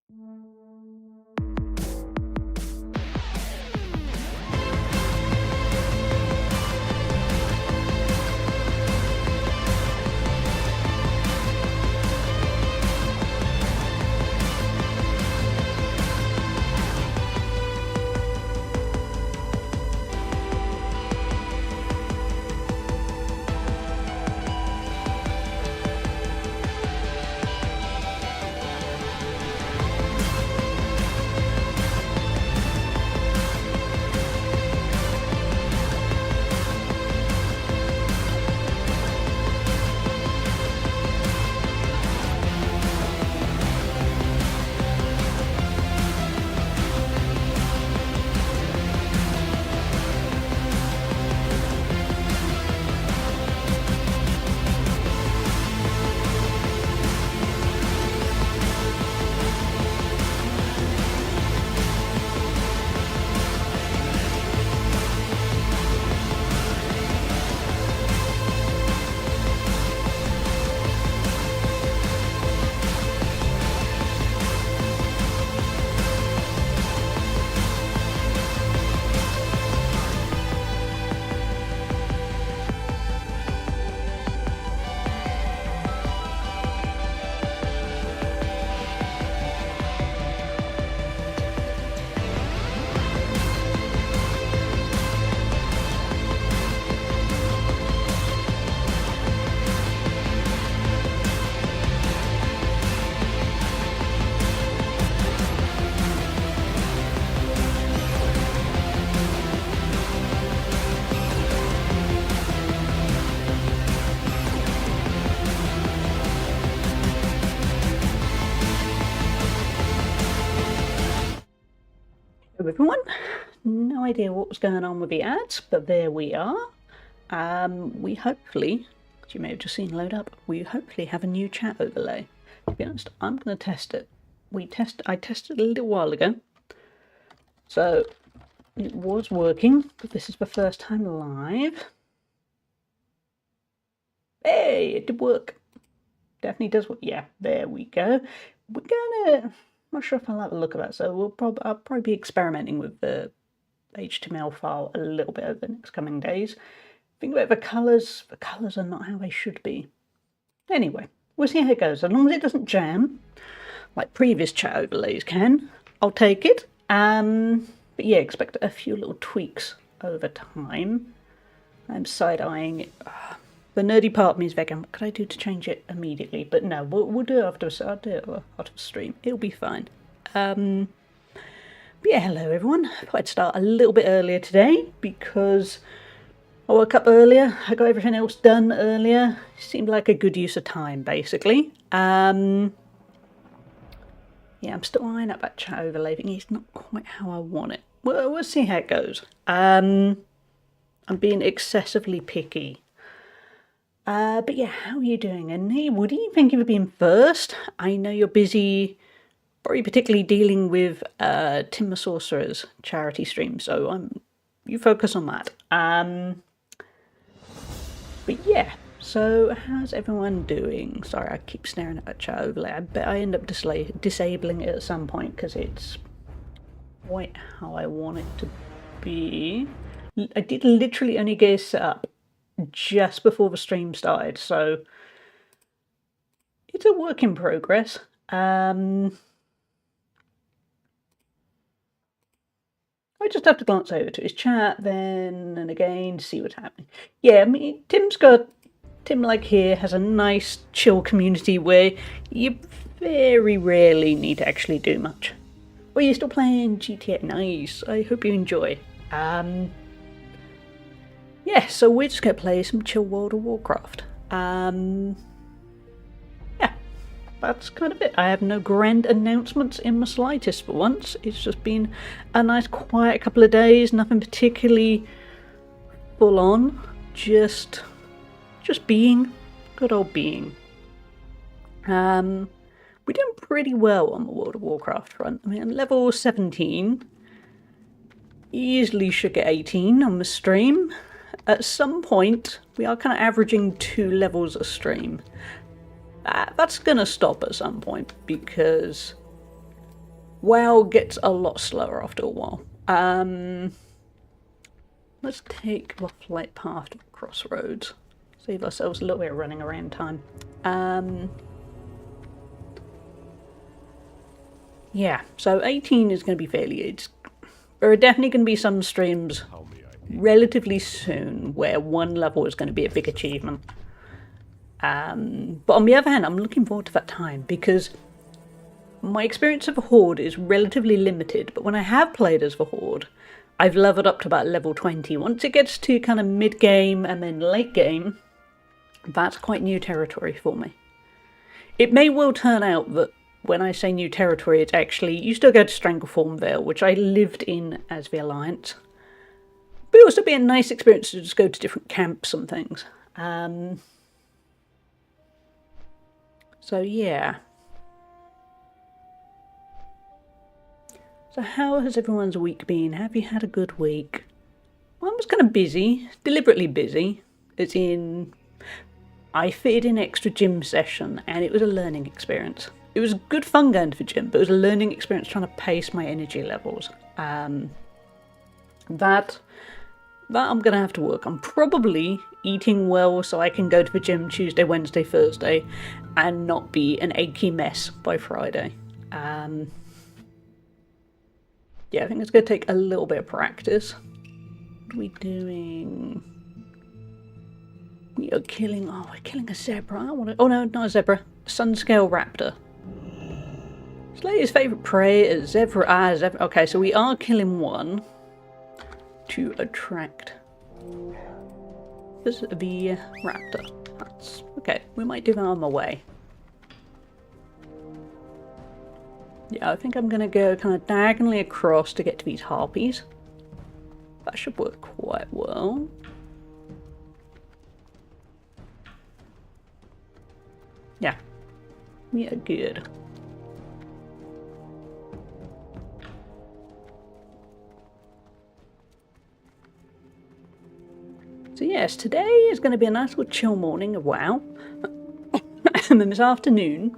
Hello everyone, no idea what was going on with the ads, but there we are. We hopefully, as you may have just seen load up, we hopefully have a new chat overlay. To be honest, I'm going to test it. I tested it a little while ago, so it was working, but this is the first time live. Hey, it did work. Definitely does work. Yeah, there we go. We're gonna, not sure if I like the look of that, so I'll probably be experimenting with the HTML file a little bit over the next coming days. Think about the colours are not how they should be. Anyway, we'll see how it goes. As long as it doesn't jam, like previous chat overlays can, I'll take it. But yeah, expect a few little tweaks over time. I'm side-eyeing it. The nerdy part of me is vegan. What could I do to change it immediately? But no, we'll do it after. I'll do it after the stream. It'll be fine. But yeah, hello everyone. I thought I'd start a little bit earlier today because I woke up earlier. I got everything else done earlier. Seemed like a good use of time, basically. Yeah, I'm still eyeing up that chat overlay. I think it's not quite how I want it. Well, we'll see how it goes. I'm being excessively picky. But yeah, how are you doing? And hey, Woody, thank you for being first. I know you're busy, probably particularly dealing with Tim the Sorcerer's charity stream, so you focus on that. But yeah, so how's everyone doing? Sorry, I keep staring at that chat overlay. I bet I end up disabling it at some point because it's quite how I want it to be. I did literally only get it set up just before the stream started, so it's a work in progress. I just have to glance over to his chat then and again to see what's happening. Yeah, I mean, Tim like here has a nice chill community where you very rarely need to actually do much. Well, you're still playing GTA. Nice. I hope you enjoy. Yeah, so we're just going to play some chill World of Warcraft. Yeah, that's kind of it. I have no grand announcements in the slightest for once. It's just been a nice quiet couple of days, nothing particularly full on, just being, good old being. We're doing pretty well on the World of Warcraft front. I mean, level 17, easily should get 18 on the stream. At some point, we are kind of averaging 2 levels a stream. That's going to stop at some point because WoW gets a lot slower after a while. Let's take the flight path to Crossroads. Save ourselves a little bit of running around time. Yeah, so 18 is going to be fairly... There are definitely going to be some streams relatively soon where one level is going to be a big achievement. But on the other hand, I'm looking forward to that time because my experience of the Horde is relatively limited, but when I have played as the Horde, I've leveled up to about level 20. Once it gets to kind of mid-game and then late game, that's quite new territory for me. It may well turn out that when I say new territory, it's actually, you still go to Strangleform Vale, which I lived in as the Alliance. But it will still be a nice experience to just go to different camps and things. So yeah. So how has everyone's week been? Have you had a good week? Mine was kind of busy, deliberately busy. As in, I fitted in extra gym session and it was a learning experience. It was good fun going to the gym, but it was a learning experience trying to pace my energy levels. That I'm going to have to work on. Probably eating well so I can go to the gym Tuesday, Wednesday, Thursday and not be an achy mess by Friday. Yeah, I think it's going to take a little bit of practice. What are we doing? We are killing... Oh, we're killing a zebra. I want to... Oh no, not a zebra. Sunscale raptor. Slayer's favourite prey is zebra. Zebra. Okay, so we are killing one to attract the raptor. That's okay. We might do that on the way. Yeah, I think I'm going to go kind of diagonally across to get to these harpies. That should work quite well. Yeah, we are good. So yes, today is going to be a nice little chill morning of WoW. And then this afternoon,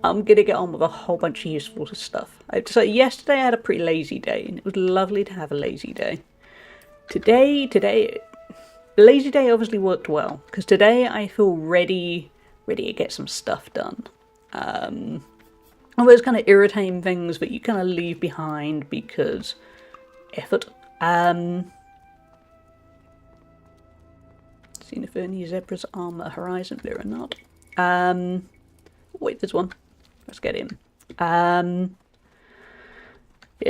I'm going to get on with a whole bunch of useful stuff. I have to say, yesterday I had a pretty lazy day, and it was lovely to have a lazy day. Today, the lazy day obviously worked well, because today I feel ready to get some stuff done. All those kind of irritating things that you kind of leave behind because effort. Seeing if any zebras are on the horizon, there or not. Wait, there's one. Let's get in. Yeah,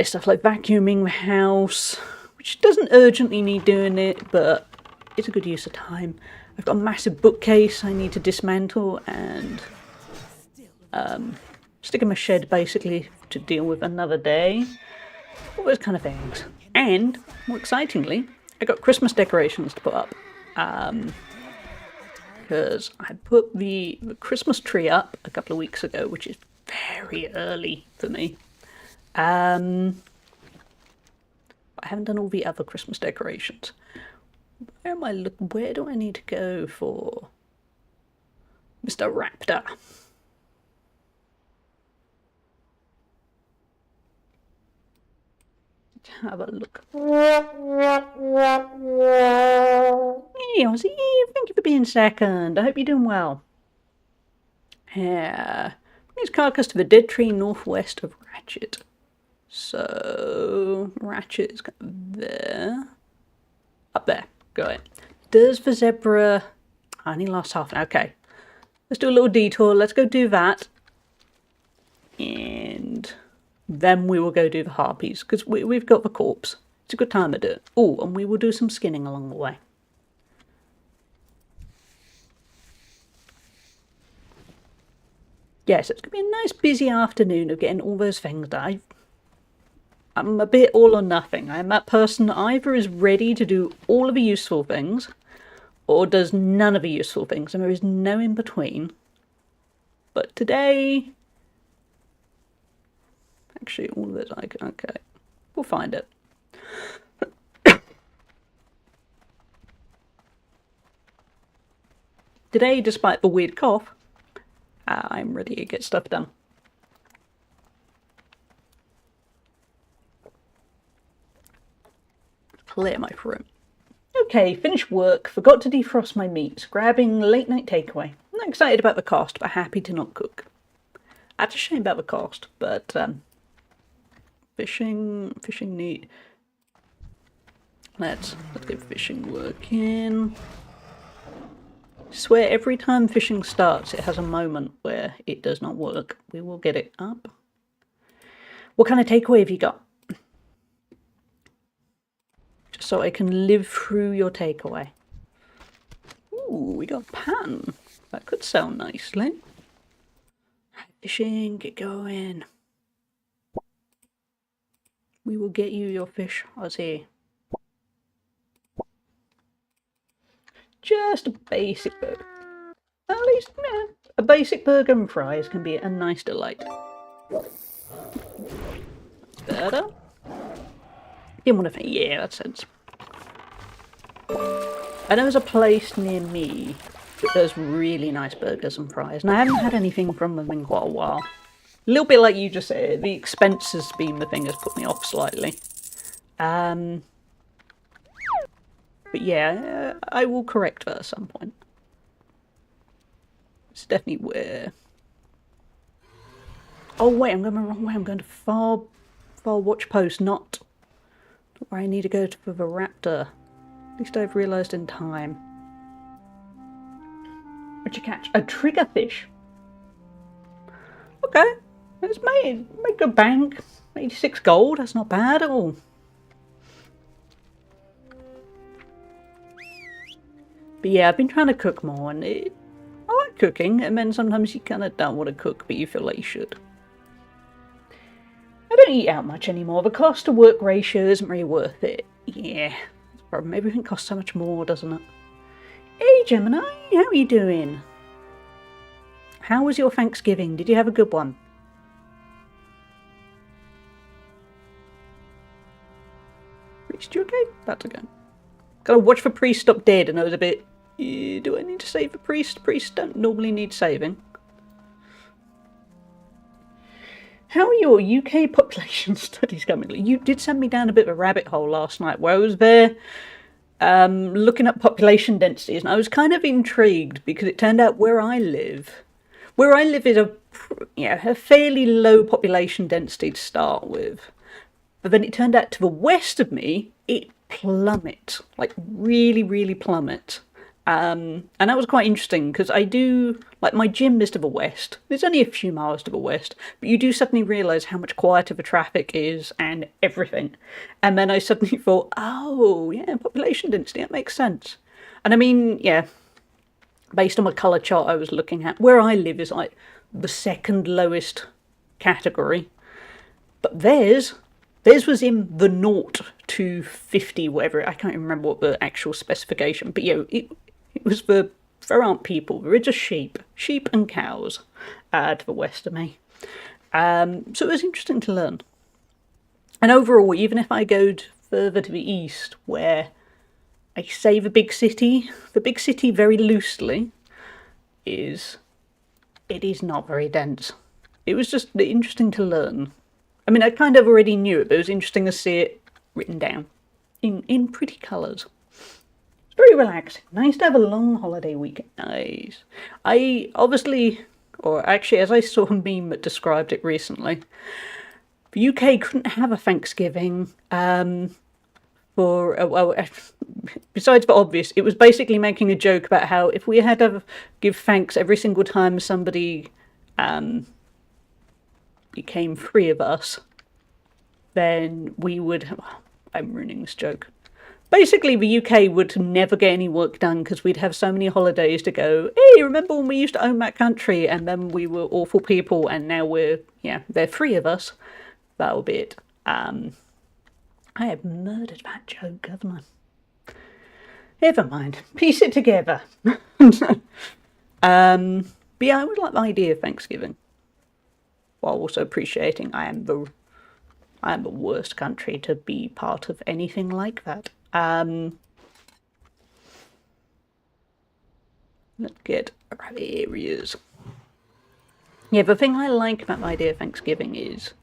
stuff like vacuuming the house, which doesn't urgently need doing it, but it's a good use of time. I've got a massive bookcase I need to dismantle and stick in my shed basically to deal with another day. All those kind of things. And, more excitingly, I got Christmas decorations to put up. Because I put the Christmas tree up a couple of weeks ago, which is very early for me. I haven't done all the other Christmas decorations. Where am I looking? Where do I need to go for Mr. Raptor? Let's have a look. Hey, Ozzy, thank you for being second. I hope you're doing well. Yeah. Bring his carcass to the dead tree northwest of Ratchet. So, Ratchet is there. Up there. Go ahead. Does the zebra... I only lost half an hour. Okay. Let's do a little detour. Let's go do that. And then we will go do the harpies. Because we've got the corpse. It's a good time to do it. Oh, and we will do some skinning along the way. Yes, it's going to be a nice busy afternoon of getting all those things done. I'm a bit all or nothing. I'm that person that either is ready to do all of the useful things or does none of the useful things, and there is no in between. But today... Actually, all of it, okay. We'll find it. Today, despite the weird cough, I'm ready to get stuff done. clear my throat. Okay, finished work, forgot to defrost my meats, grabbing late night takeaway. Not excited about the cost, but happy to not cook. That's a shame about the cost, but fishing neat. Let's get fishing working. I swear every time fishing starts it has a moment where it does not work. We will get it up. What kind of takeaway have you got? Just so I can live through your takeaway. Ooh, we got pan. That could sell nicely. Fishing, get going. We will get you your fish, Ozzy. Just a basic burger. At least, yeah, a basic burger and fries can be a nice delight. Better. Didn't want to think, yeah, that sense. I know there's a place near me that does really nice burgers and fries, and I haven't had anything from them in quite a while. A little bit like you just said, the expense has been the thing that's put me off slightly. But yeah, I will correct that at some point. It's definitely where... Oh wait, I'm going the wrong way. I'm going to Far Watch Post, not where I need to go for the raptor. At least I've realised in time. What'd you catch? A triggerfish. Okay, it's made good bank. 86 gold, that's not bad at all. But yeah, I've been trying to cook more, and I like cooking, and then sometimes you kind of don't want to cook, but you feel like you should. I don't eat out much anymore. The cost to work ratio isn't really worth it. Yeah, that's the problem. Everything costs so much more, doesn't it? Hey Gemini, how are you doing? How was your Thanksgiving? Did you have a good one? Priest, you okay? That's okay. Gotta watch for Priest stop dead, and I was a bit... do I need to save the Priest? Priests don't normally need saving. How are your UK population studies coming? You did send me down a bit of a rabbit hole last night where I was there looking at population densities, and I was kind of intrigued because it turned out where I live is a fairly low population density to start with. But then it turned out to the west of me, it plummets, like really, really plummet. And that was quite interesting because I do, like my gym is to the west. There's only a few miles to the west, but you do suddenly realise how much quieter the traffic is and everything. And then I suddenly thought, oh yeah, population density, that makes sense. And I mean, yeah, based on my colour chart I was looking at, where I live is like the second lowest category. But theirs was in the 0 to 50, whatever, I can't even remember what the actual specification, but yeah, it was there aren't people, there are just sheep and cows to the west of me. So it was interesting to learn. And overall, even if I go further to the east, where I say the big city very loosely, it is not very dense. It was just interesting to learn. I mean, I kind of already knew it, but it was interesting to see it written down in pretty colours. It's very relaxing. Nice to have a long holiday weekend. Nice. I obviously, or actually, as I saw a meme that described it recently, the UK couldn't have a Thanksgiving besides the obvious, it was basically making a joke about how if we had to give thanks every single time somebody became free of us, then we would... I'm ruining this joke. Basically, the UK would never get any work done because we'd have so many holidays to go, hey, remember when we used to own that country and then we were awful people and now they're free of us. That'll be it. I have murdered that joke, haven't I? Never mind. Piece it together. But yeah, I would like the idea of Thanksgiving, while also appreciating I am the worst country to be part of anything like that. Let's get areas. Yeah, the thing I like about the idea of Thanksgiving is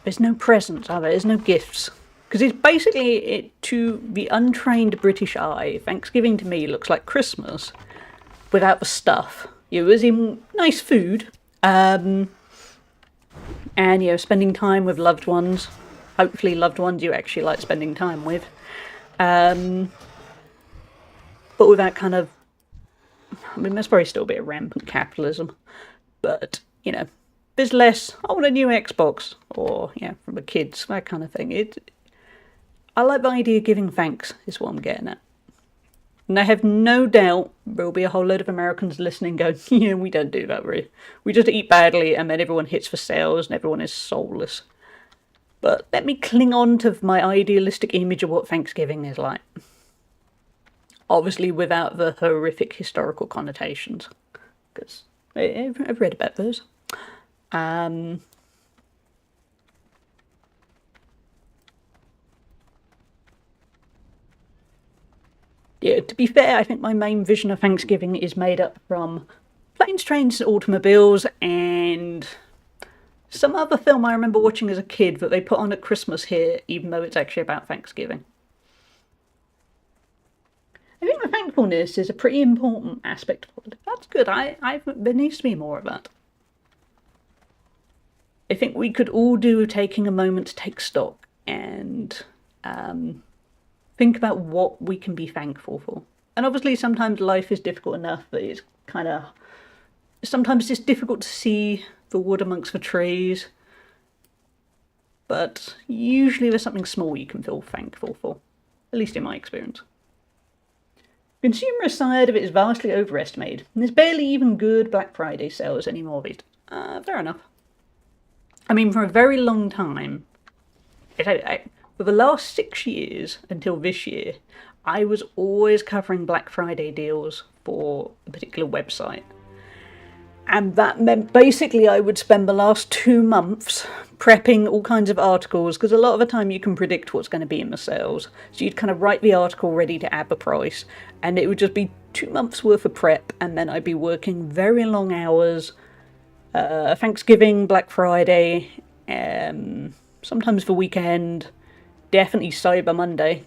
there's no presents, are there? There's no gifts. Because it's basically, to the untrained British eye, Thanksgiving to me looks like Christmas without the stuff. As in nice food, and spending time with loved ones. Hopefully loved ones you actually like spending time with. But with that kind of, there's probably still a bit of rampant capitalism, but, there's less, I want a new Xbox, or, from the kids, that kind of thing. I like the idea of giving thanks, is what I'm getting at. And I have no doubt there'll be a whole load of Americans listening going, yeah, we don't do that, really. We just eat badly, and then everyone hits for sales, and everyone is soulless. But let me cling on to my idealistic image of what Thanksgiving is like. Obviously without the horrific historical connotations, because I've read about those. Yeah, to be fair, I think my main vision of Thanksgiving is made up from planes, trains, and automobiles, and some other film I remember watching as a kid that they put on at Christmas here, even though it's actually about Thanksgiving. I think the thankfulness is a pretty important aspect of it. That's good. There needs to be more of that. I think we could all do with taking a moment to take stock and think about what we can be thankful for. And obviously sometimes life is difficult enough that it's sometimes it's difficult to see the wood amongst the trees. But usually there's something small you can feel thankful for, at least in my experience. The consumer side of it is vastly overestimated, and there's barely even good Black Friday sales anymore these days. Fair enough. I mean, for a very long time, for the last 6 years until this year, I was always covering Black Friday deals for a particular website. And that meant basically I would spend the last 2 months prepping all kinds of articles, because a lot of the time you can predict what's going to be in the sales. So you'd kind of write the article ready to add the price, and it would just be 2 months worth of prep, and then I'd be working very long hours, Thanksgiving, Black Friday, sometimes the weekend, definitely Cyber Monday.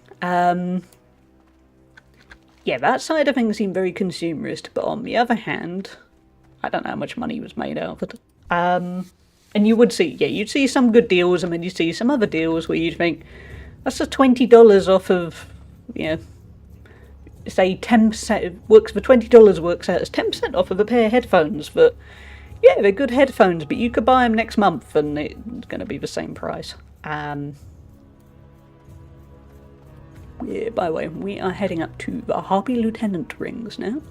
Yeah, that side of things seemed very consumerist, but on the other hand, I don't know how much money was made out of it. And you would see, you'd see some good deals, and then you'd see some other deals where you'd think, that's just $20 off of, say 10%, works for $20 works out as 10% off of a pair of headphones that, yeah, they're good headphones, but you could buy them next month and it's going to be the same price. Yeah, by the way, we are heading up to the Harpy Lieutenant rings now.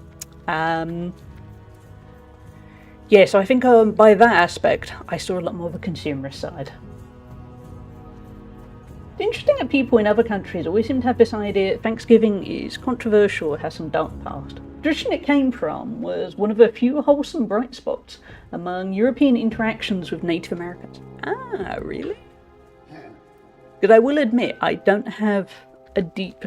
Yeah, so I think by that aspect, I saw a lot more of a consumerist side. It's interesting that people in other countries always seem to have this idea that Thanksgiving is controversial, it has some dark past. The tradition it came from was one of the few wholesome bright spots among European interactions with Native Americans. Ah, really? Because I will admit, I don't have a deep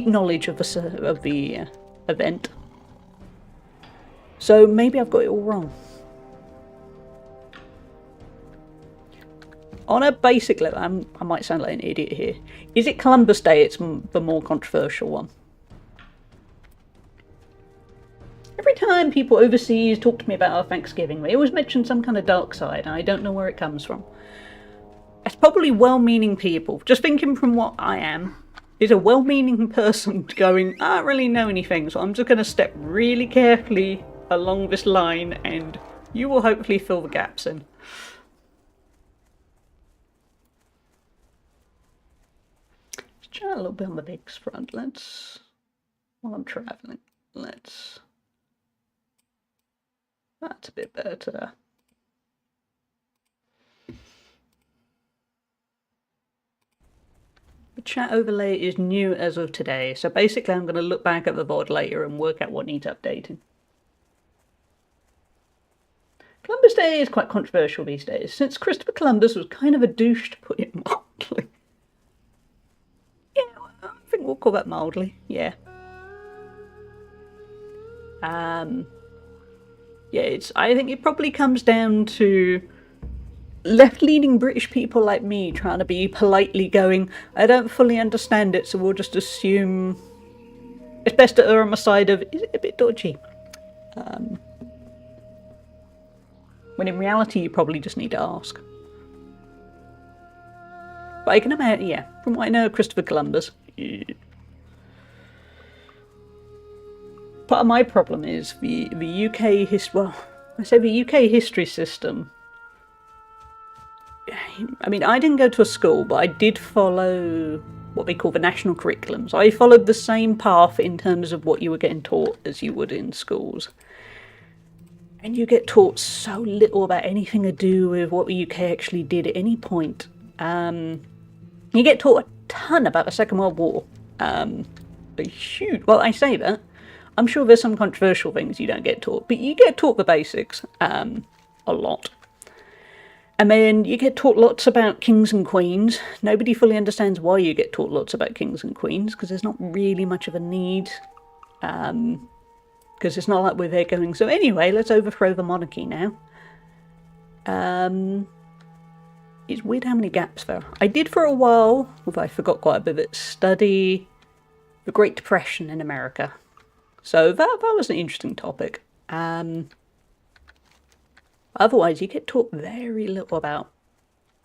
knowledge of the event. So maybe I've got it all wrong. On a basic level, I might sound like an idiot here. Is it Columbus Day? It's the more controversial one. Every time people overseas talk to me about our Thanksgiving, they always mention some kind of dark side, and I don't know where it comes from. It's probably well-meaning people. Just thinking from what I am, is a well-meaning person going, I don't really know anything, so I'm just going to step really carefully along this line, and you will hopefully fill the gaps in. Let's try a little bit on the big front. While I'm travelling, that's a bit better. The chat overlay is new as of today, so basically I'm going to look back at the VOD later and work out what needs updating. Columbus Day is quite controversial these days, since Christopher Columbus was kind of a douche, to put it mildly. Yeah, I think we'll call that mildly, yeah. Yeah, I think it probably comes down to left-leaning British people like me trying to be politely going, I don't fully understand it, so we'll just assume it's best to err on the side of, is it a bit dodgy? When in reality, you probably just need to ask. But I can imagine, yeah, from what I know of Christopher Columbus, part of my problem is the UK the UK history system. I mean, I didn't go to a school, but I did follow what they call the national curriculum. So I followed the same path in terms of what you were getting taught as you would in schools. And you get taught so little about anything to do with what the UK actually did at any point. You get taught a ton about the Second World War. Well, I say that. I'm sure there's some controversial things you don't get taught, but you get taught the basics a lot. And then you get taught lots about kings and queens. Nobody fully understands why you get taught lots about kings and queens, because there's not really much of a need. Because it's not like we're there going, so anyway, let's overthrow the monarchy now. It's weird how many gaps there are. I did for a while, although I forgot quite a bit of it, study the Great Depression in America. So that was an interesting topic. Otherwise, you get taught very little about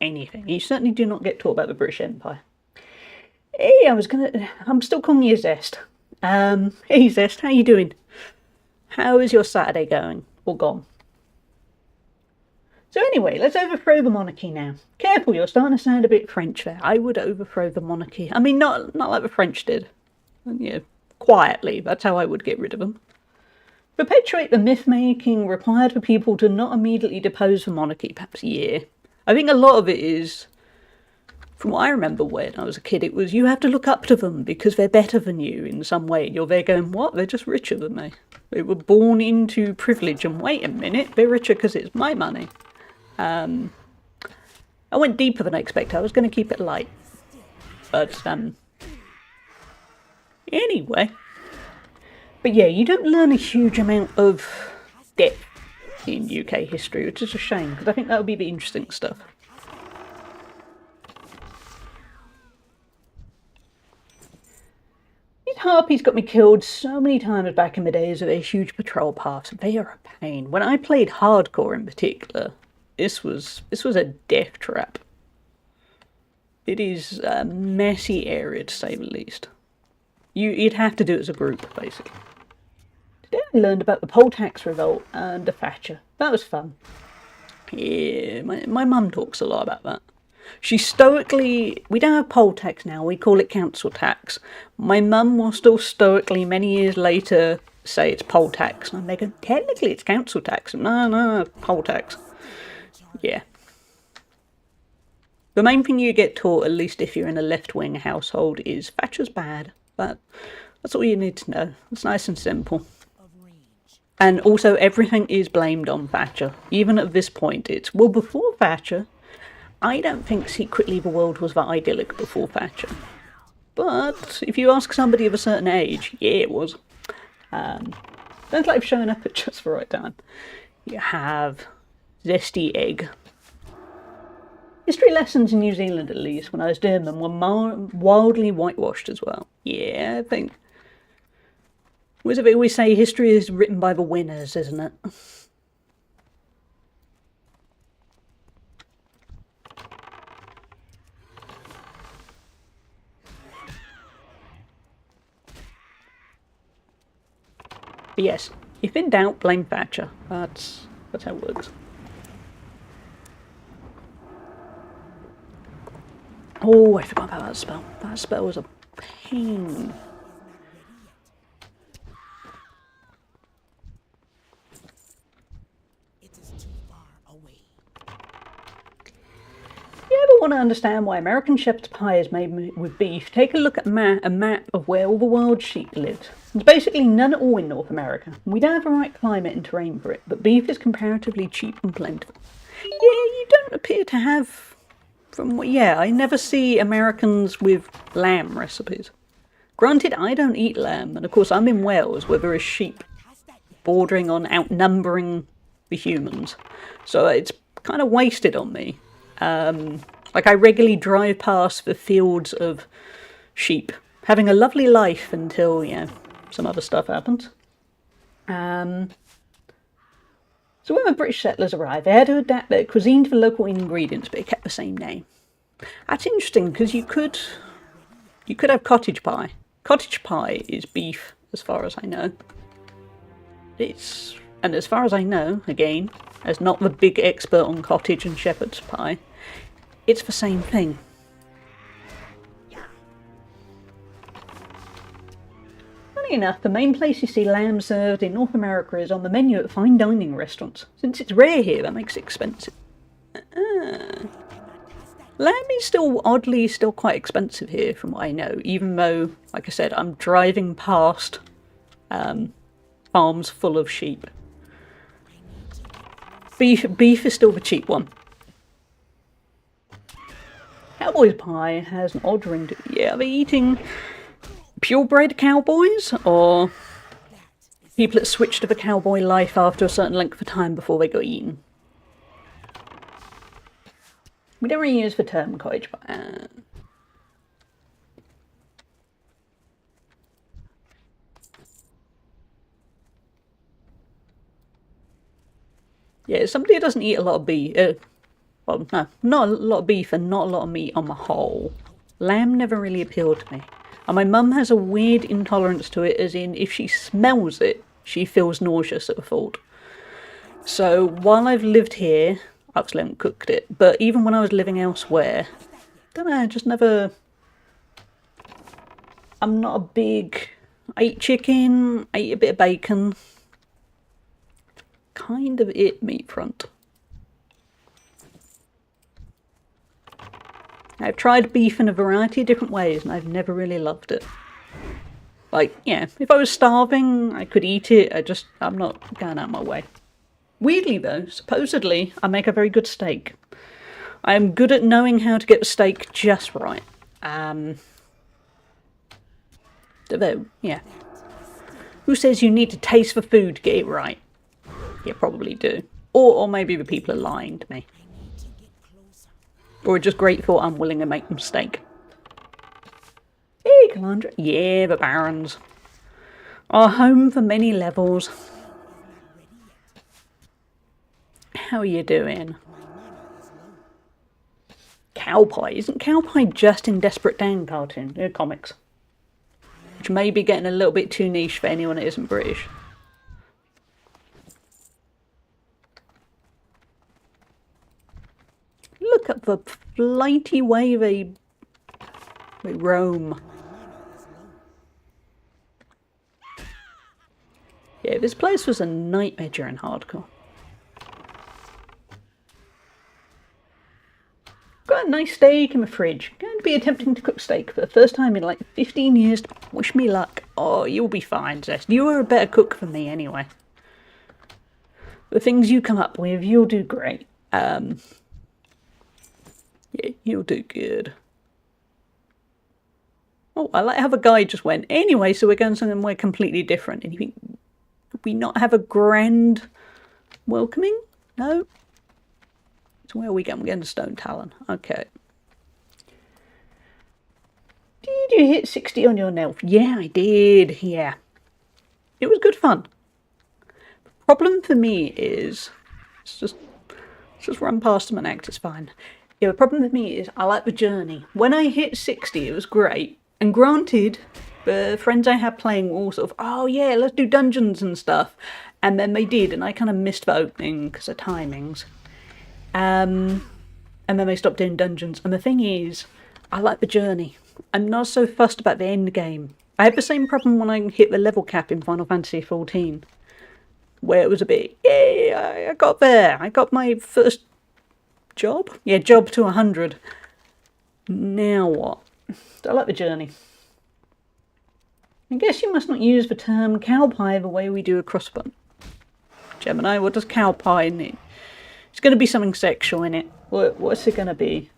anything. You certainly do not get taught about the British Empire. Hey, I'm still calling you Zest. Hey Zest, how you doing? How is your Saturday going? Or gone? So anyway, let's overthrow the monarchy now. Careful, you're starting to sound a bit French there. I would overthrow the monarchy. I mean, not like the French did. Yeah, quietly, that's how I would get rid of them. Perpetuate the myth-making required for people to not immediately depose the monarchy, perhaps, yeah. I think a lot of it is, from what I remember when I was a kid, it was you have to look up to them because they're better than you in some way. You're there going, what? They're just richer than me. They were born into privilege, and wait a minute, they're richer because it's my money. I went deeper than I expected. I was going to keep it light. But, anyway. But yeah, you don't learn a huge amount of depth in UK history, which is a shame, because I think that would be the interesting stuff. These harpies got me killed so many times back in the days of their huge patrol paths. They are a pain. When I played hardcore in particular, this was a death trap. It is a messy area, to say the least. You'd have to do it as a group, basically. Today I learned about the poll tax revolt under Thatcher. That was fun. Yeah, my mum talks a lot about that. She stoically... We don't have poll tax now, we call it council tax. My mum will still stoically, many years later, say it's poll tax. And I'm thinking, technically it's council tax. No, poll tax. Yeah. The main thing you get taught, at least if you're in a left-wing household, is Thatcher's bad. That's all you need to know. It's nice and simple. And also everything is blamed on Thatcher. Even at this point, it's, well, before Thatcher, I don't think secretly the world was that idyllic before Thatcher. But if you ask somebody of a certain age, yeah, it was. Sounds like I've shown up at just the right time. You have Zesty Egg. History lessons in New Zealand, at least, when I was doing them, were wildly whitewashed as well. Yeah, I think... What is it they always say? History is written by the winners, isn't it? But yes, if in doubt, blame Thatcher. That's how it works. Oh, I forgot about that spell. That spell was a pain. It is too far away. If you ever want to understand why American shepherd's pie is made with beef, take a look at a map of where all the wild sheep lived. There's basically none at all in North America. We don't have the right climate and terrain for it, but beef is comparatively cheap and plentiful. Yeah, you don't appear to have... I never see Americans with lamb recipes. Granted, I don't eat lamb, and of course I'm in Wales where there is sheep bordering on outnumbering the humans. So it's kind of wasted on me. Like, I regularly drive past the fields of sheep, having a lovely life until, yeah, some other stuff happens. So when the British settlers arrived, they had to adapt their cuisine to the local ingredients, but it kept the same name. That's interesting, because you could have cottage pie. Cottage pie is beef, as far as I know. And as far as I know, again, as not the big expert on cottage and shepherd's pie, it's the same thing. Funny enough, the main place you see lamb served in North America is on the menu at fine dining restaurants. Since it's rare here, that makes it expensive. Lamb is still quite expensive here, from what I know, even though, like I said, I'm driving past farms full of sheep. Beef is still the cheap one. Cowboy's pie has an odd ring to it. Yeah, are they eating purebred cowboys, or people that switched to the cowboy life after a certain length of time before they got eaten? We don't really use the term cottage pie. Yeah, somebody who doesn't eat a lot of beef. Well, no, not a lot of beef and not a lot of meat on the whole. Lamb never really appealed to me. And my mum has a weird intolerance to it, as in if she smells it, she feels nauseous at the thought. So while I've lived here, I obviously haven't cooked it, but even when I was living elsewhere, I don't know, just never... I'm not a big... I eat chicken, I eat a bit of bacon. Kind of it, meat front. I've tried beef in a variety of different ways and I've never really loved it. Like, yeah, if I was starving, I could eat it, I'm not going out of my way. Weirdly though, supposedly, I make a very good steak. I am good at knowing how to get the steak just right. Though, yeah. Who says you need to taste the food to get it right? You probably do. Or maybe the people are lying to me. Or just grateful I'm willing to make them steak. Hey, Calandra. Yeah, the Barrens. Our home for many levels. How are you doing? Cowpie. Isn't Cowpie just in Desperate Dan cartoon comics? Which may be getting a little bit too niche for anyone that isn't British. Look at the flighty way they roam. Yeah, this place was a nightmare during hardcore. Got a nice steak in the fridge. Going to be attempting to cook steak for the first time in like 15 years. Wish me luck. Oh, you'll be fine, Zest. You are a better cook than me anyway. The things you come up with, you'll do great. Yeah, you'll do good. Oh, I like how the guy just went. Anyway, so we're going somewhere completely different. And you think, could we not have a grand welcoming? No? So where are we going? We're going to Stone Talon. Okay. Did you hit 60 on your Nelf? Yeah, I did. Yeah. It was good fun. The problem for me is... Let's just run past him and act, it's fine. Yeah, the problem with me is I like the journey. When I hit 60, it was great. And granted, the friends I had playing were all sort of, oh yeah, let's do dungeons and stuff. And then they did, and I kind of missed the opening because of timings. And then they stopped doing dungeons. And the thing is, I like the journey. I'm not so fussed about the end game. I had the same problem when I hit the level cap in Final Fantasy XIV. Where it was a bit, yeah, I got there. I got my first... job? Yeah, job to 100. Now what? I like the journey. I guess you must not use the term cow pie the way we do a crossbun. Gemini, what does cow pie mean? It's going to be something sexual in it. What's it going to be?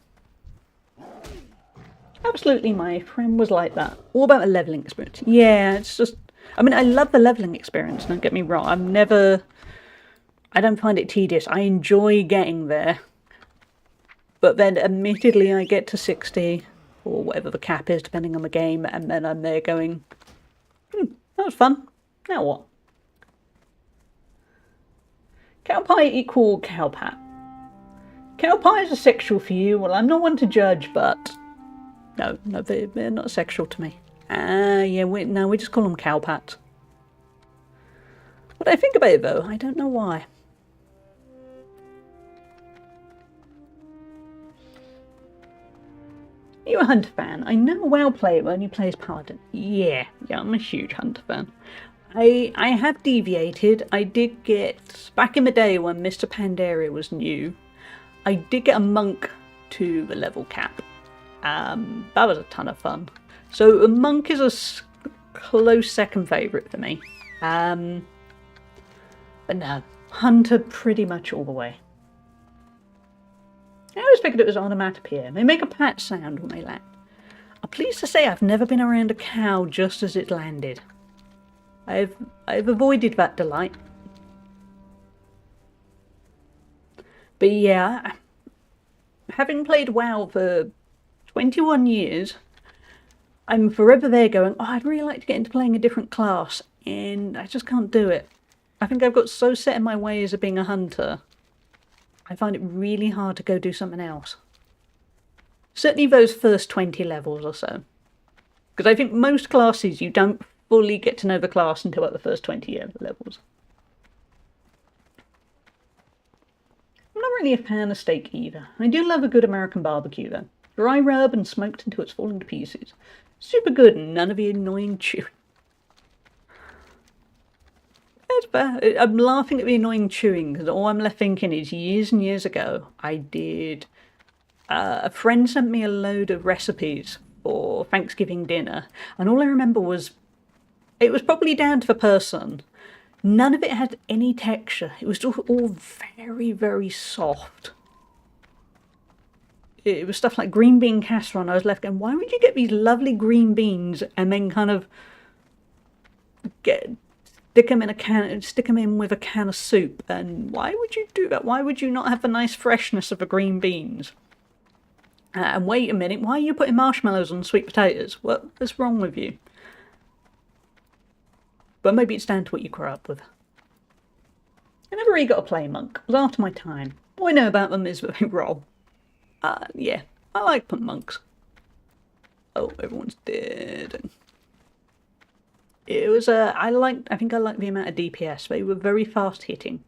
Absolutely, my friend was like that. All about the levelling experience. Yeah, it's just... I mean, I love the levelling experience, don't get me wrong. I don't find it tedious. I enjoy getting there. But then admittedly I get to 60, or whatever the cap is depending on the game, and then I'm there going, that was fun, now what? Cowpie equal cowpat. Cowpies are sexual for you. Well, I'm not one to judge, but no, they're not sexual to me. Yeah, we just call them cowpats. What I think about it though, I don't know why. Are you a Hunter fan? I know a WoW player who only plays Paladin. Yeah, I'm a huge Hunter fan. I have deviated. I did get, back in the day when Mr. Pandaria was new, I did get a monk to the level cap. That was a ton of fun. So a monk is a close second favourite for me. But no, Hunter pretty much all the way. I always figured it was onomatopoeia. They make a pat sound when they land. I'm pleased to say I've never been around a cow just as it landed. I've avoided that delight. But yeah, having played WoW for 21 years, I'm forever there going, oh, I'd really like to get into playing a different class, and I just can't do it. I think I've got so set in my ways of being a hunter, I find it really hard to go do something else. Certainly those first 20 levels or so. Because I think most classes you don't fully get to know the class until about the first 20 levels. I'm not really a fan of steak either. I do love a good American barbecue though. Dry rub and smoked until it's falling to pieces. Super good and none of the annoying chewing. That's bad. I'm laughing at the annoying chewing because all I'm left thinking is years and years ago I did... a friend sent me a load of recipes for Thanksgiving dinner and all I remember was it was probably down to the person. None of it had any texture. It was just all very, very soft. It was stuff like green bean casserole and I was left going, why would you get these lovely green beans and then kind of stick them in with a can of soup? And why would you do that? Why would you not have the nice freshness of the green beans? And wait a minute, why are you putting marshmallows on sweet potatoes? What's wrong with you? But maybe it's down to what you grew up with. I never really got to play monk. It was after my time. All I know about them is that they roll. Yeah, I like monks. Oh, everyone's dead. It was, I think I liked the amount of DPS. They were very fast hitting.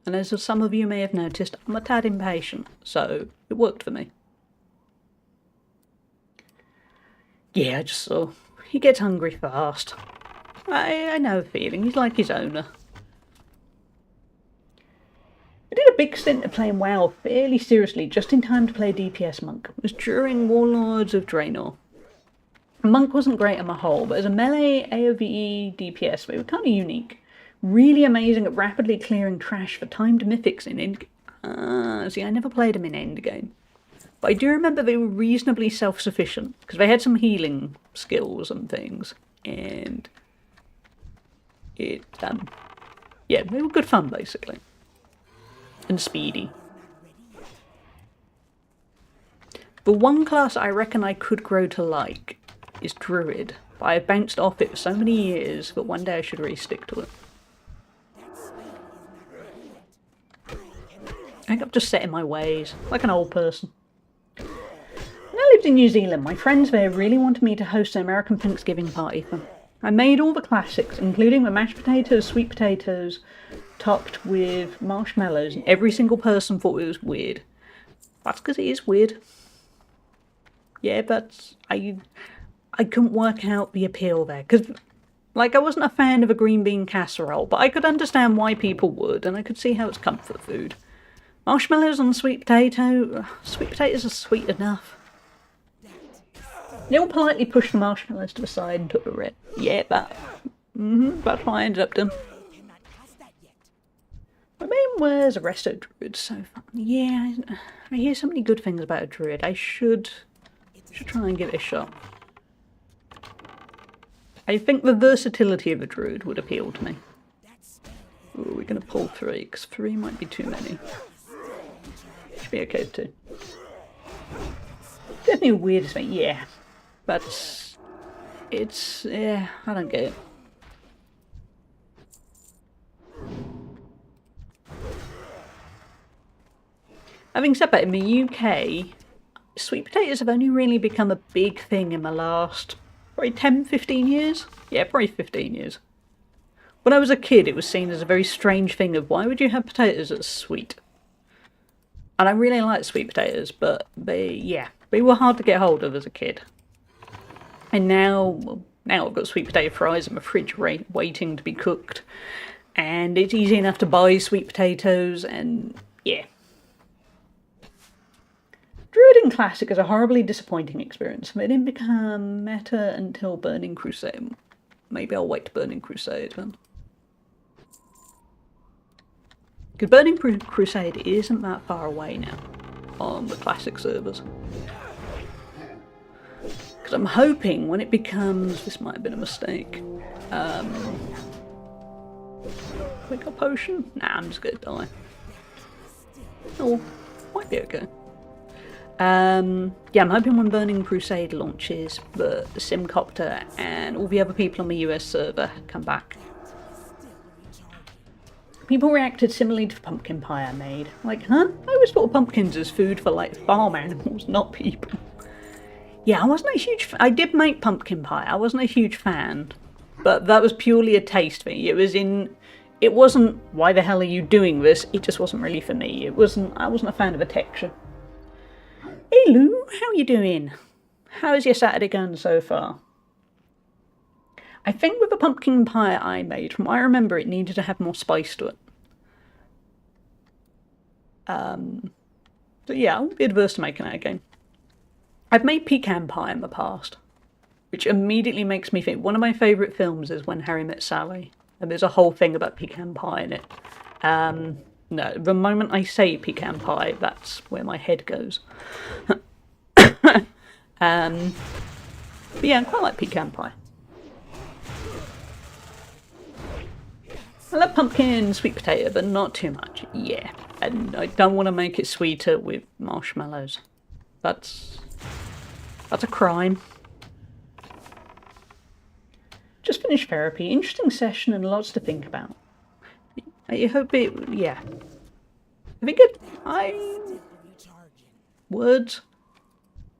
And as some of you may have noticed, I'm a tad impatient, so it worked for me. Yeah, I just saw. He gets hungry fast. I know the feeling. He's like his owner. I did a big stint of playing WoW fairly seriously just in time to play a DPS monk. It was during Warlords of Draenor. Monk wasn't great on the whole, but as a melee AoE DPS, they were kind of unique. Really amazing at rapidly clearing trash for timed mythics in endgame. See, I never played them in endgame. But I do remember they were reasonably self-sufficient, because they had some healing skills and things, and yeah, they were good fun, basically. And speedy. The one class I reckon I could grow to like is Druid, but I bounced off it for so many years that one day I should really stick to it. I think I'm just set in my ways, like an old person. When I lived in New Zealand, my friends there really wanted me to host an American Thanksgiving party for them. I made all the classics, including the mashed potatoes, sweet potatoes, topped with marshmallows, and every single person thought it was weird. That's because it is weird. Yeah, but I couldn't work out the appeal there, because, like, I wasn't a fan of a green bean casserole, but I could understand why people would, and I could see how it's comfort food. Marshmallows on sweet potatoes are sweet enough. They all politely pushed the marshmallows to the side and took the red. Yeah, that's what I ended up doing. My main was a resto druid, so fun. Yeah, I hear so many good things about a druid. I should try and give it a shot. I think the versatility of a druid would appeal to me. Ooh, we're going to pull 3, because 3 might be too many. Should be okay with 2. Definitely the weirdest thing, yeah. But it's, yeah, I don't get it. Having said that, in the UK, sweet potatoes have only really become a big thing in the last, probably 10, 15 years? Yeah, probably 15 years. When I was a kid, it was seen as a very strange thing of why would you have potatoes that's sweet? And I really like sweet potatoes, but they were hard to get hold of as a kid. And now I've got sweet potato fries in my fridge waiting to be cooked. And it's easy enough to buy sweet potatoes, and yeah. Druiden Classic is a horribly disappointing experience. It didn't become meta until Burning Crusade. Maybe I'll wait to Burning Crusade then. Because Burning Crusade isn't that far away now on the classic servers. Because I'm hoping when it becomes... This might have been a mistake. Quick up potion? Nah, I'm just gonna die. Oh, might be okay. Yeah, I'm hoping when Burning Crusade launches, the Simcopter and all the other people on the US server come back. People reacted similarly to the pumpkin pie I made. Like, huh? I always thought of pumpkins as food for, like, farm animals, not people. Yeah, I wasn't a huge fan. I did make pumpkin pie. I wasn't a huge fan. But that was purely a taste thing. It wasn't, why the hell are you doing this? It just wasn't really for me. I wasn't a fan of the texture. Hey Lou, how you doing? How is your Saturday going so far? I think with the pumpkin pie I made, from what I remember, it needed to have more spice to it. So yeah, I won't be adverse to making that again. I've made pecan pie in the past, which immediately makes me think one of my favourite films is When Harry Met Sally, and there's a whole thing about pecan pie in it. No, the moment I say pecan pie, that's where my head goes. But yeah, I quite like pecan pie. I love pumpkin, sweet potato, but not too much. Yeah, and I don't want to make it sweeter with marshmallows. That's a crime. Just finished therapy. Interesting session and lots to think about. I hope it, yeah. I think words?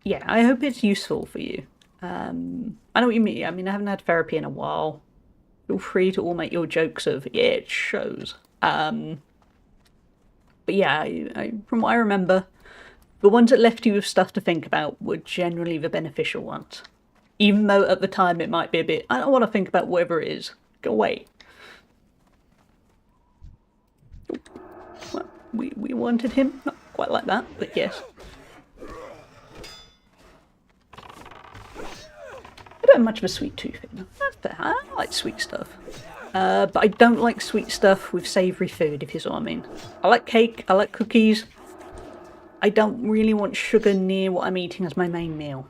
Yeah, I hope it's useful for you. I know what you mean. I mean, I haven't had therapy in a while. Feel free to all make your jokes of, yeah, it shows. But yeah, from what I remember, the ones that left you with stuff to think about were generally the beneficial ones. Even though at the time it might be a bit, I don't want to think about whatever it is. Go away. Well, we wanted him. Not quite like that, but yes. I don't have much of a sweet tooth. That's fair. I like sweet stuff. But I don't like sweet stuff with savoury food, if you see what I mean. I like cake, I like cookies. I don't really want sugar near what I'm eating as my main meal.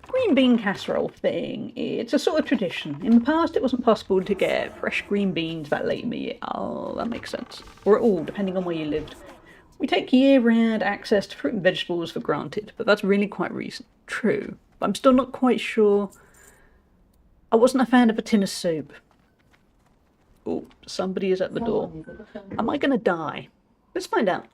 Green bean casserole thing, it's a sort of tradition. In the past it wasn't possible to get fresh green beans that late in the year. Oh, that makes sense. Or at all, depending on where you lived. We take year-round access to fruit and vegetables for granted, but that's really quite recent. True, but I'm still not quite sure. I wasn't a fan of a tin of soup. Oh, somebody is at the door. Am I gonna die? Let's find out.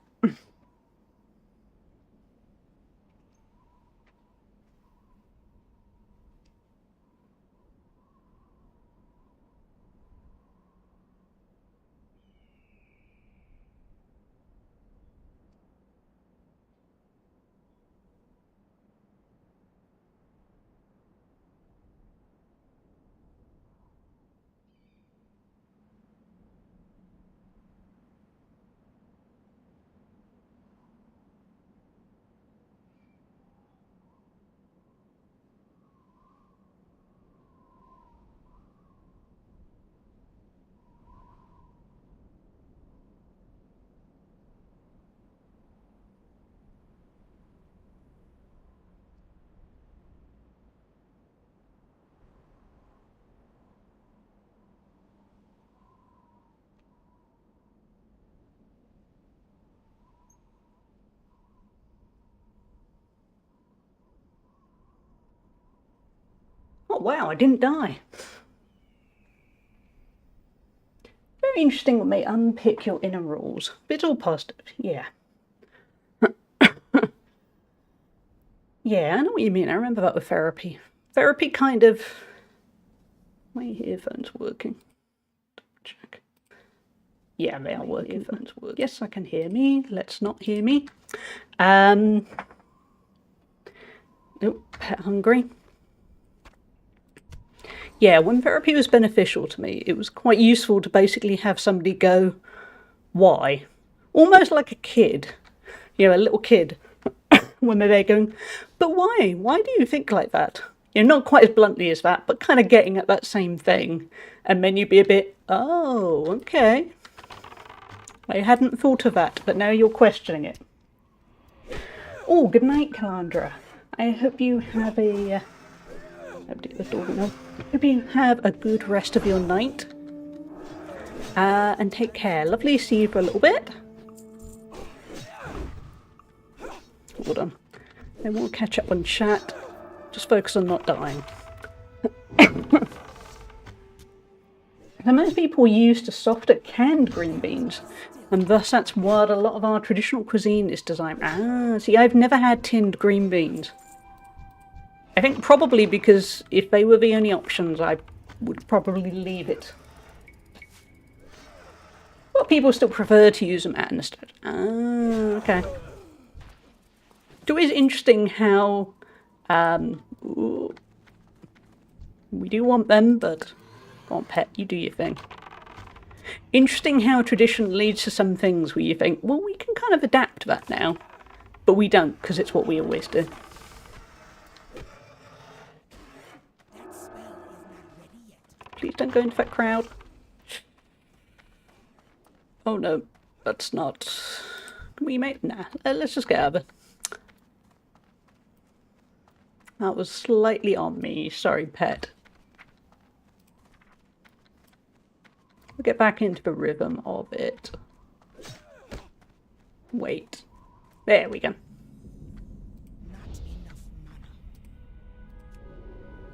Oh, wow, I didn't die. Very interesting what may unpick your inner rules. But it's all positive, yeah. Yeah, I know what you mean. I remember that with therapy. Therapy kind of... My earphones working? Check. Yeah, they are working. Earphones work. Yes, I can hear me. Let's not hear me. Nope, pet hungry. Yeah, when therapy was beneficial to me, it was quite useful to basically have somebody go, why? Almost like a kid. You know, a little kid. When they're there going, but why? Why do you think like that? You know, not quite as bluntly as that, but kind of getting at that same thing. And then you'd be a bit, oh, okay. I hadn't thought of that, but now you're questioning it. Oh, good night, Calandra. I hope you have a... hope you have a good rest of your night. And take care. Lovely to see you for a little bit. Hold on. Then we'll catch up on chat. Just focus on not dying. Now, most people are used to softer canned green beans, and thus that's what a lot of our traditional cuisine is designed. Ah, see, I've never had tinned green beans. I think probably because if they were the only options, I would probably leave it. But people still prefer to use them at instead. Ah, okay. It's always interesting how we do want them, but go on, pet, you do your thing. Interesting how tradition leads to some things where you think, well, we can kind of adapt that now, but we don't because it's what we always do. Please don't go into that crowd. Oh no, that's not... Can we make... Nah, let's just get out of it. That was slightly on me. Sorry, pet. We'll get back into the rhythm of it. Wait. There we go.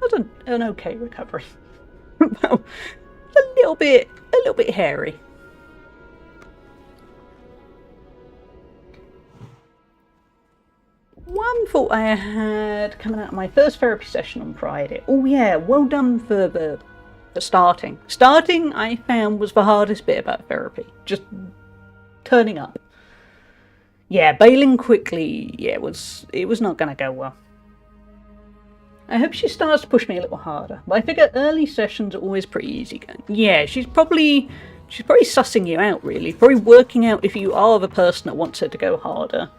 That was an okay recovery. a little bit hairy. One thought I had coming out of my first therapy session on Friday. Oh yeah, well done for the starting. Starting, I found, was the hardest bit about therapy. Just turning up. Yeah, bailing quickly, yeah, it was not going to go well. I hope she starts to push me a little harder. But I figure early sessions are always pretty easy going. Yeah, she's probably sussing you out, really. Probably working out if you are the person that wants her to go harder.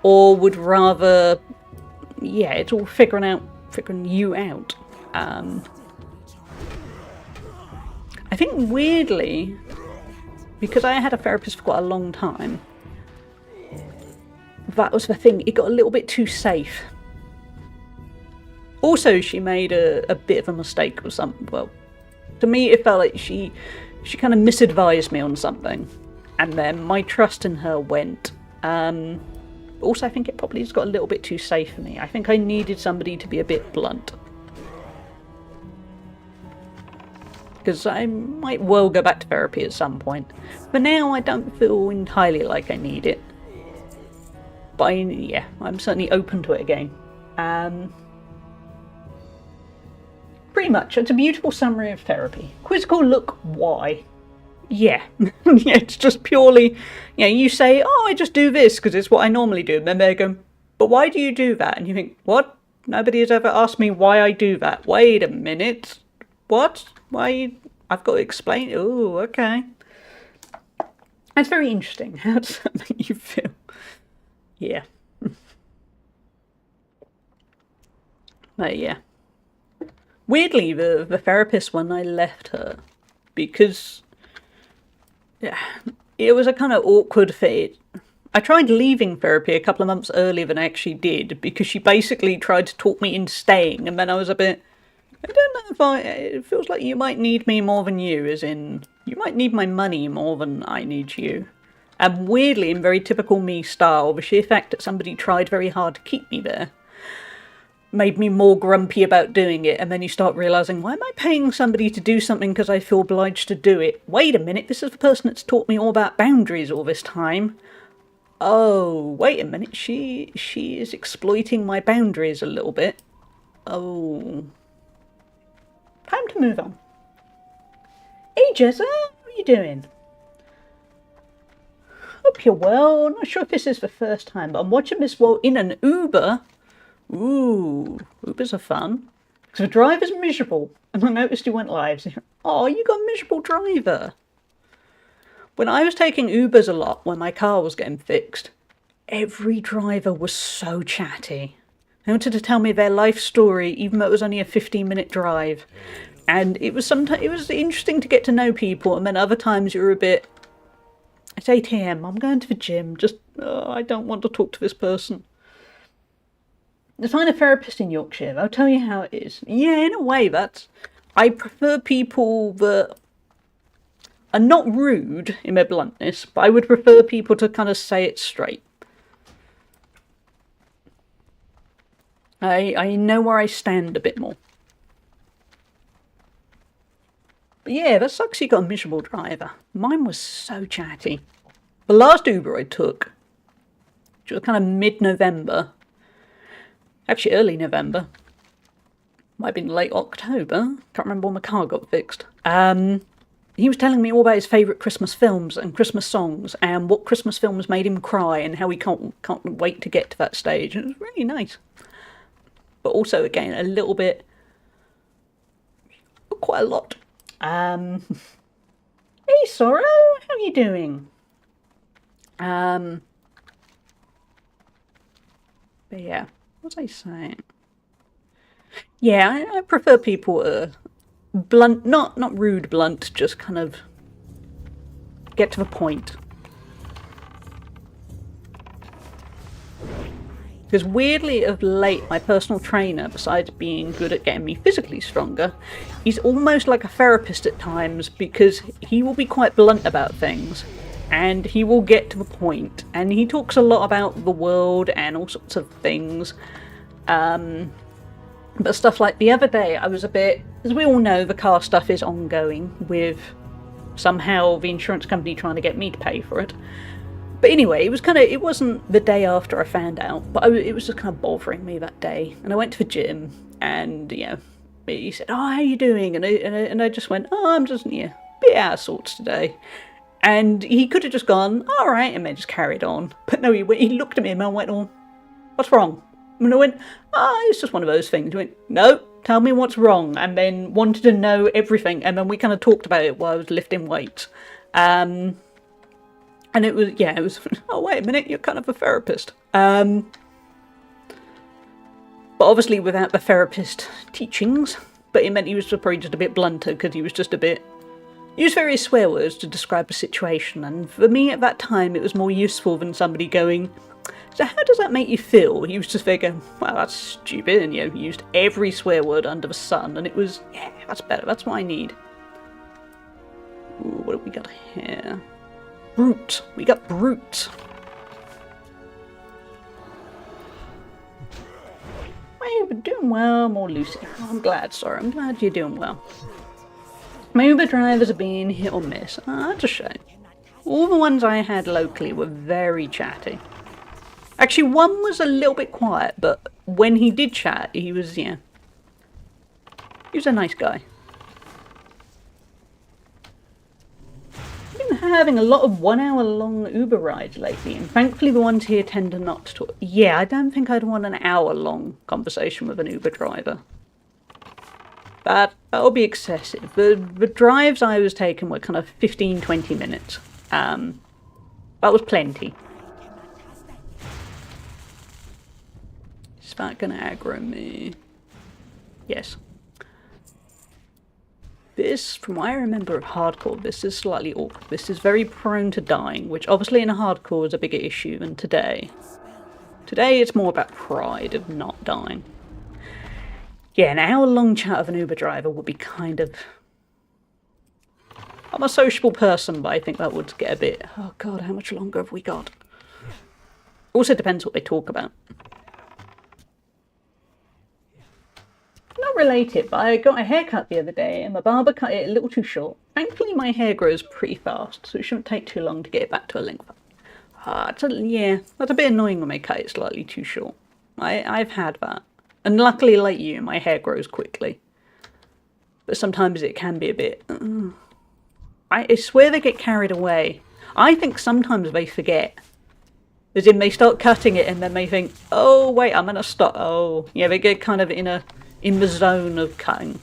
Or would rather, yeah, it's all figuring you out. I think weirdly, because I had a therapist for quite a long time, that was the thing, it got a little bit too safe. Also, she made a bit of a mistake or something. Well, to me it felt like she kind of misadvised me on something. And then my trust in her went. Also, I think it probably just got a little bit too safe for me. I think I needed somebody to be a bit blunt. Because I might well go back to therapy at some point. But now I don't feel entirely like I need it. But yeah, I'm certainly open to it again. Pretty much, it's a beautiful summary of therapy. Quizzical look, why? Yeah. Yeah, it's just purely, you know, you say, oh, I just do this because it's what I normally do. And then they go, but why do you do that? And you think, what? Nobody has ever asked me why I do that. Wait a minute. What? Why? I've got to explain. Oh, okay. That's very interesting. How does that make you feel? Yeah. But yeah. Weirdly, the therapist, when I left her, because yeah, it was a kind of awkward fit. I tried leaving therapy a couple of months earlier than I actually did, because she basically tried to talk me into staying, and then I was a bit, I don't know if it feels like you might need me more than you, as in, you might need my money more than I need you. And weirdly, in very typical me style, the sheer fact that somebody tried very hard to keep me there made me more grumpy about doing it, and then you start realising, why am I paying somebody to do something because I feel obliged to do it? Wait a minute, this is the person that's taught me all about boundaries all this time. Oh, wait a minute, she is exploiting my boundaries a little bit. Oh. Time to move on. Hey Jezza, how are you doing? Hope you're well. Not sure if this is the first time, but I'm watching this while in an Uber. Ooh, Ubers are fun. Because the driver's miserable, and I noticed he went live. So, oh, you got a miserable driver. When I was taking Ubers a lot when my car was getting fixed, every driver was so chatty. They wanted to tell me their life story, even though it was only a 15-minute drive. And it was interesting to get to know people, and then other times you were a bit, it's 8 AM, I'm going to the gym, I don't want to talk to this person. To find a therapist in Yorkshire, I'll tell you how it is. Yeah, in a way, I prefer people that are not rude in their bluntness, but I would prefer people to kind of say it straight. I know where I stand a bit more. But yeah, that sucks you got a miserable driver. Mine was so chatty. The last Uber I took, which was kind of mid-November, actually early November, might have been late October, can't remember when my car got fixed. He was telling me all about his favourite Christmas films and Christmas songs and what Christmas films made him cry and how he can't wait to get to that stage. And it was really nice. But also, again, a little bit, quite a lot. Hey Sorrow, how are you doing? But yeah, what was I saying? Yeah, I prefer people blunt, not rude blunt, just kind of get to the point. Because weirdly, of late, my personal trainer, besides being good at getting me physically stronger, he's almost like a therapist at times, because he will be quite blunt about things, and he will get to the point, and he talks a lot about the world and all sorts of things. But stuff like the other day, I was a bit, as we all know, the car stuff is ongoing, with somehow the insurance company trying to get me to pay for it. But anyway, it wasn't the day after I found out, but it was just kind of bothering me that day. And I went to the gym, and, he said, oh, how are you doing? And I just went, oh, I'm just, a bit out of sorts today. And he could have just gone, all right, and then just carried on. But no, he looked at me and I went, oh, what's wrong? And I went, it's just one of those things. He went, no, tell me what's wrong. And then wanted to know everything. And then we kind of talked about it while I was lifting weights. And it was, oh, wait a minute, you're kind of a therapist. But obviously without the therapist teachings, but it meant he was probably just a bit blunter, because he was just a bit, he used various swear words to describe the situation, and for me at that time it was more useful than somebody going, so how does that make you feel? He was just there going, well, that's stupid, and he used every swear word under the sun, and it was, yeah, that's better, that's what I need. Ooh, what have we got here? Brute. We got Brute. Well, you're doing well, more Lucy. Oh, I'm glad, sorry. I'm glad you're doing well. My Uber drivers are being hit or miss. Oh, that's a shame. All the ones I had locally were very chatty. Actually, one was a little bit quiet, but when he did chat, he was, he was a nice guy. Having a lot of 1 hour long Uber rides lately, and thankfully the ones here tend to not talk. Yeah, I don't think I'd want an hour long conversation with an Uber driver. That would be excessive. The drives I was taking were kind of 15-20 minutes. That was plenty. Is that gonna aggro me? Yes. This, from what I remember of hardcore, this is slightly awkward. This is very prone to dying, which obviously in a hardcore is a bigger issue than today. Today it's more about pride of not dying. Yeah, an hour-long chat of an Uber driver would be kind of... I'm a sociable person, but I think that would get a bit... Oh god, how much longer have we got? Also depends what they talk about. Not related, but I got a haircut the other day and my barber cut it a little too short. Thankfully my hair grows pretty fast, so it shouldn't take too long to get it back to a length. Yeah, that's a bit annoying when they cut it slightly too short. I've had that. And luckily, like you, my hair grows quickly. But sometimes it can be a bit... I swear they get carried away. I think sometimes they forget. As in, they start cutting it and then they think, oh, wait, I'm going to stop. Oh, yeah, they get kind of in the zone of cutting.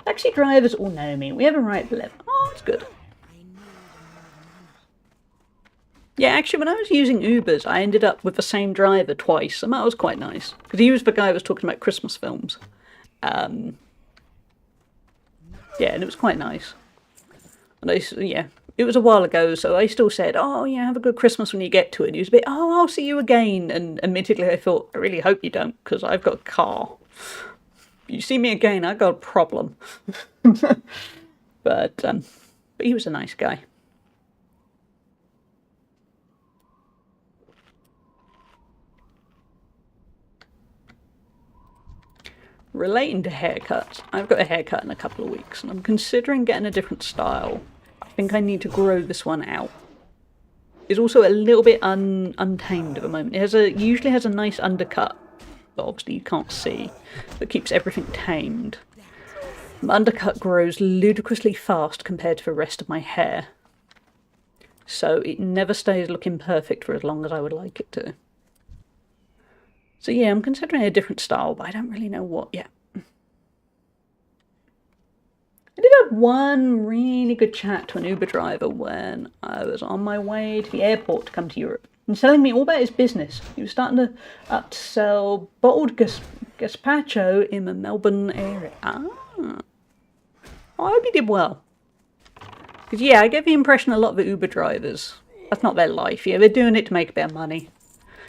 Taxi drivers all know me. We have a right level. Oh, that's good. Yeah, actually, when I was using Ubers, I ended up with the same driver twice, and that was quite nice. Because he was the guy who was talking about Christmas films. Yeah, and it was quite nice. And it was a while ago, so I still said, oh, yeah, have a good Christmas when you get to it. And he was a bit, oh, I'll see you again. And admittedly, I thought, I really hope you don't, because I've got a car. You see me again, I've got a problem. But he was a nice guy. Relating to haircuts, I've got a haircut in a couple of weeks and I'm considering getting a different style. I think I need to grow this one out. It's also a little bit untamed at the moment. It usually has a nice undercut that obviously you can't see, that keeps everything tamed. My undercut grows ludicrously fast compared to the rest of my hair. So it never stays looking perfect for as long as I would like it to. So yeah, I'm considering a different style, but I don't really know what yet. I did have one really good chat to an Uber driver when I was on my way to the airport to come to Europe. He's telling me all about his business. He was starting to sell bottled gazpacho in the Melbourne area. I hope he did well. Because yeah, I get the impression a lot of the Uber drivers, that's not their life. Yeah, they're doing it to make a bit of money.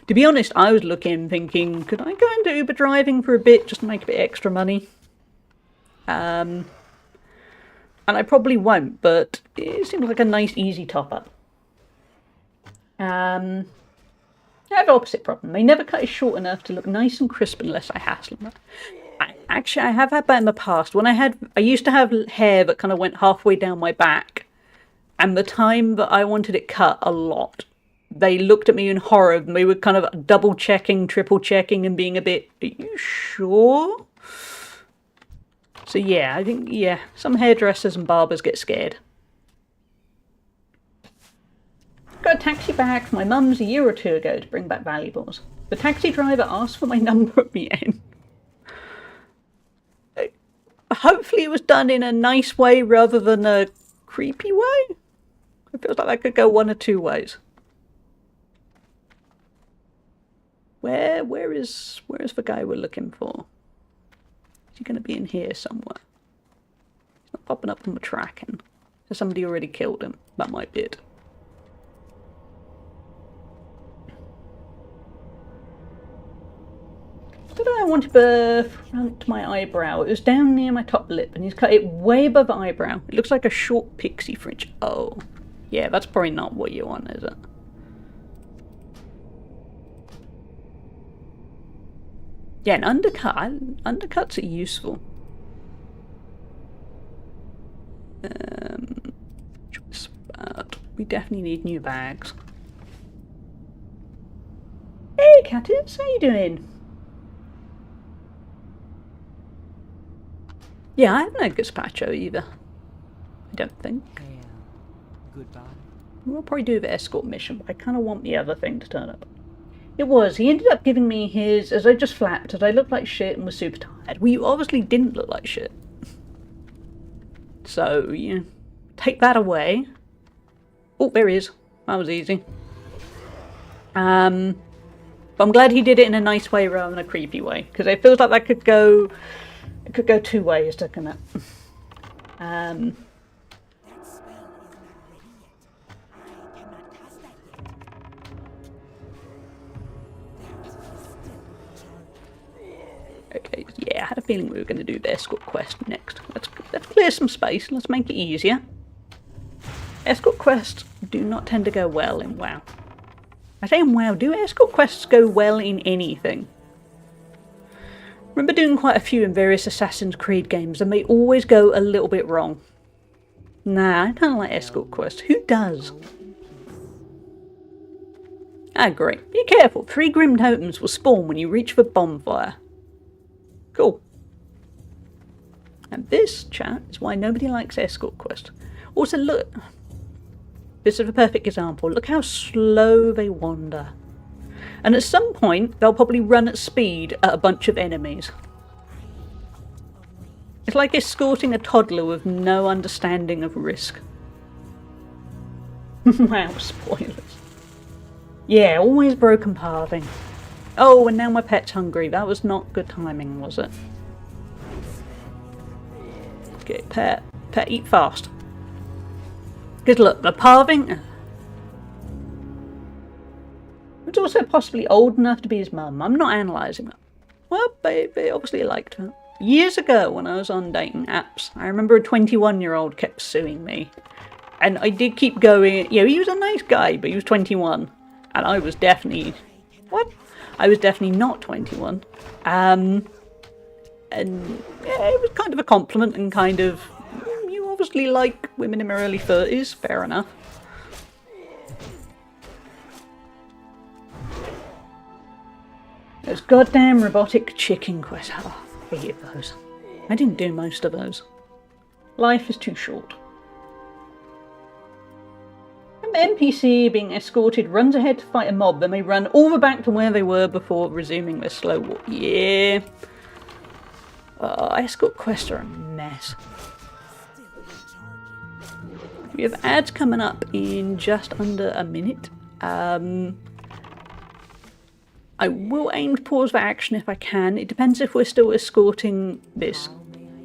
To be honest, I was looking, thinking, could I go into Uber driving for a bit just to make a bit extra money? And I probably won't, but it seems like a nice, easy top-up. I have the opposite problem. They never cut it short enough to look nice and crisp unless I hassle them. Actually, I have had that in the past. I used to have hair that kind of went halfway down my back, and the time that I wanted it cut a lot, they looked at me in horror and we were kind of double checking, triple checking and being a bit, are you sure? So yeah, I think, yeah, some hairdressers and barbers get scared. Got a taxi back from my mum's a year or two ago to bring back valuables. The taxi driver asked for my number at the end. Hopefully it was done in a nice way rather than a creepy way. It feels like that could go one or two ways. Where is the guy we're looking for? Is he going to be in here somewhere? He's not popping up on the tracking. Has somebody already killed him? That might be it. Did I want to front my eyebrow? It was down near my top lip and he's cut it way above the eyebrow. It looks like a short pixie fringe. Oh, yeah, that's probably not what you want, is it? Yeah, an undercut. Undercuts are useful. We definitely need new bags. Hey, Catus, how you doing? Yeah, I haven't had gazpacho either. I don't think. Goodbye. We'll probably do the escort mission, but I kind of want the other thing to turn up. It was. He ended up giving me his, as I just flapped, as I looked like shit and was super tired. Well, you obviously didn't look like shit. So, yeah, take that away. Oh, there he is. That was easy. But I'm glad he did it in a nice way rather than a creepy way, because it feels like that could go, it could go two ways, doesn't it? Okay, yeah, I had a feeling we were going to do the escort quest next. Let's clear some space. Let's make it easier. Escort quests do not tend to go well in WoW. I say in WoW, do escort quests go well in anything? Remember doing quite a few in various Assassin's Creed games and they always go a little bit wrong. Nah, I don't like escort quests. Who does? Ah, great. Be careful. 3 Grim Totems will spawn when you reach the bonfire. Cool. And this, chat, is why nobody likes escort quests. Also, look. This is a perfect example. Look how slow they wander. And at some point, they'll probably run at speed at a bunch of enemies. It's like escorting a toddler with no understanding of risk. Wow, spoilers. Yeah, always broken pathing. Oh, and now my pet's hungry. That was not good timing, was it? Okay, pet. Pet, eat fast. Because look, the pathing... It's also possibly old enough to be his mum. I'm not analysing that. Well, they obviously liked her. Years ago, when I was on dating apps, I remember a 21-year-old kept suing me. And I did keep going. You know, he was a nice guy, but he was 21. And I was definitely... What? I was definitely not 21. And yeah, it was kind of a compliment and kind of... You obviously like women in their early 30s. Fair enough. Those goddamn robotic chicken quests. Oh, I hate those. I didn't do most of those. Life is too short. When the NPC being escorted runs ahead to fight a mob, then they run all the way back to where they were before resuming their slow walk. Yeah. Escort quests are a mess. We have ads coming up in just under a minute. I will aim to pause for action if I can. It depends if we're still escorting this.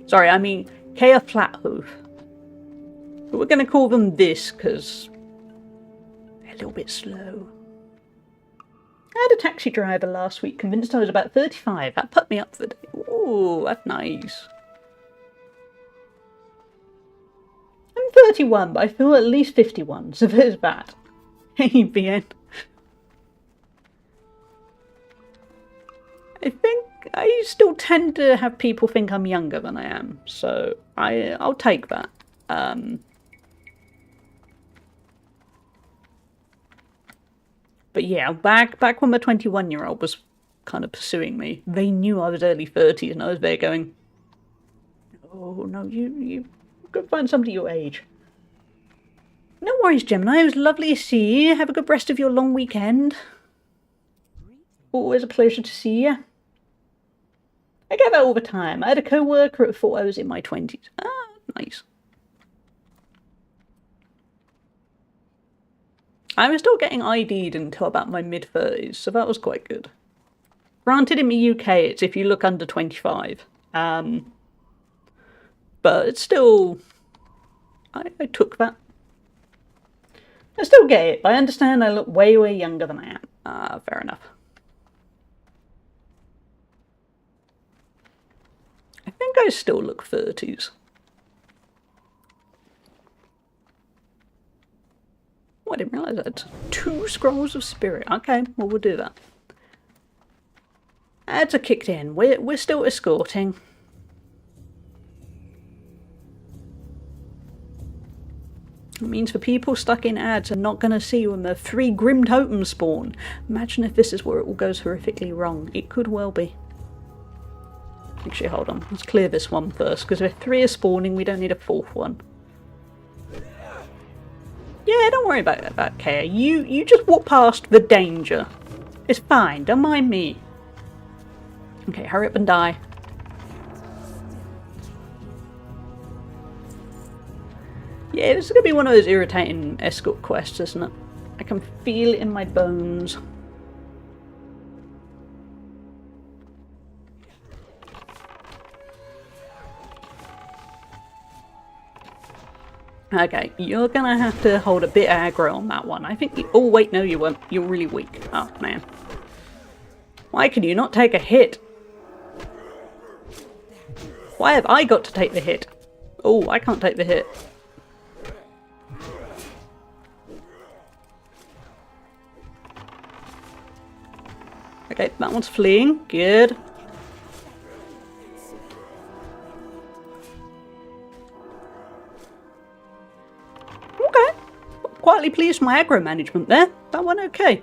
Sorry, I mean Kea Flathoof. But we're going to call them this because they're a little bit slow. I had a taxi driver last week convinced I was about 35. That put me up for the day. Ooh, that's nice. I'm 31, but I feel at least 51, so there's that. Hey, BN. I think I still tend to have people think I'm younger than I am, so I'll take that. But yeah, back when the 21-year-old was kind of pursuing me, they knew I was early 30s and I was there going, oh no, you go find somebody your age. No worries, Gemini. It was lovely to see you. Have a good rest of your long weekend. Always a pleasure to see you. I get that all the time. I had a co-worker that thought I was in my 20s. Ah, nice. I was still getting ID'd until about my mid-30s, so that was quite good. Granted, in the UK, it's if you look under 25. But it's still... I took that. I still get it, but I understand I look way, way younger than I am. Fair enough. I think I still look 30s. Oh, I didn't realise that. 2 Scrolls of Spirit. Okay, well, we'll do that. Ads are kicked in. We're still escorting. It means the people stuck in ads are not going to see when the 3 Grim Totems spawn. Imagine if this is where it all goes horrifically wrong. It could well be. Actually, hold on. Let's clear this one first, because if 3 are spawning, we don't need a 4th one. Yeah, don't worry about that, Kea. You just walk past the danger. It's fine. Don't mind me. Okay, hurry up and die. Yeah, this is going to be one of those irritating escort quests, isn't it? I can feel it in my bones. Okay, you're gonna have to hold a bit aggro on that one. I think you... Oh, wait, no, you won't. You're really weak. Oh, man. Why can you not take a hit? Why have I got to take the hit? Oh, I can't take the hit. Okay, that one's fleeing. Good. Okay. Quietly pleased with my aggro management there. That went okay.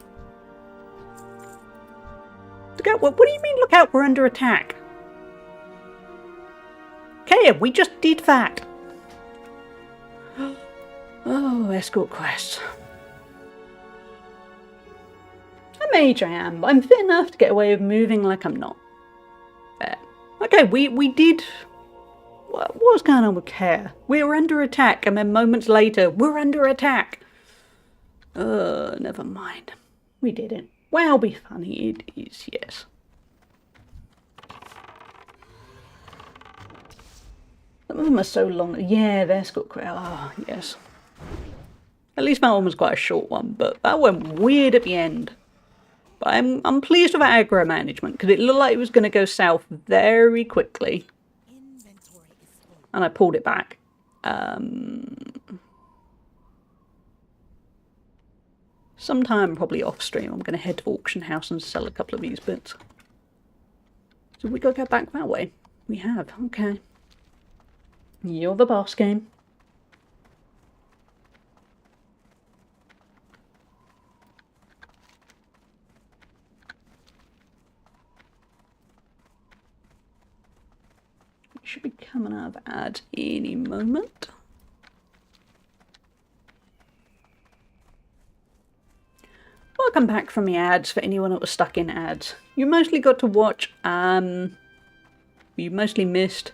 Look out, what do you mean, look out, we're under attack? Okay, we just did that. Oh, escort quests. A mage I am, but I'm fit enough to get away with moving like I'm not. There. Okay, we did... What was going on with Care? We were under attack, and then moments later, we're under attack. Never mind. We did it. Well, be funny, it is, yes. Some of them are so long. Yeah, they're escort quests. Oh, yes. At least that one was quite a short one, but that went weird at the end. But I'm pleased with that aggro management, because it looked like it was going to go south very quickly. And I pulled it back. Sometime probably off stream, I'm going to head to Auction House and sell a couple of these bits. So we got to go back that way. We have, okay. You're the boss, game. We should be coming out of ads any moment. Welcome back from the ads for anyone that was stuck in ads. You mostly got to watch, you mostly missed.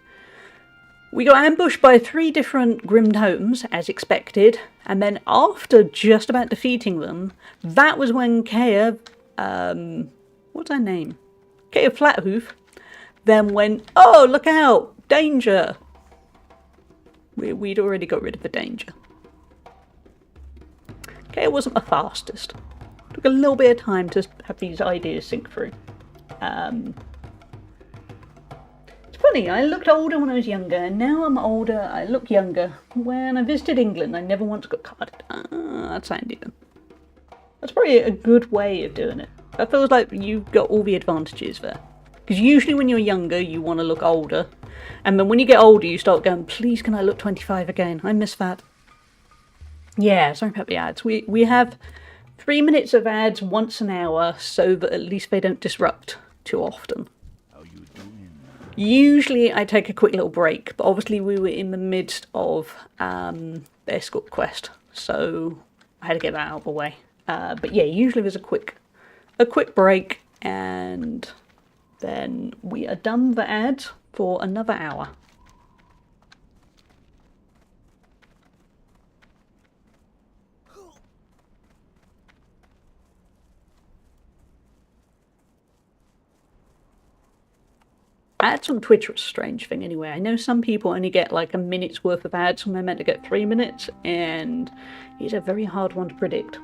We got ambushed by 3 different Grim Totems, as expected, and then after just about defeating them, that was when Kea, what's her name? Kea Flathoof, then went, oh, look out, danger! We'd already got rid of the danger. Kea wasn't the fastest. Took a little bit of time to have these ideas sink through. It's funny, I looked older when I was younger, and now I'm older, I look younger. When I visited England, I never once got carded. That's handy then. That's probably a good way of doing it. That feels like you've got all the advantages there. Because usually when you're younger, you want to look older. And then when you get older, you start going, please can I look 25 again? I miss that. Yeah, sorry about the ads. We have 3 minutes of ads once an hour, so that at least they don't disrupt too often. How you doing? Usually I take a quick little break, but obviously we were in the midst of the escort quest, so I had to get that out of the way. But yeah, usually there's a quick break, and then we are done the ads for another hour. Ads on Twitch are a strange thing anyway. I know some people only get like a minute's worth of ads when they're meant to get 3 minutes, and it's a very hard one to predict.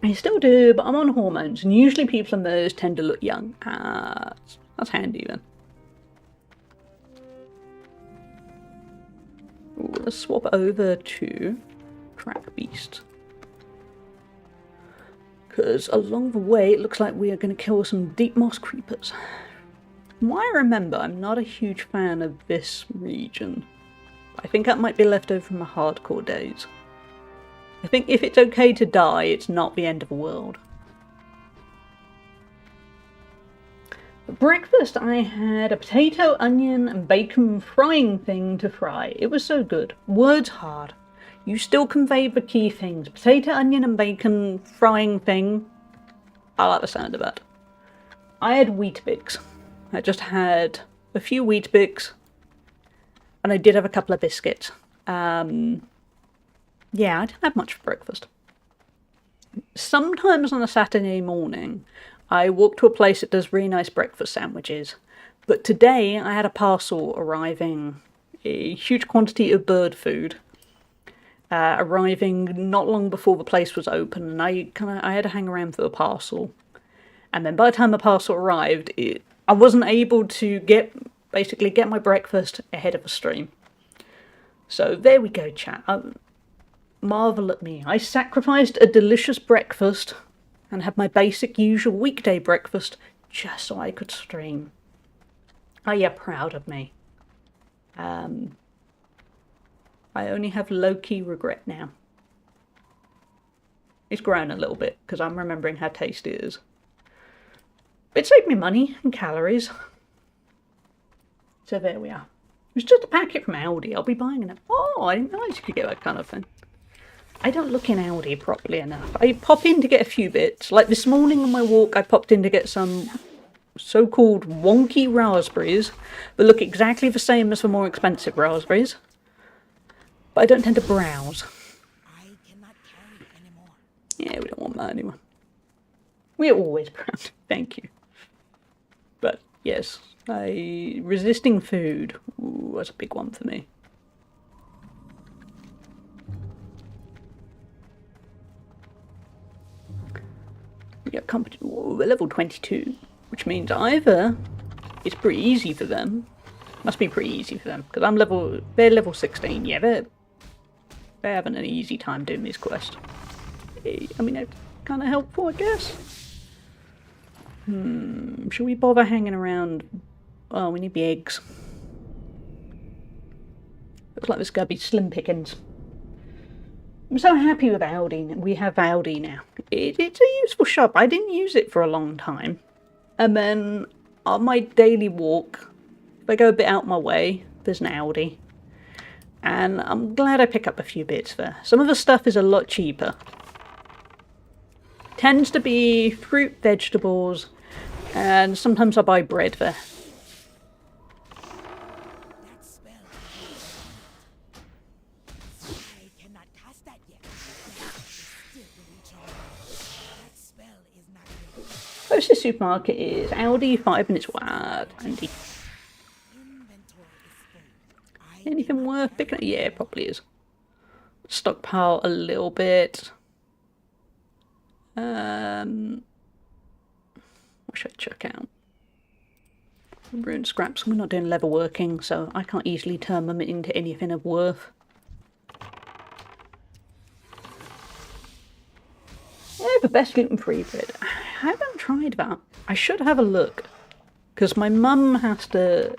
I still do, but I'm on hormones, and usually people on those tend to look young. That's handy then. Ooh, let's swap over to Track Beast. Because along the way, it looks like we are going to kill some deep moss creepers. From what I remember, I'm not a huge fan of this region. I think that might be left over from the hardcore days. I think if it's okay to die, it's not the end of the world. For breakfast, I had a potato, onion, and bacon frying thing to fry. It was so good. Words hard. You still convey the key things. Potato, onion, and bacon frying thing. I like the sound of that. I had Weet-Bix. I just had a few Weet-Bix. And I did have a couple of biscuits. Yeah, I didn't have much for breakfast. Sometimes on a Saturday morning, I walk to a place that does really nice breakfast sandwiches. But today, I had a parcel arriving. A huge quantity of bird food. Arriving not long before the place was open, and I had to hang around for the parcel. And then by the time the parcel arrived, I wasn't able to get my breakfast ahead of the stream. So there we go, chat. Marvel at me. I sacrificed a delicious breakfast and have my basic usual weekday breakfast just so I could stream. Are you proud of me? I only have low-key regret now. It's grown a little bit because I'm remembering how tasty it is. It saved me money and calories. So there we are. It was just a packet from Aldi. I'll be buying it. Oh, I didn't realise you could get that kind of thing. I don't look in Aldi properly enough. I pop in to get a few bits. Like this morning on my walk, I popped in to get some so-called wonky raspberries that look exactly the same as the more expensive raspberries. But I don't tend to browse. I cannot carry anymore. Yeah, we don't want that anymore. We're always proud. Thank you. But yes, resisting food was a big one for me. We got company. We're level 22, which means either it's pretty easy for them. Must be pretty easy for them because they're level 16. Yeah, they're having an easy time doing this quest. I mean, it's kind of helpful, I guess. Should we bother hanging around? Oh, we need the eggs. Looks like there's going to be slim pickings. I'm so happy with Aldi. We have Aldi now. It's a useful shop. I didn't use it for a long time. And then on my daily walk, if I go a bit out my way, there's an Aldi. And I'm glad I pick up a few bits there. Some of the stuff is a lot cheaper. Tends to be fruit, vegetables, and sometimes I buy bread there. That spell. I cannot cast that yet. That is still the recharge. That spell is not good. Closest supermarket is Aldi, 5 minutes wide. Aldi. Inventory is full. I Anything worth picking up? Yeah, it probably is. Stockpile a little bit. What should I check out? Ruined scraps. We're not doing leather working, so I can't easily turn them into anything of worth. Yeah, the best gluten-free bread. I haven't tried that. I should have a look. Because my mum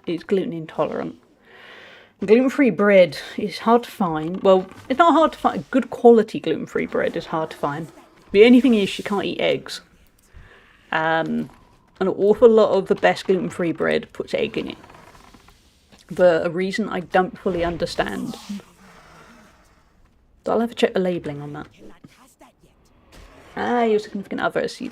is gluten intolerant. Gluten-free bread is hard to find. Well, it's not hard to find. Good quality gluten-free bread is hard to find. The only thing is she can't eat eggs. An awful lot of the best gluten-free bread puts egg in it. For a reason I don't fully understand. So I'll have to check the labelling on that. cannot cast that yet. Your significant other. See,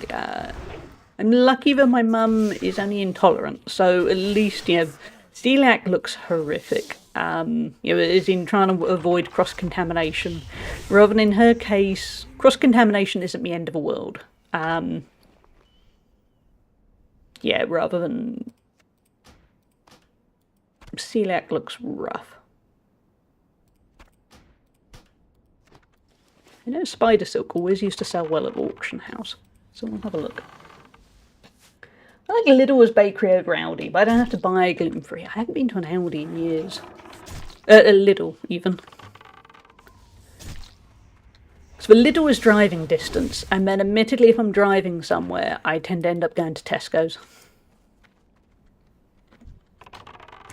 I'm lucky that my mum is only intolerant, so at least, celiac looks horrific. As in trying to avoid cross-contamination. Rather than in her case, cross-contamination isn't the end of the world. Rather than... Celiac looks rough. I know Spider Silk always used to sell well at the auction house, so we'll have a look. I like Lidl's bakery over Aldi, but I don't have to buy gluten-free. I haven't been to an Aldi in years. A Lidl, even. So the Lidl is driving distance, and then admittedly if I'm driving somewhere, I tend to end up going to Tesco's.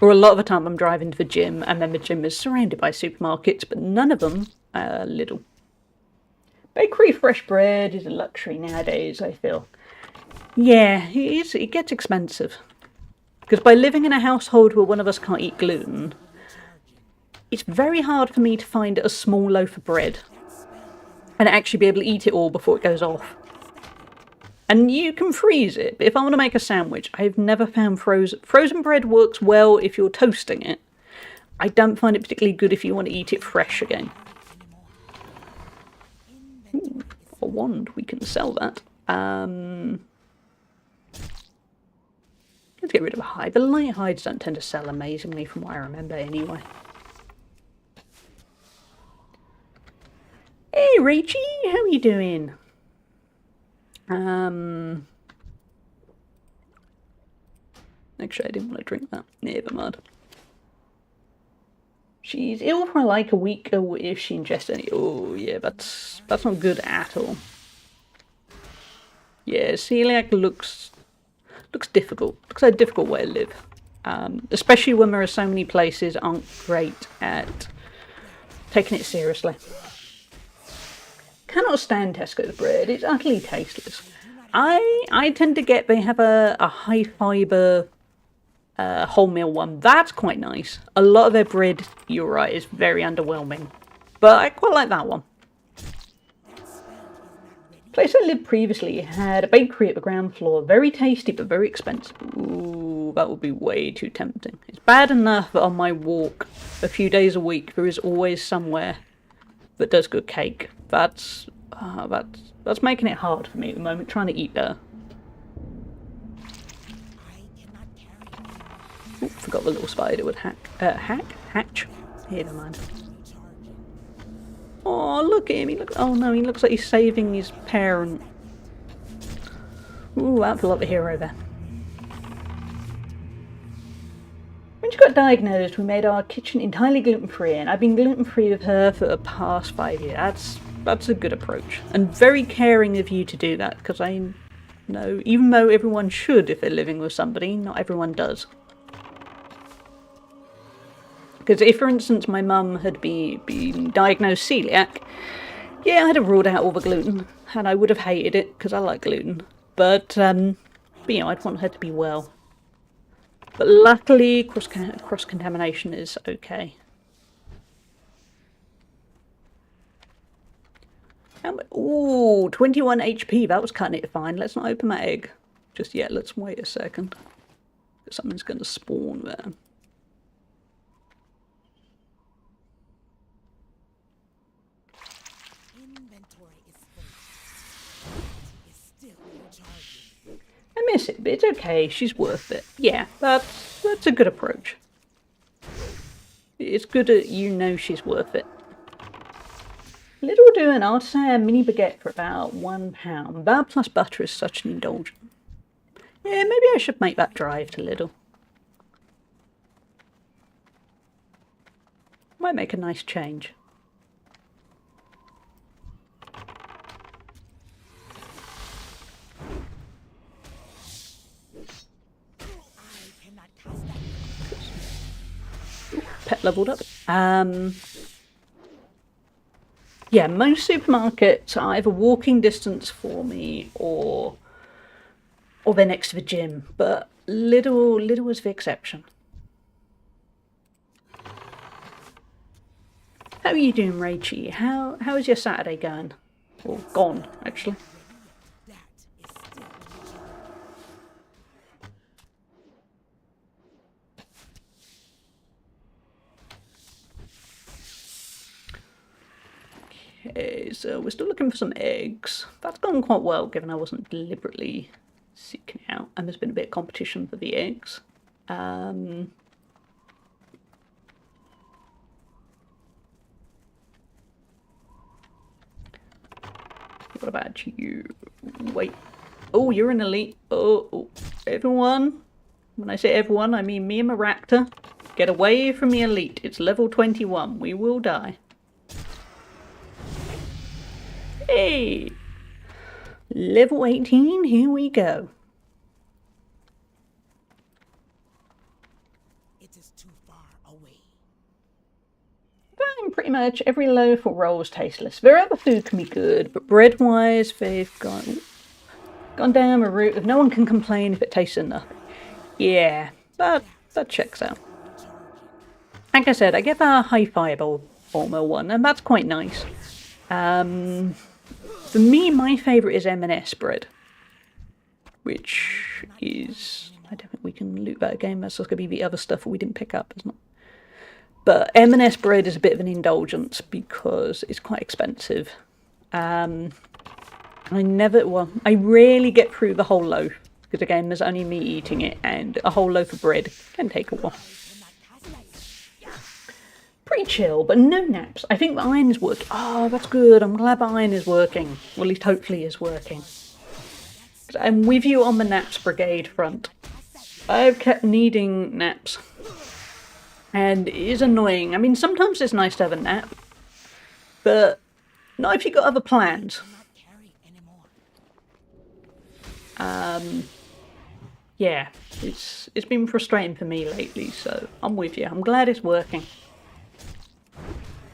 Or a lot of the time I'm driving to the gym, and then the gym is surrounded by supermarkets, but none of them are Lidl. Bakery fresh bread is a luxury nowadays, I feel. Yeah, it gets expensive. Because by living in a household where one of us can't eat gluten, it's very hard for me to find a small loaf of bread and actually be able to eat it all before it goes off. And you can freeze it, but if I want to make a sandwich, I've never found frozen bread works well if you're toasting it. I don't find it particularly good if you want to eat it fresh again. Ooh, a wand, we can sell that. Let's get rid of a hide. The light hides don't tend to sell amazingly from what I remember anyway. Hey Rachie, how are you doing? Actually, I didn't want to drink that. Never mind. She's ill for like a week if she ingests any. Oh yeah, that's not good at all. Yeah, celiac looks difficult. Looks like a difficult way to live. Especially when there are so many places aren't great at taking it seriously. Cannot stand Tesco's bread. It's utterly tasteless. I tend to get, they have a high fibre wholemeal one. That's quite nice. A lot of their bread, you're right, is very underwhelming. But I quite like that one. The place I lived previously had a bakery at the ground floor. Very tasty, but very expensive. Ooh, that would be way too tempting. It's bad enough that on my walk a few days a week, there is always somewhere that does good cake. That's making it hard for me at the moment, trying to eat there. Ooh, forgot the little spider would hatch. Here, never mind. Oh, look at him. Oh no, he looks like he's saving his parent. Ooh, that's a lot of a hero there. When she got diagnosed, we made our kitchen entirely gluten-free, and I've been gluten-free with her for the past 5 years. That's a good approach, and very caring of you to do that, because I know, even though everyone should if they're living with somebody, not everyone does. Because if, for instance, my mum had been diagnosed celiac, yeah, I'd have ruled out all the gluten, and I would have hated it, because I like gluten. But you know, I'd want her to be well. But luckily, cross-contamination is okay. Ooh, 21 HP, that was cutting it fine. Let's not open that egg just yet, let's wait a second. Something's going to spawn there. I miss it, but it's okay. She's worth it. Yeah, that's a good approach. It's good that you know she's worth it. Little doing, I'd say a mini baguette for about £1. That plus butter is such an indulgence. Yeah, maybe I should make that drive to Lidl. Might make a nice change. Pet leveled up. Yeah, most supermarkets are either walking distance for me or they're next to the gym, but Lidl was the exception. How are you doing, Rachie? How is your Saturday going? Or gone, actually. Okay, so we're still looking for some eggs. That's gone quite well, given I wasn't deliberately seeking out, and there's been a bit of competition for the eggs. What about you? Wait. Oh, you're an elite. Oh, everyone. When I say everyone, I mean me and my raptor. Get away from the elite. It's level 21. We will die. Hey! Level 18, here we go. It is too far away. Then pretty much every loaf or roll is tasteless. Their other food can be good, but bread-wise, they've gone down a route of no one can complain if it tastes enough. Yeah, that checks out. Like I said, I get that high fibre former one, and that's quite nice. For me, my favourite is M&S bread, which is, I don't think we can loot that again, that's just going to be the other stuff that we didn't pick up, isn't it? But M&S bread is a bit of an indulgence because it's quite expensive. I rarely get through the whole loaf, because again, there's only me eating it, and a whole loaf of bread can take a while. Pretty chill, but no naps. I think the iron is working. Oh, that's good. I'm glad the iron is working. Well, at least hopefully is working. I'm with you on the naps brigade front. I've kept needing naps. And it is annoying. I mean, sometimes it's nice to have a nap. But not if you've got other plans. Yeah, it's been frustrating for me lately, so I'm with you. I'm glad it's working.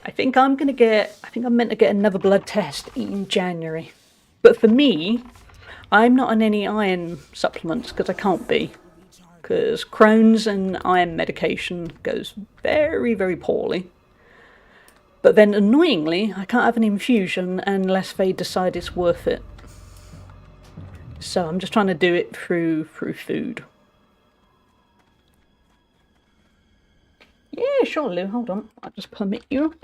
I think I'm meant to get another blood test in January. But for me, I'm not on any iron supplements because I can't be. Because Crohn's and iron medication goes very, very poorly. But then annoyingly, I can't have an infusion unless they decide it's worth it. So I'm just trying to do it through food. Yeah, sure, Lou. Hold on. I'll just permit you.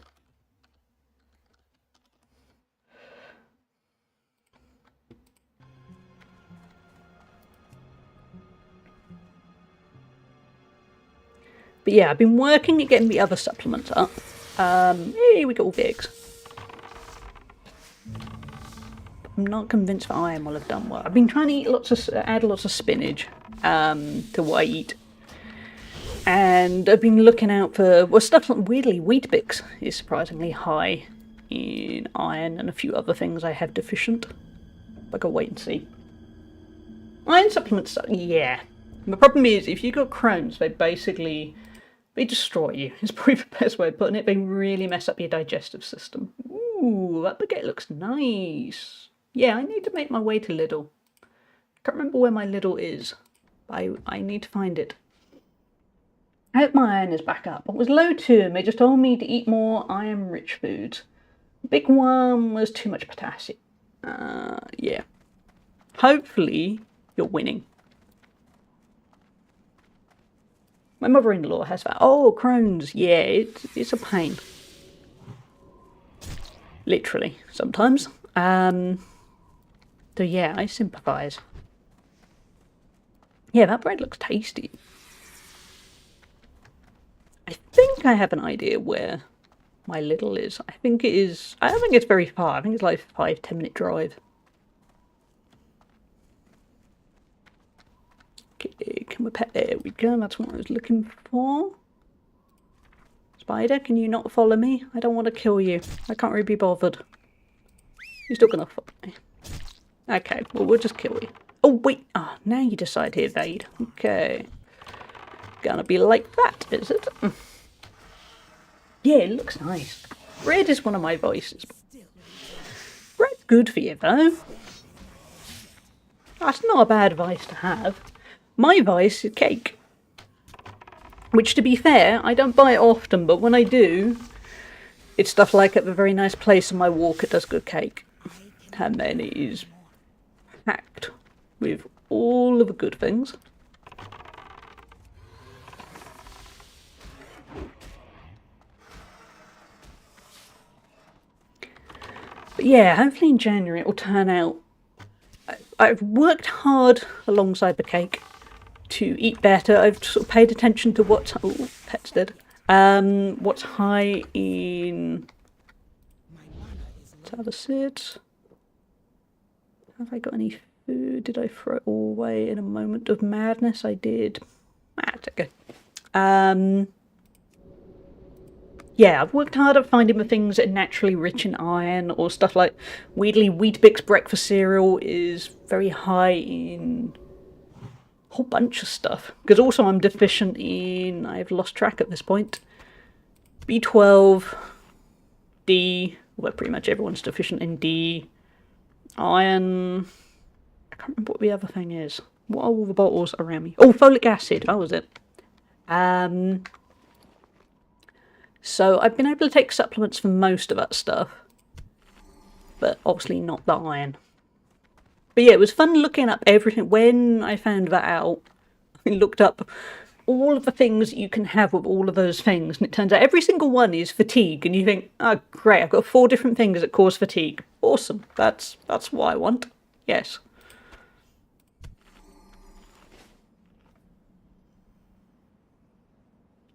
But yeah, I've been working at getting the other supplements up. Hey, we got all the eggs. I'm not convinced that iron will have done well. I've been trying to eat add lots of spinach to what I eat. And I've been looking out for, well, stuff like, weirdly, Weet-Bix is surprisingly high in iron and a few other things I have deficient. I gotta wait and see. Iron supplements, yeah. The problem is, if you've got Crohn's, they destroy you. It's probably the best way of putting it. They really mess up your digestive system. Ooh, that baguette looks nice. Yeah, I need to make my way to Lidl. I can't remember where my Lidl is. I need to find it. I hope my iron is back up. It was low too, and they just told me to eat more iron-rich foods. The big one was too much potassium. Yeah. Hopefully, you're winning. My mother-in-law has that. Oh, Crohn's. Yeah, it's a pain. Literally, sometimes. So yeah, I sympathise. Yeah, that bread looks tasty. I think I have an idea where my Lidl is. I think it is. I don't think it's very far. I think it's like a 5-10 minute drive. Okay, can we pet? There we go. That's what I was looking for. Spider, can you not follow me? I don't want to kill you. I can't really be bothered. You're still gonna follow me. Okay, well, we'll just kill you. Oh, wait. Ah, oh, now you decide to evade. Okay. Gonna be like that, is it? Yeah, it looks nice. Bread is one of my vices. Bread's good for you, though. That's not a bad vice to have. My vice is cake. Which, to be fair, I don't buy it often, but when I do, it's stuff like at the very nice place on my walk, it does good cake. And then it is packed with all of the good things. But yeah, hopefully in January it will turn out. I've worked hard alongside the cake to eat better. I've sort of paid attention to what's pets did. What's high in. Let's have a sit. Have I got any food? Did I throw it all away in a moment of madness? I did. That's okay. Yeah, I've worked hard at finding the things that are naturally rich in iron, or stuff like weirdly Weet-Bix breakfast cereal is very high in a whole bunch of stuff. Because also I'm deficient in, I've lost track at this point, B12, D, well pretty much everyone's deficient in D, iron, I can't remember what the other thing is. What are all the bottles around me? Oh, folic acid, that was it. So I've been able to take supplements for most of that stuff, but obviously not the iron. But yeah, it was fun looking up everything. When I found that out, I looked up all of the things you can have with all of those things, and it turns out every single one is fatigue, and you think, oh great, I've got 4 different things that cause fatigue. Awesome, that's what I want. Yes.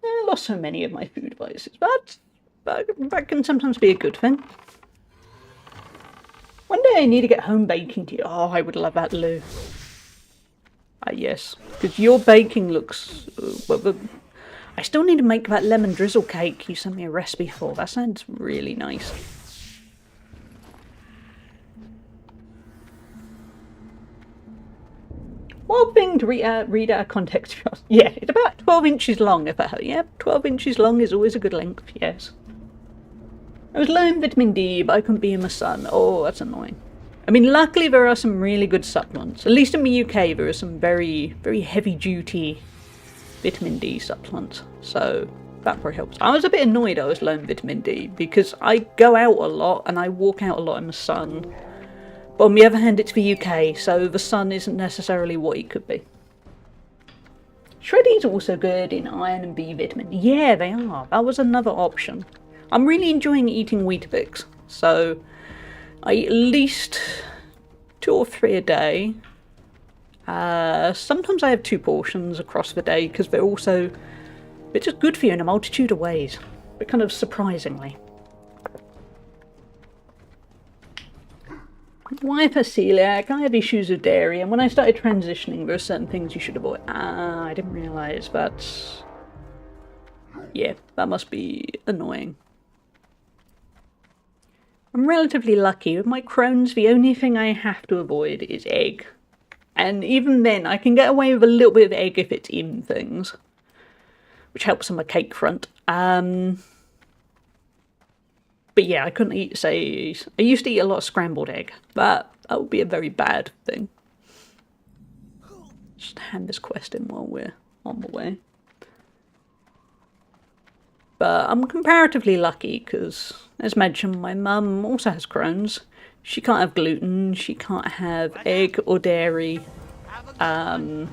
I lost so many of my food vices, but that can sometimes be a good thing. One day I need to get home baking to you. Oh, I would love that, Lou. Ah, yes, because your baking looks. I still need to make that lemon drizzle cake you sent me a recipe for. That sounds really nice. Wild thing to read out of context. Yeah, it's about 12 inches long. If that, yeah, 12 inches long is always a good length. Yes. I was low in vitamin D, but I couldn't be in my sun. Oh, that's annoying. I mean, luckily there are some really good supplements. At least in the UK, there are some very, very heavy-duty vitamin D supplements. So that probably helps. I was a bit annoyed I was low in vitamin D because I go out a lot and I walk out a lot in the sun. But on the other hand, it's the UK, so the sun isn't necessarily what it could be. Shreddies are also good in iron and B vitamin. Yeah, they are. That was another option. I'm really enjoying eating Weetabix, so I eat at least 2 or 3 a day. Sometimes I have 2 portions across the day because they're just good for you in a multitude of ways, but kind of surprisingly. My wife has celiac, I have issues with dairy, and when I started transitioning, there are certain things you should avoid. I didn't realise that. Yeah, that must be annoying. I'm relatively lucky. With my Crohn's, the only thing I have to avoid is egg. And even then, I can get away with a little bit of egg if it's in things, which helps on my cake front. But yeah, I couldn't eat, say, I used to eat a lot of scrambled egg. That would be a very bad thing. Just hand this quest in while we're on the way. But I'm comparatively lucky because, as mentioned, my mum also has Crohn's. She can't have gluten, she can't have egg or dairy. I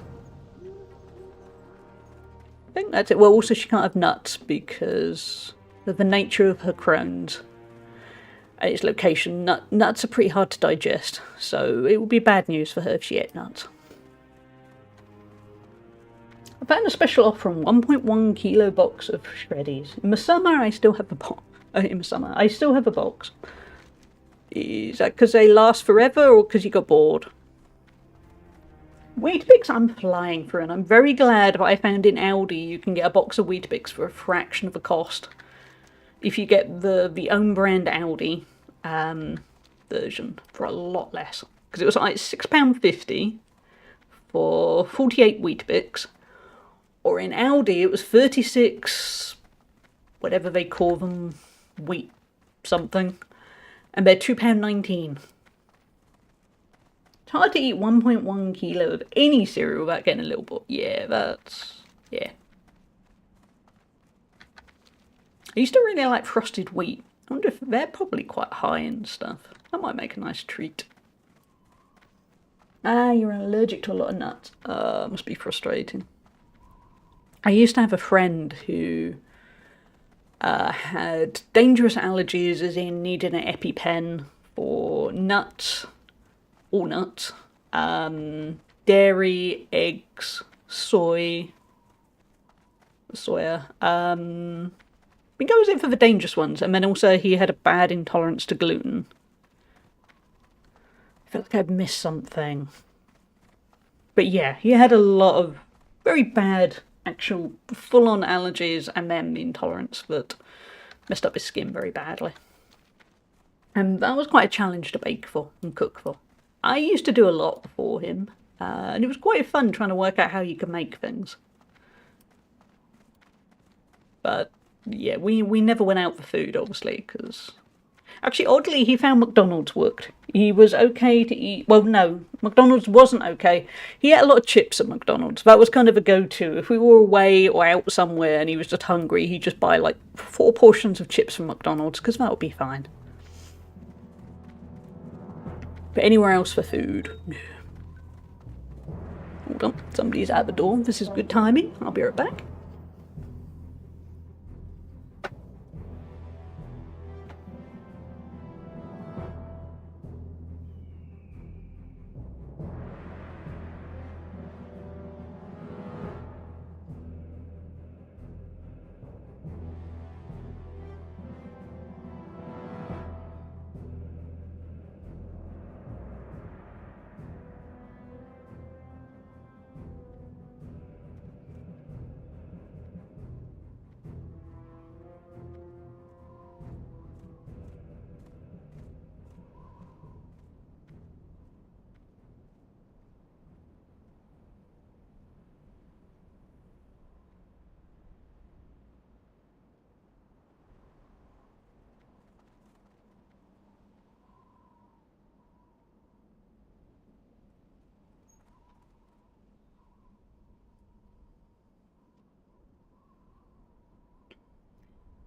think that's it. Well, also she can't have nuts because of the nature of her Crohn's and its location. Nuts are pretty hard to digest, so it would be bad news for her if she ate nuts. I found a special offer on 1.1 kilo box of Shreddies. In the summer, I still have a box. I still have a box. Is that because they last forever or because you got bored? Weetabix I'm flying through, and I'm very glad that I found in Aldi you can get a box of Weetabix for a fraction of the cost. If you get the own brand Aldi version for a lot less. Because it was like £6.50 for 48 Weetabix. Or in Aldi, it was 36, whatever they call them, wheat something, and they're £2.19. It's hard to eat 1.1 kilo of any cereal without getting a little bit. Yeah, yeah. I used to really like frosted wheat. I wonder if they're probably quite high in stuff. That might make a nice treat. You're allergic to a lot of nuts. Must be frustrating. I used to have a friend who had dangerous allergies, as in needed an EpiPen for nuts, all nuts, dairy, eggs, soya. I think I was in for the dangerous ones, and then also he had a bad intolerance to gluten. I felt like I'd missed something. But yeah, he had a lot of very bad actual full-on allergies and then the intolerance that messed up his skin very badly. And that was quite a challenge to bake for and cook for. I used to do a lot for him, and it was quite fun trying to work out how you could make things. But yeah, we never went out for food, obviously, because actually, oddly, he found McDonald's worked. He was okay to eat. Well, no, McDonald's wasn't okay. He ate a lot of chips at McDonald's. That was kind of a go-to. If we were away or out somewhere and he was just hungry, he'd just buy like 4 portions of chips from McDonald's, because that would be fine. But anywhere else for food, no. Hold on, somebody's at the door. This is good timing. I'll be right back.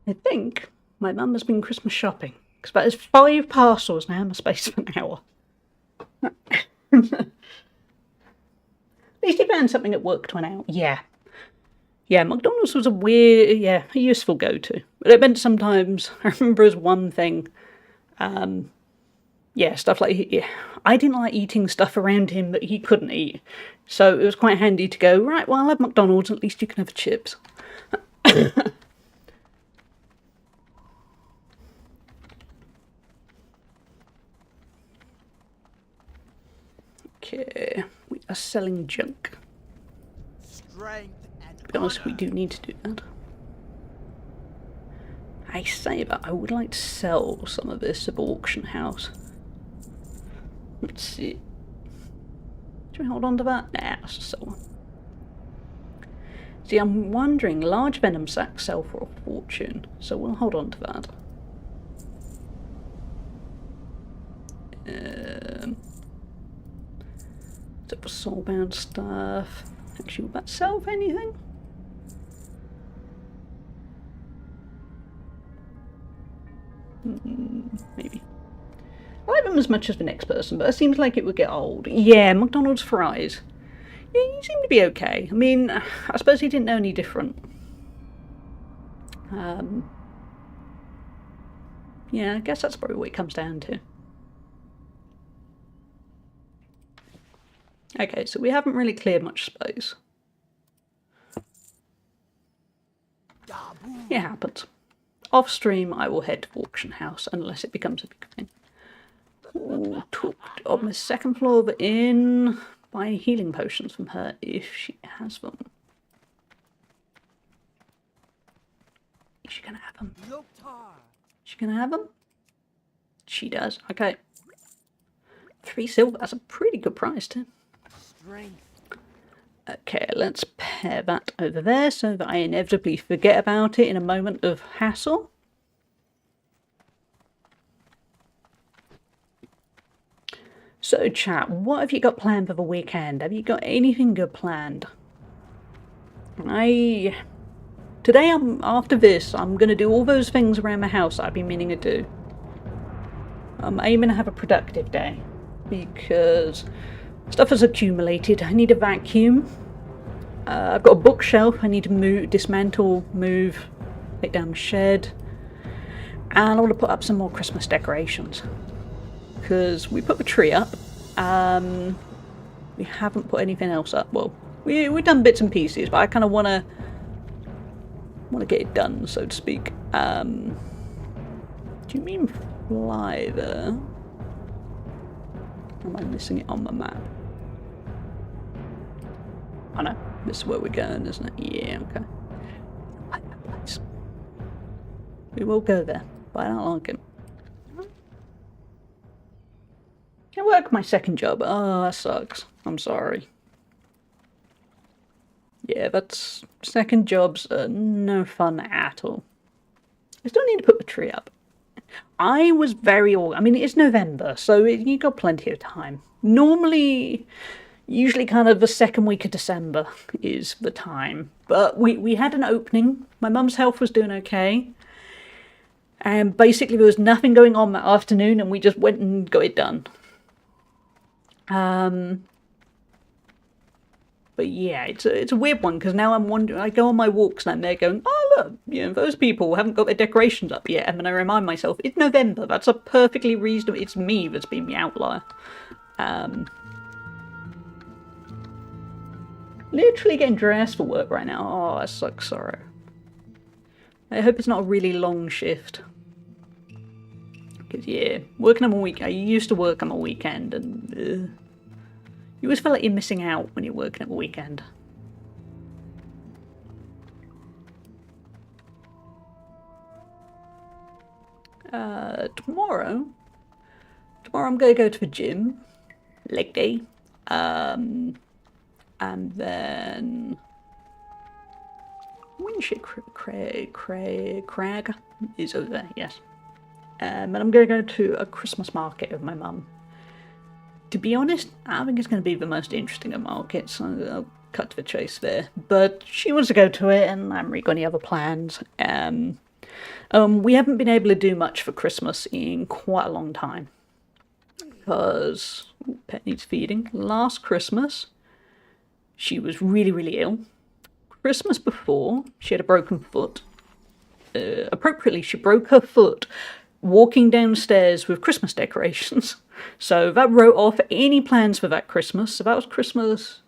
I think my mum has been Christmas shopping. Because that is 5 parcels now in the space of an hour. At least he found something that worked one out. Yeah. Yeah, McDonald's was a useful go-to. But it meant sometimes, I remember as one thing, stuff like, I didn't like eating stuff around him that he couldn't eat. So it was quite handy to go, right, well, I'll have McDonald's, at least you can have chips. Okay, we are selling junk. Strength and To be honest, we do need to do that. I say that I would like to sell some of this at the auction house. Let's see. Should we hold on to that? Nah, let's just sell one. See, I'm wondering, large venom sacs sell for a fortune, so we'll hold on to that. So for soulbound stuff. Actually, will that sell for anything? Maybe. I like them as much as the next person, but it seems like it would get old. Yeah, McDonald's fries. Yeah, you seem to be okay. I mean, I suppose he didn't know any different. Yeah, I guess that's probably what it comes down to. Okay, so we haven't really cleared much space. It happens. Off stream, I will head to the auction house unless it becomes a big thing. Ooh, talked on the second floor of the inn. Buy healing potions from her if she has them. Is she gonna have them? Is she gonna have them? She does. Okay. 3 silver. That's a pretty good price too. Okay, let's pair that over there so that I inevitably forget about it in a moment of hassle. So chat, what have you got planned for the weekend? Have you got anything good planned? Today, after this, I'm going to do all those things around the house I've been meaning to do. I'm aiming to have a productive day because stuff has accumulated. I need a vacuum. I've got a bookshelf I need to dismantle, move, take down the shed. And I want to put up some more Christmas decorations. Because we put the tree up. We haven't put anything else up. Well, we've done bits and pieces, but I kind of want to get it done, so to speak. Do you mean fly there? Am I missing it on the map? Oh no, this is where we're going, isn't it? Yeah, okay. I like that place. We will go there, but I don't like it. I work my second job. Oh, that sucks. I'm sorry. Yeah, that's... second jobs are no fun at all. I still need to put the tree up. I was very... I mean, it's November, so you got plenty of time. Usually kind of the second week of December is the time. But we had an opening. My mum's health was doing okay. And basically there was nothing going on that afternoon and we just went and got it done. But yeah, it's a weird one because now I'm wondering. I go on my walks and I'm there going, oh look, those people haven't got their decorations up yet, and then I remind myself it's November. That's a perfectly reasonable. It's me that's been the outlier. Literally getting dressed for work right now. Oh, that sucks. Sorrow. I hope it's not a really long shift. Because yeah, working on a week. I used to work on a weekend, and you always feel like you're missing out when you're working at the weekend. Tomorrow I'm going to go to the gym, leg day, and then Winship Crag is over there, yes. And I'm going to go to a Christmas market with my mum. To be honest, I think it's going to be the most interesting of markets, so I'll cut to the chase there. But she wants to go to it, and I haven't really got any other plans. We haven't been able to do much for Christmas in quite a long time. Because pet needs feeding. Last Christmas, she was really, really ill. Christmas before, she had a broken foot. Appropriately, she broke her foot walking downstairs with Christmas decorations. So that wrote off any plans for that Christmas. So that was Christmas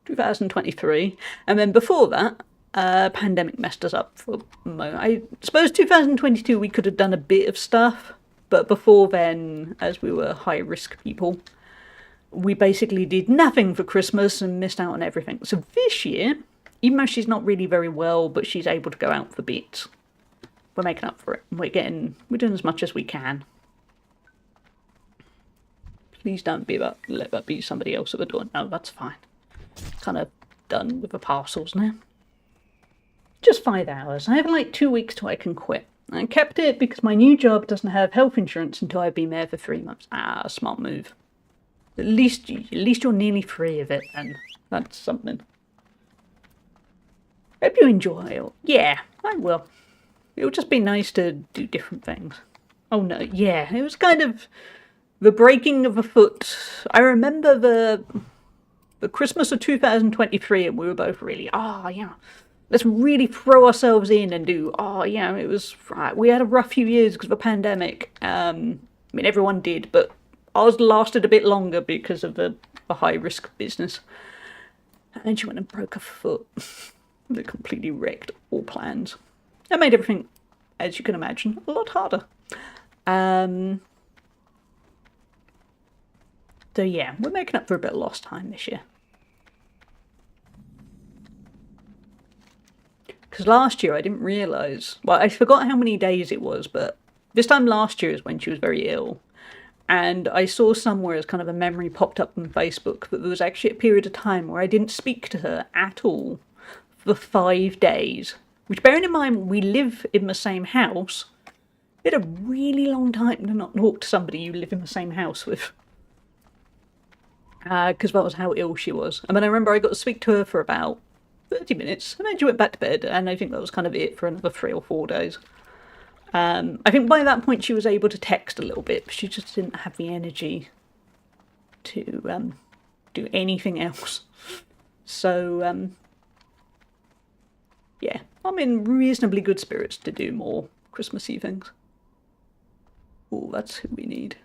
2023. And then before that, pandemic messed us up for a moment. I suppose 2022 we could have done a bit of stuff, but before then, as we were high risk people, we basically did nothing for Christmas and missed out on everything. So this year, even though she's not really very well, but she's able to go out for bits, we're making up for it. We're doing as much as we can. Please don't let that be somebody else at the door. No, that's fine. Kind of done with the parcels now. Just 5 hours. I have like 2 weeks till I can quit. I kept it because my new job doesn't have health insurance until I've been there for 3 months. Smart move. At least you're nearly free of it, and that's something. Hope you enjoy it. Yeah, I will. It'll just be nice to do different things. Oh no, yeah, it was kind of the breaking of a foot. I remember the Christmas of 2023, and we were both really, yeah, let's really throw ourselves in and do, yeah, it was, right. We had a rough few years because of the pandemic. I mean, everyone did, but ours lasted a bit longer because of the high-risk business. And then she went and broke her foot. That completely wrecked all plans. That made everything, as you can imagine, a lot harder. So yeah, we're making up for a bit of lost time this year. Because last year I didn't realise, well, I forgot how many days it was, but this time last year is when she was very ill. And I saw somewhere as kind of a memory popped up on Facebook that there was actually a period of time where I didn't speak to her at all for 5 days. Which, bearing in mind, we live in the same house, it's a really long time to not talk to somebody you live in the same house with. Because that was how ill she was. And then I remember I got to speak to her for about 30 minutes, and then she went back to bed, and I think that was kind of it for another 3 or 4 days. I think by that point she was able to text a little bit, but she just didn't have the energy to do anything else. So, yeah, I'm in reasonably good spirits to do more Christmassy things. Oh, that's who we need.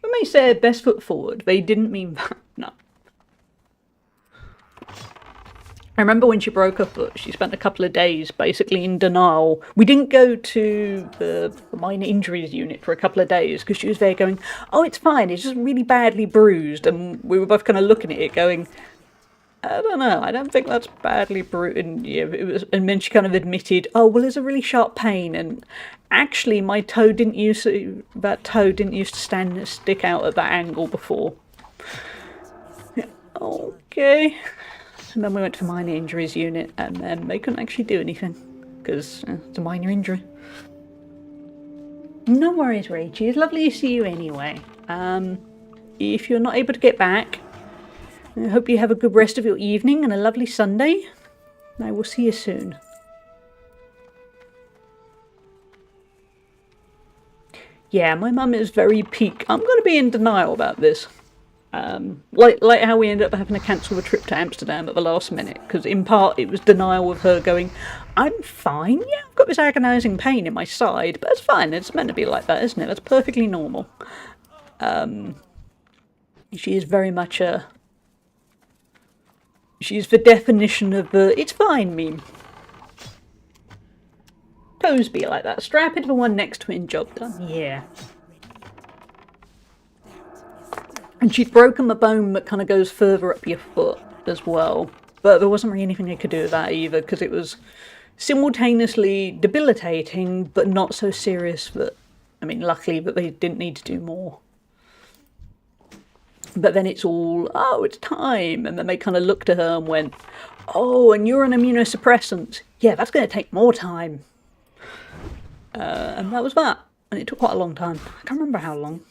When they said best foot forward, they didn't mean that, no. I remember when she broke her foot, she spent a couple of days basically in denial. We didn't go to the minor injuries unit for a couple of days because she was there going, oh, it's fine, it's just really badly bruised. And we were both kind of looking at it going, I don't know, I don't think that's badly bruised. And, yeah, and then she kind of admitted, oh, well, there's a really sharp pain. And actually, my toe didn't used to stick out at that angle before. Yeah, okay. And then we went to the minor injuries unit, and then they couldn't actually do anything because it's a minor injury. No worries, Rachie. It's lovely to see you anyway. If you're not able to get back, I hope you have a good rest of your evening and a lovely Sunday. I will see you soon. Yeah, my mum is very peak. I'm going to be in denial about this. Like how we ended up having to cancel the trip to Amsterdam at the last minute, because in part it was denial of her going, I'm fine, yeah, I've got this agonising pain in my side, but it's fine, it's meant to be like that, isn't it? That's perfectly normal. She is very much she's the definition of the it's fine meme. Toes be like that, strap into the one next to him, job done, yeah. And she'd broken the bone that kind of goes further up your foot as well. But there wasn't really anything they could do with that either, because it was simultaneously debilitating, but not so serious that, I mean, luckily that they didn't need to do more. But then it's all, oh, it's time. And then they kind of looked at her and went, oh, and you're an immunosuppressant. Yeah, that's going to take more time. And that was that. And it took quite a long time. I can't remember how long.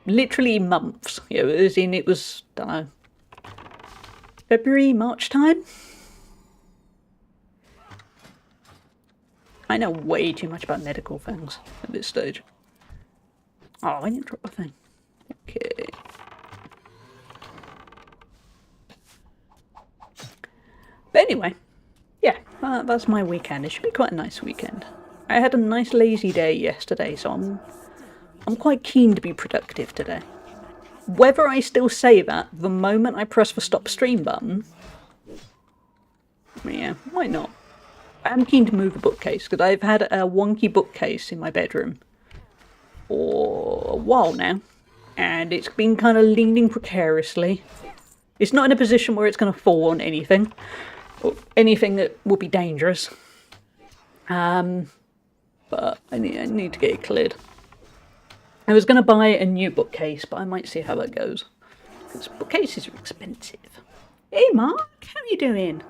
Literally months. You know, it was, don't know, February, March time? I know way too much about medical things at this stage. Oh, I didn't drop a thing. Okay. But anyway, yeah, that's my weekend. It should be quite a nice weekend. I had a nice lazy day yesterday, so I'm quite keen to be productive today. Whether I still say that the moment I press the stop stream button, yeah, why not? I'm keen to move a bookcase because I've had a wonky bookcase in my bedroom for a while now, and it's been kind of leaning precariously. It's not in a position where it's going to fall on anything, or anything that will be dangerous. But I need to get it cleared. I was going to buy a new bookcase, but I might see how that goes. Because bookcases are expensive. Hey Mark, how are you doing?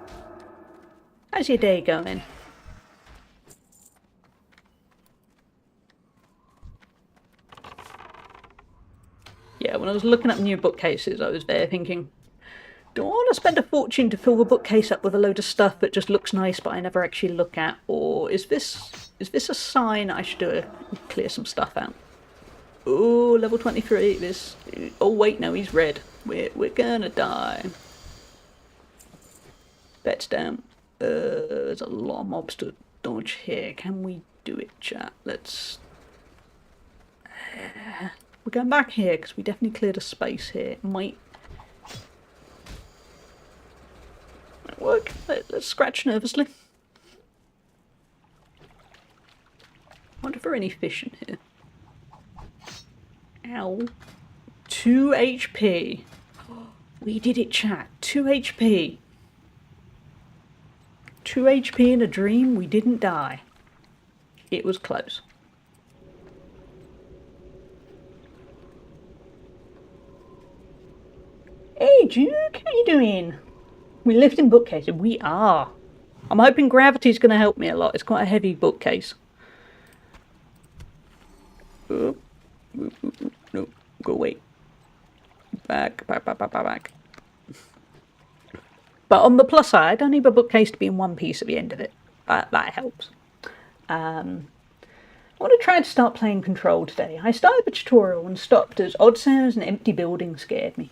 How's your day going? Yeah, when I was looking up new bookcases, I was there thinking, do I want to spend a fortune to fill the bookcase up with a load of stuff that just looks nice but I never actually look at? Or is this a sign I should clear some stuff out? Oh, level 23, this... Oh wait, no, he's red. We're gonna die. Bets down. There's a lot of mobs to dodge here. Can we do it, chat? Let's... we're going back here because we definitely cleared a space here. It might work. Let's scratch nervously. Wonder if there are any fish in here. Ow. 2 HP. We did it, chat. 2 HP. 2 HP in a dream. We didn't die. It was close. Hey, Duke. How you doing? We're lifting bookcases. We are. I'm hoping gravity's going to help me a lot. It's quite a heavy bookcase. Oh. No, go away. Back. But on the plus side, I don't need a bookcase to be in one piece at the end of it. That helps. I want to try to start playing Control today. I started the tutorial and stopped as odd sounds and empty buildings scared me.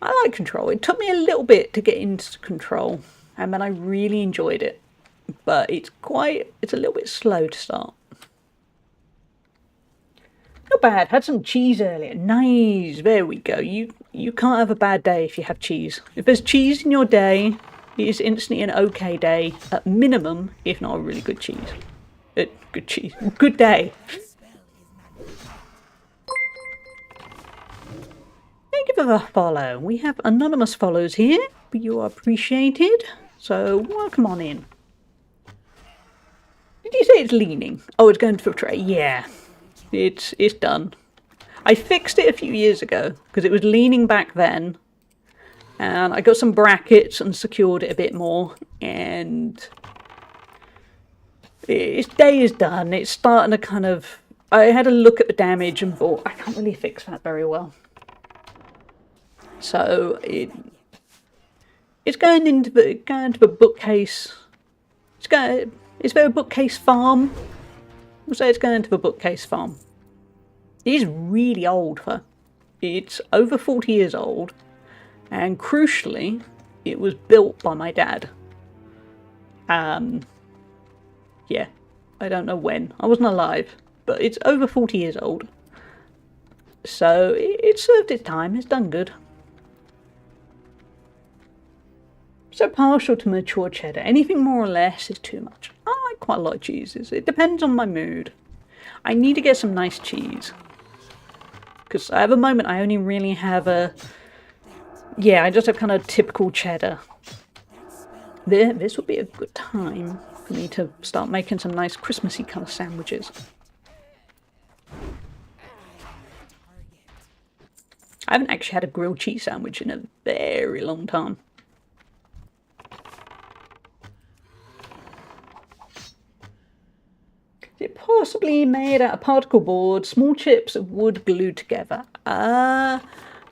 I like Control. It took me a little bit to get into Control, and then I really enjoyed it. But it's a little bit slow to start. Not bad. Had some cheese earlier. Nice. There we go. You can't have a bad day if you have cheese. If there's cheese in your day, it is instantly an okay day. At minimum, if not a really good cheese. Good cheese. Good day. Thank you for the follow. We have anonymous follows here, but you are appreciated. So welcome on in. Did you say it's leaning? Oh, it's going to filtrate. Yeah. It's done. I fixed it a few years ago because it was leaning back then, and I got some brackets and secured it a bit more, and its day is done. It's starting to kind of... I had a look at the damage and thought, I can't really fix that very well. So it's going into the bookcase. Is there a bookcase farm? We'll say it's going into the bookcase farm. It is really old, though. It's over 40 years old, and crucially, it was built by my dad. Yeah, I don't know when. I wasn't alive, but it's over 40 years old. So it served its time. It's done good. So partial to mature cheddar. Anything more or less is too much. I like quite a lot of cheeses. It depends on my mood. I need to get some nice cheese. Because at the moment I only really have a... Yeah, I just have kind of typical cheddar. This would be a good time for me to start making some nice Christmassy kind of sandwiches. I haven't actually had a grilled cheese sandwich in a very long time. Is it possibly made out of particle board, small chips of wood glued together?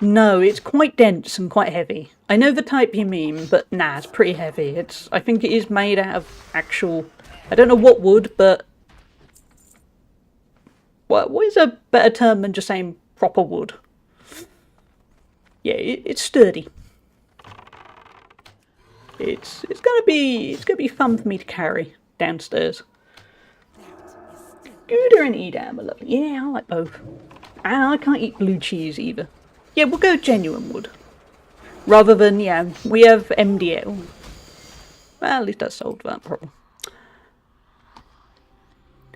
No, it's quite dense and quite heavy. I know the type you mean, but nah, it's pretty heavy. I think it is made out of actual I don't know what wood, but what is a better term than just saying proper wood? Yeah, it's sturdy. It's gonna be fun for me to carry downstairs. Gouda and Edam are lovely. Yeah, I like both. And I can't eat blue cheese either. Yeah, we'll go genuine wood. Rather than, yeah, we have MDL. Well, at least that solved that problem.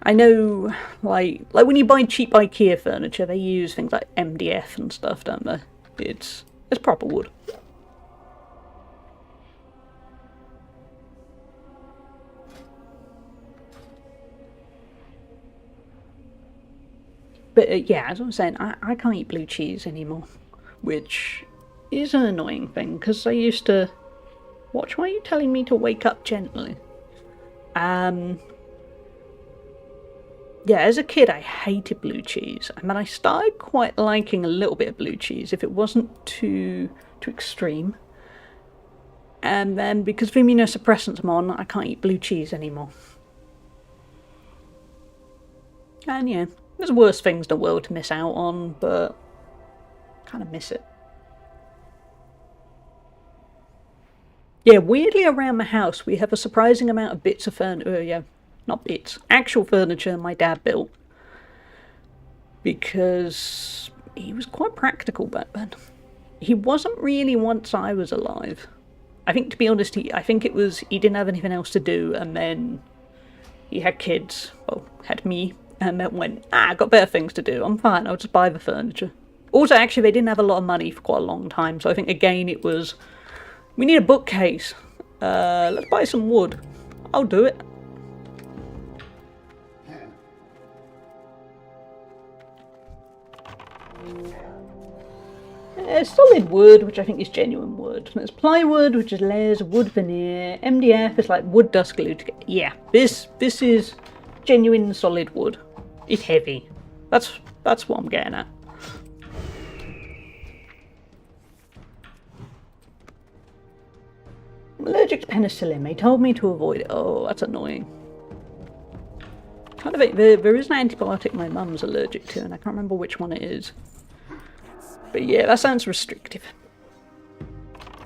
I know, like when you buy cheap IKEA furniture, they use things like MDF and stuff, don't they? It's proper wood. But yeah, as I was saying, I can't eat blue cheese anymore, which is an annoying thing, because I used to... Watch, why are you telling me to wake up gently? Yeah, as a kid I hated blue cheese. I mean, I started quite liking a little bit of blue cheese if it wasn't too extreme. And then because of immunosuppressants I'm on, I can't eat blue cheese anymore. And yeah, there's worse things in the world to miss out on, but I kind of miss it. Yeah, weirdly around the house we have a surprising amount of bits of furniture, yeah, not bits, actual furniture my dad built. Because he was quite practical back then. He wasn't really once I was alive. I think, to be honest, I think it was he didn't have anything else to do, and then he had kids, well, had me, and then went, I've got better things to do, I'm fine, I'll just buy the furniture. Also, actually, they didn't have a lot of money for quite a long time, so I think, again, it was, we need a bookcase. Let's buy some wood. I'll do it. Solid wood, which I think is genuine wood. There's plywood, which is layers of wood veneer. MDF is like wood dust glued together. Yeah, this is genuine solid wood. It's heavy. That's what I'm getting at. I'm allergic to penicillin. They told me to avoid it. Oh, that's annoying. Kind of, there is an antibiotic my mum's allergic to, and I can't remember which one it is. But yeah, that sounds restrictive.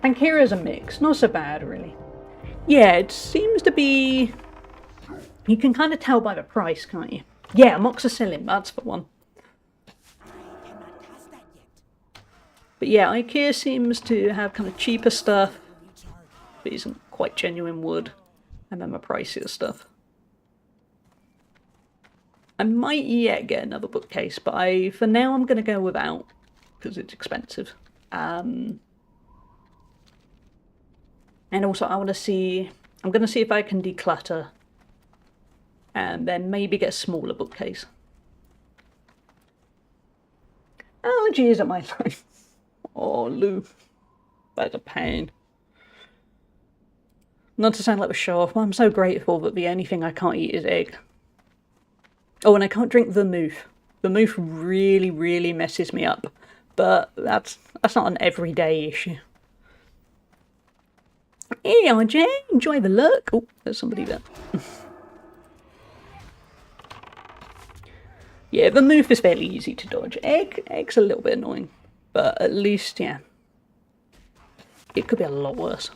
And Kira's a mix. Not so bad, really. Yeah, it seems to be... You can kind of tell by the price, can't you? Yeah, amoxicillin, that's the one. But yeah, IKEA seems to have kind of cheaper stuff, but isn't quite genuine wood, and then the pricier stuff. I might yet get another bookcase, but for now I'm going to go without, because it's expensive. And also I'm going to see if I can declutter, and then maybe get a smaller bookcase. Allergies at my life. Oh, Lou. That's a pain. Not to sound like a show-off, but I'm so grateful that the only thing I can't eat is egg. Oh, and I can't drink vermouth. Vermouth really, really messes me up. But that's not an everyday issue. Hey, RJ, enjoy the look. Oh, there's somebody there. Yeah, vermouth is fairly easy to dodge. Egg's a little bit annoying. But at least, yeah, it could be a lot worse.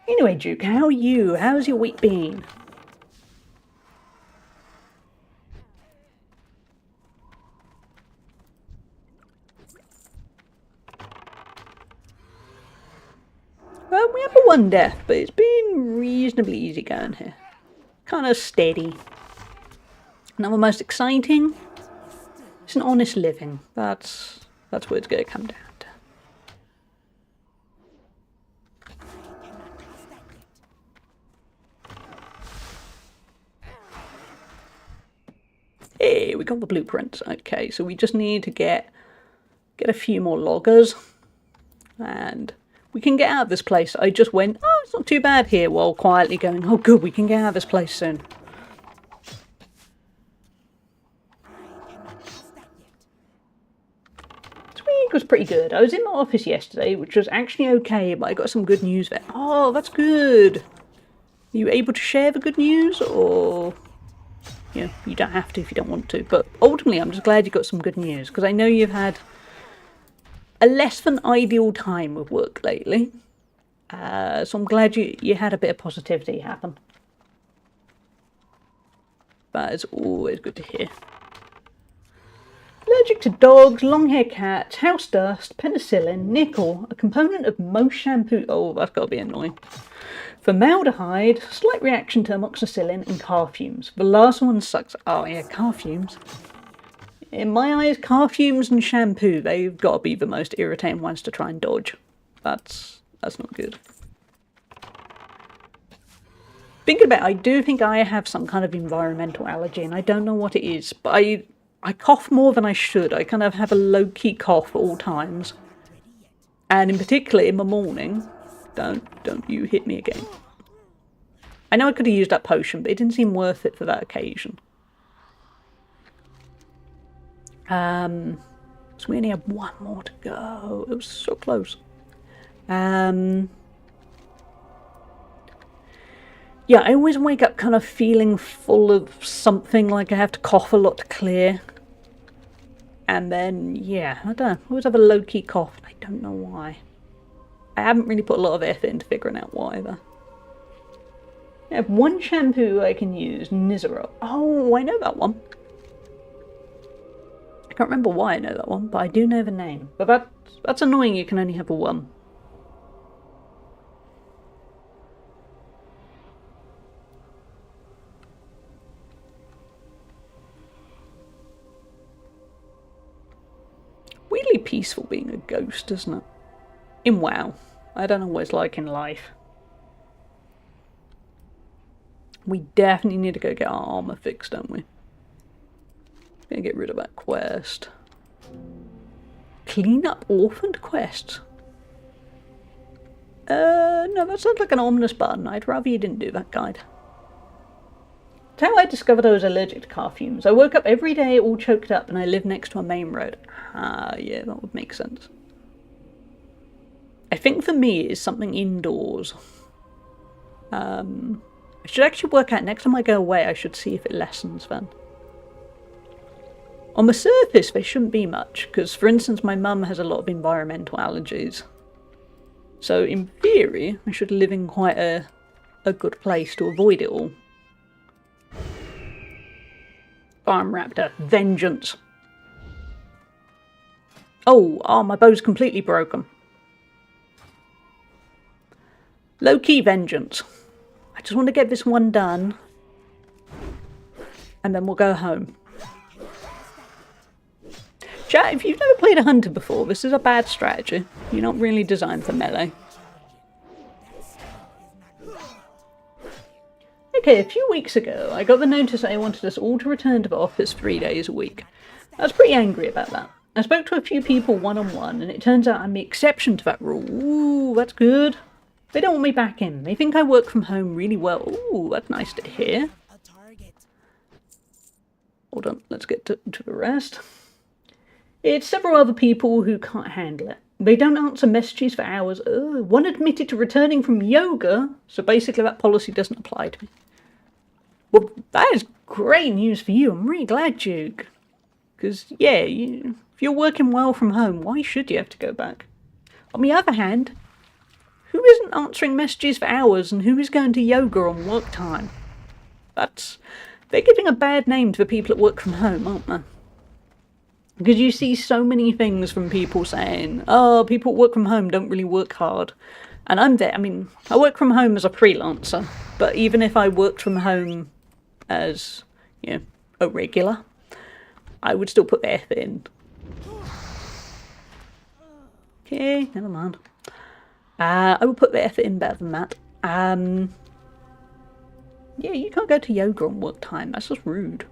Anyway, Duke, how are you? How's your week been? Well, we have a one death, but it's been reasonably easy going here. Kind of steady. Not the most exciting. It's an honest living. That's what it's going to come down to. Hey, we got the blueprints. Okay, so we just need to get a few more loggers, and we can get out of this place. I just went, oh, it's not too bad here, while quietly going, oh good, we can get out of this place soon. This week was pretty good. I was in my office yesterday, which was actually okay, but I got some good news there. Oh, that's good. you able to share the good news, or you know, you don't have to if you don't want to? But ultimately, I'm just glad you got some good news, because I know you've had a less than ideal time with work lately. So I'm glad you had a bit of positivity happen. That is always good to hear. Allergic to dogs, long-haired cats, house dust, penicillin, nickel, a component of most shampoo. Oh, that's got to be annoying. Formaldehyde, slight reaction to amoxicillin, and car fumes. The last one sucks. Oh yeah, car fumes. In my eyes, car fumes and shampoo, they've got to be the most irritating ones to try and dodge. That's not good. Thinking about it, I do think I have some kind of environmental allergy, and I don't know what it is, but I cough more than I should. I kind of have a low-key cough at all times. And in particular, in the morning. Don't you hit me again. I know I could have used that potion, but it didn't seem worth it for that occasion. So we only have one more to go. It was so close. Yeah, I always wake up kind of feeling full of something, like I have to cough a lot to clear. And then, yeah, I don't know. I always have a low-key cough. I don't know why. I haven't really put a lot of effort into figuring out why, though. I have one shampoo I can use, Nizzaro. Oh, I know that one. I can't remember why I know that one, but I do know the name. But that's annoying, you can only have a one. Weirdly peaceful being a ghost, isn't it? In WoW. I don't know what it's like in life. We definitely need to go get our armor fixed, don't we? Gonna get rid of that quest. Clean up orphaned quests. No, that sounds like an ominous button. I'd rather you didn't do that, guide. That's how I discovered I was allergic to car fumes. I woke up every day all choked up and I live next to a main road. Ah, yeah, that would make sense. I think for me it's something indoors. I should actually work out, next time I go away I should see if it lessens then. On the surface there shouldn't be much, because for instance my mum has a lot of environmental allergies. So in theory I should live in quite a good place to avoid it all. Farm Raptor, vengeance. Oh, my bow's completely broken. Low-key vengeance. I just want to get this one done. And then we'll go home. Chat, if you've never played a hunter before, this is a bad strategy. You're not really designed for melee. Okay, a few weeks ago, I got the notice that I wanted us all to return to the office 3 days a week. I was pretty angry about that. I spoke to a few people one-on-one, and it turns out I'm the exception to that rule. Ooh, that's good. They don't want me back in. They think I work from home really well. Ooh, that's nice to hear. Hold on, let's get to the rest. It's several other people who can't handle it. They don't answer messages for hours. One admitted to returning from yoga, so basically that policy doesn't apply to me. Well, that is great news for you. I'm really glad, Duke. Because, yeah, if you're working well from home, why should you have to go back? On the other hand, who isn't answering messages for hours and who is going to yoga on work time? They're giving a bad name to the people that work from home, aren't they? Because you see so many things from people saying, oh, people who work from home don't really work hard. And I'm there. I mean, I work from home as a freelancer, but even if I worked from home as, you know, a regular, I would still put the effort in. Okay, never mind. I would put the effort in better than that. Yeah, you can't go to yoga on work time. That's just rude.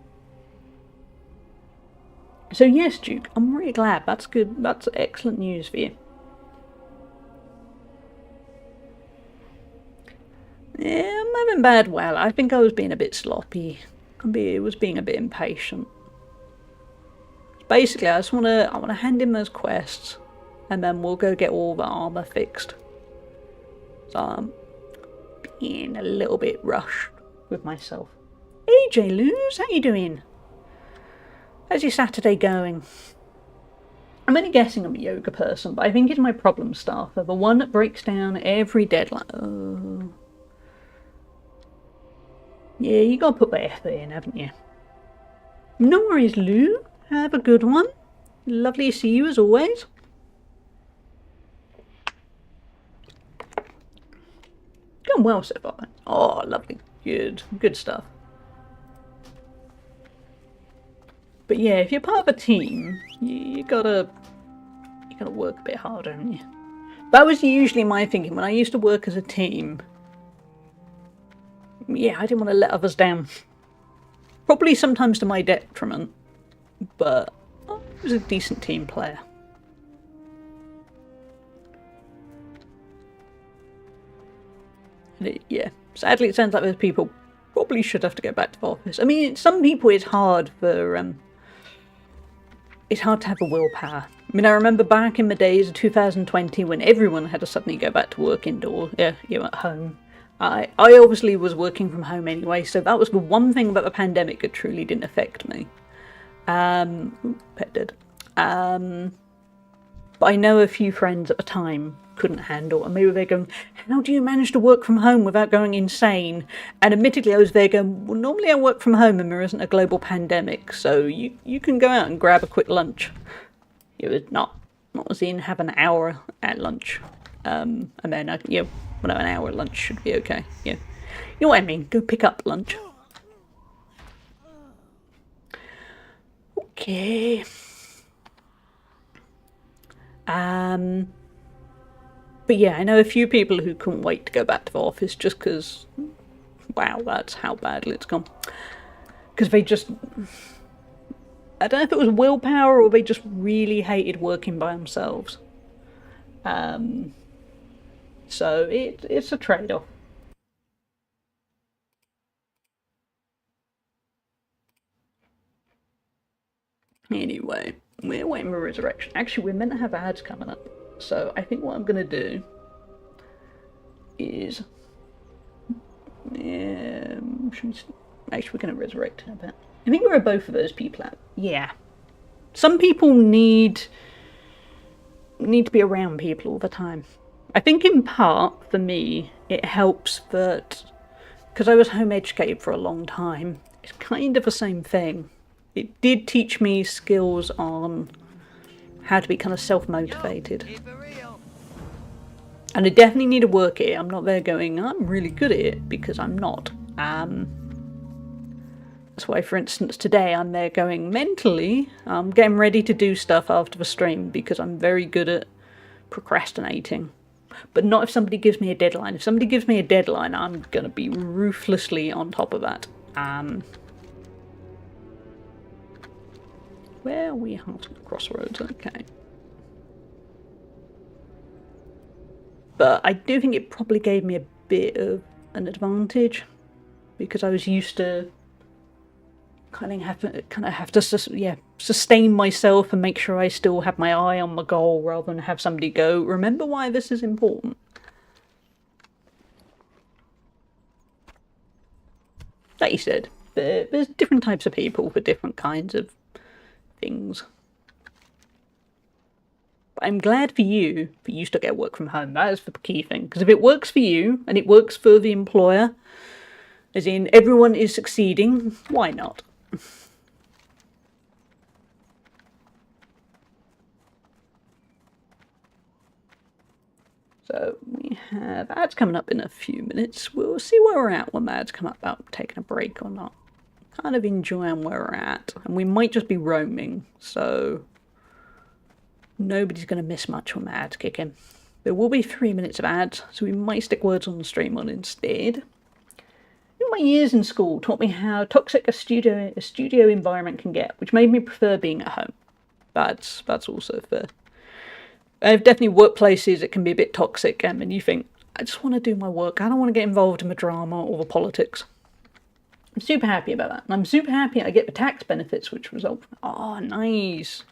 So yes, Duke, I'm really glad. That's good. That's excellent news for you. Yeah, I'm having bad well. I think I was being a bit sloppy. I was being a bit impatient. Basically, I want to hand in those quests, and then we'll go get all the armor fixed. So, getting a little bit rushed with myself. Hey, J. Luz, how you doing? How's your Saturday going? I'm only guessing I'm a yoga person, but I think it's my problem staffer, the one that breaks down every deadline. Oh. Yeah, you gotta put the effort in, haven't you? No worries, Lou. Have a good one. Lovely to see you as always. Going well so far. Oh, lovely. Good stuff. But yeah, if you're part of a team, you gotta work a bit harder, haven't you? That was usually my thinking when I used to work as a team. Yeah, I didn't want to let others down. Probably sometimes to my detriment, but I was a decent team player. Yeah, sadly it sounds like those people probably should have to go back to the office. I mean, some people it's hard for it's hard to have a willpower. I mean, I remember back in the days of 2020 when everyone had to suddenly go back to work indoors, at home. I obviously was working from home anyway, so that was the one thing about the pandemic that truly didn't affect me. Pet dead. But I know a few friends at the time couldn't handle, and maybe they're going, how do you manage to work from home without going insane? And admittedly I was there going, well, normally I work from home and there isn't a global pandemic, so you can go out and grab a quick lunch. It was not as in have an hour at lunch, and then an hour at lunch should be okay. Yeah, you know what I mean, go pick up lunch. Okay. But yeah, I know a few people who couldn't wait to go back to the office just because, wow, that's how badly it's gone. Because they just, I don't know if it was willpower or they just really hated working by themselves. So it's a trade-off. Anyway, we're waiting for Resurrection. Actually, we're meant to have ads coming up. So I think what I'm going to do is... actually, we're going to resurrect in a bit. I think there are both of those people out. Yeah. Some people need to be around people all the time. I think in part, for me, it helps that... because I was home educated for a long time, it's kind of the same thing. It did teach me skills on how to be kind of self-motivated. And I definitely need to work it. I'm not there going, I'm really good at it, because I'm not. That's why, for instance, today I'm there going, mentally, I'm getting ready to do stuff after the stream because I'm very good at procrastinating. But not if somebody gives me a deadline. If somebody gives me a deadline, I'm going to be ruthlessly on top of that. Where are we? Crossroads, okay. But I do think it probably gave me a bit of an advantage because I was used to kind of have to sustain myself and make sure I still have my eye on my goal rather than have somebody go, remember why this is important. Like you said, there's different types of people for different kinds of things. But I'm glad for you still get work from home. That is the key thing. Because if it works for you and it works for the employer, as in everyone is succeeding, why not? So we have ads coming up in a few minutes. We'll see where we're at when the ads come up about taking a break or not. Kind of enjoying where we're at, and we might just be roaming, so nobody's going to miss much when the ads kick in. There will be 3 minutes of ads, so we might stick words on the stream on instead. My years in school taught me how toxic a studio environment can get, which made me prefer being at home. That's also fair. I've definitely workplaces that can be a bit toxic, and you think, I just want to do my work. I don't want to get involved in the drama or the politics. I'm super happy about that. And I'm super happy I get the tax benefits which result from... Oh, nice.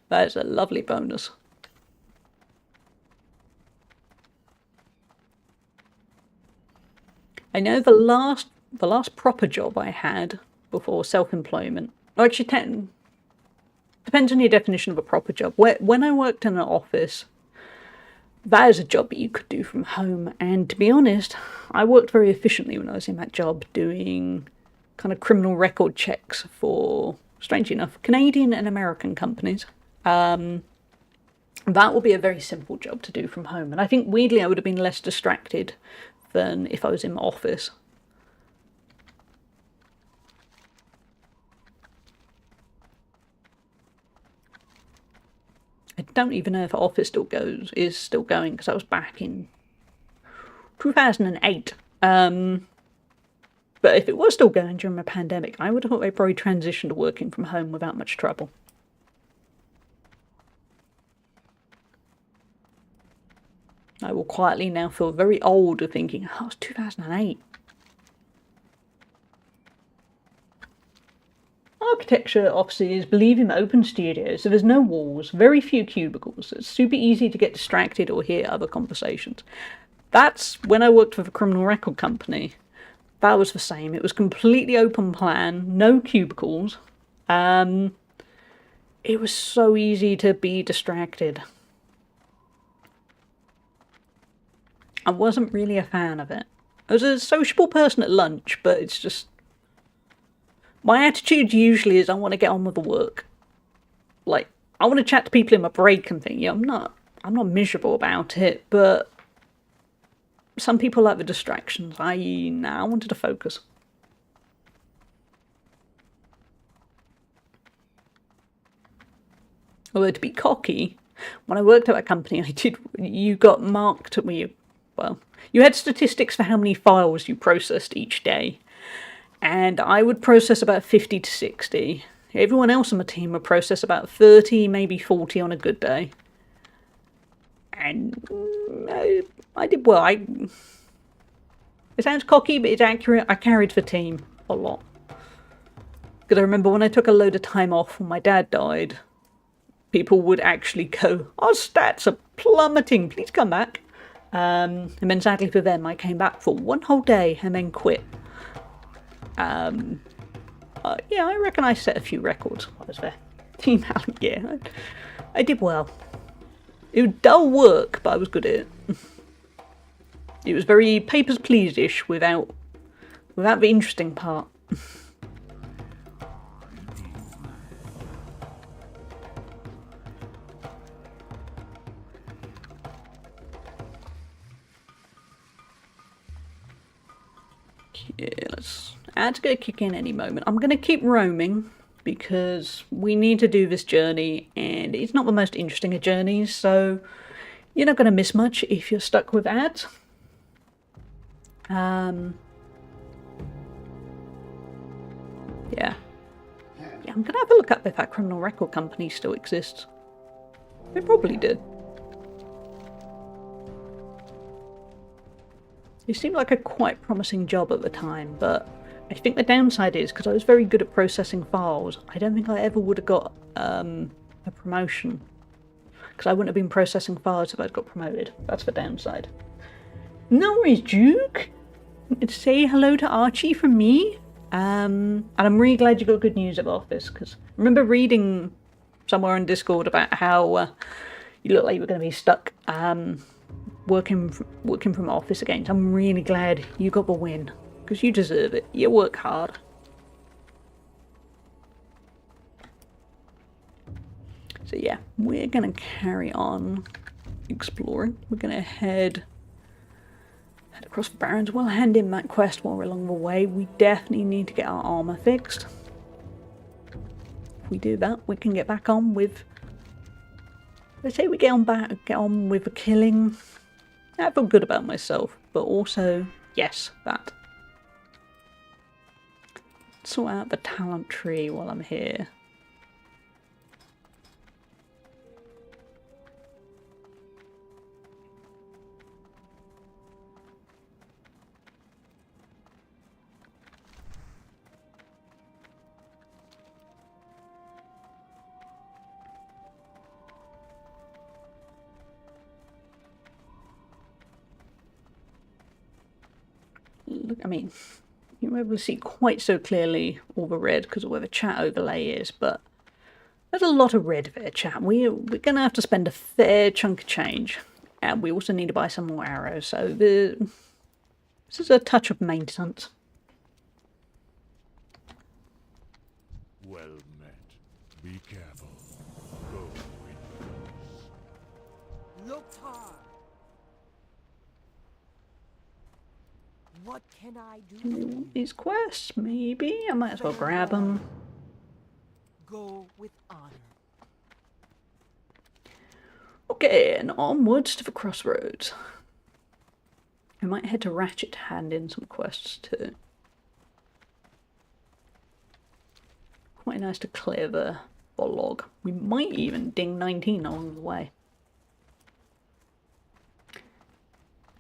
That is a lovely bonus. I know the last proper job I had before self-employment. Well, actually, depends on your definition of a proper job. When I worked in an office, that is a job that you could do from home. And to be honest, I worked very efficiently when I was in that job doing kind of criminal record checks for, strangely enough, Canadian and American companies. That would be a very simple job to do from home. And I think weirdly I would have been less distracted than if I was in my office. I don't even know if Office is still going, because I was back in 2008. But if it was still going during the pandemic, I would have thought they probably transitioned to working from home without much trouble. I will quietly now feel very old of thinking, oh, it's 2008. Architecture offices believe in open studios, so there's no walls, very few cubicles. It's super easy to get distracted or hear other conversations. That's when I worked for the criminal record company. That was the same. It was completely open plan, no cubicles. It was so easy to be distracted. I wasn't really a fan of it. I was a sociable person at lunch, but it's just... My attitude usually is I want to get on with the work. Like, I want to chat to people in my break and think, yeah, I'm not miserable about it, but some people like the distractions. I wanted to focus. Although to be cocky, when I worked at that company, you got marked you had statistics for how many files you processed each day. And I would process about 50 to 60. Everyone else on my team would process about 30, maybe 40 on a good day. And I did well. It sounds cocky, but it's accurate. I carried the team a lot. Because I remember when I took a load of time off when my dad died, people would actually go, our stats are plummeting, please come back. And then sadly for them, I came back for one whole day and then quit. Yeah, I reckon I set a few records while I was there. Team Allen, yeah, I did well. It was dull work, but I was good at it. It was very Papers, Please-ish without the interesting part. Yeah, ads gonna kick in any moment. I'm gonna keep roaming because we need to do this journey, and it's not the most interesting of journeys, so you're not gonna miss much if you're stuck with ads. Yeah, I'm gonna have a look up if that criminal record company still exists. It probably did. It seemed like a quite promising job at the time, but I think the downside is, because I was very good at processing files, I don't think I ever would have got a promotion. Because I wouldn't have been processing files if I'd got promoted. That's the downside. No worries, Duke! Say hello to Archie from me. And I'm really glad you got good news at Office, because I remember reading somewhere on Discord about how you look like you were going to be stuck working from Office again. So I'm really glad you got the win, because you deserve it. You work hard. So yeah, we're going to carry on exploring. We're going to head across the Barrens. We'll hand in that quest while we're along the way. We definitely need to get our armour fixed. If we do that, we can get back on with... Let's say we get on with the killing. I feel good about myself, but also, yes, that. Sort out the talent tree while I'm here. look, I mean, you won't be able to see quite so clearly all the red because of where the chat overlay is, but there's a lot of red there, chat. We're going to have to spend a fair chunk of change. And we also need to buy some more arrows, so this is a touch of maintenance. Well met. Be careful. Go in peace. Loktar! What can I do? for you? These quests, maybe? I might as well grab them. Go with honor. Okay, and onwards to the crossroads. I might head to Ratchet to hand in some quests too. Quite nice to clear the log. We might even ding 19 along the way.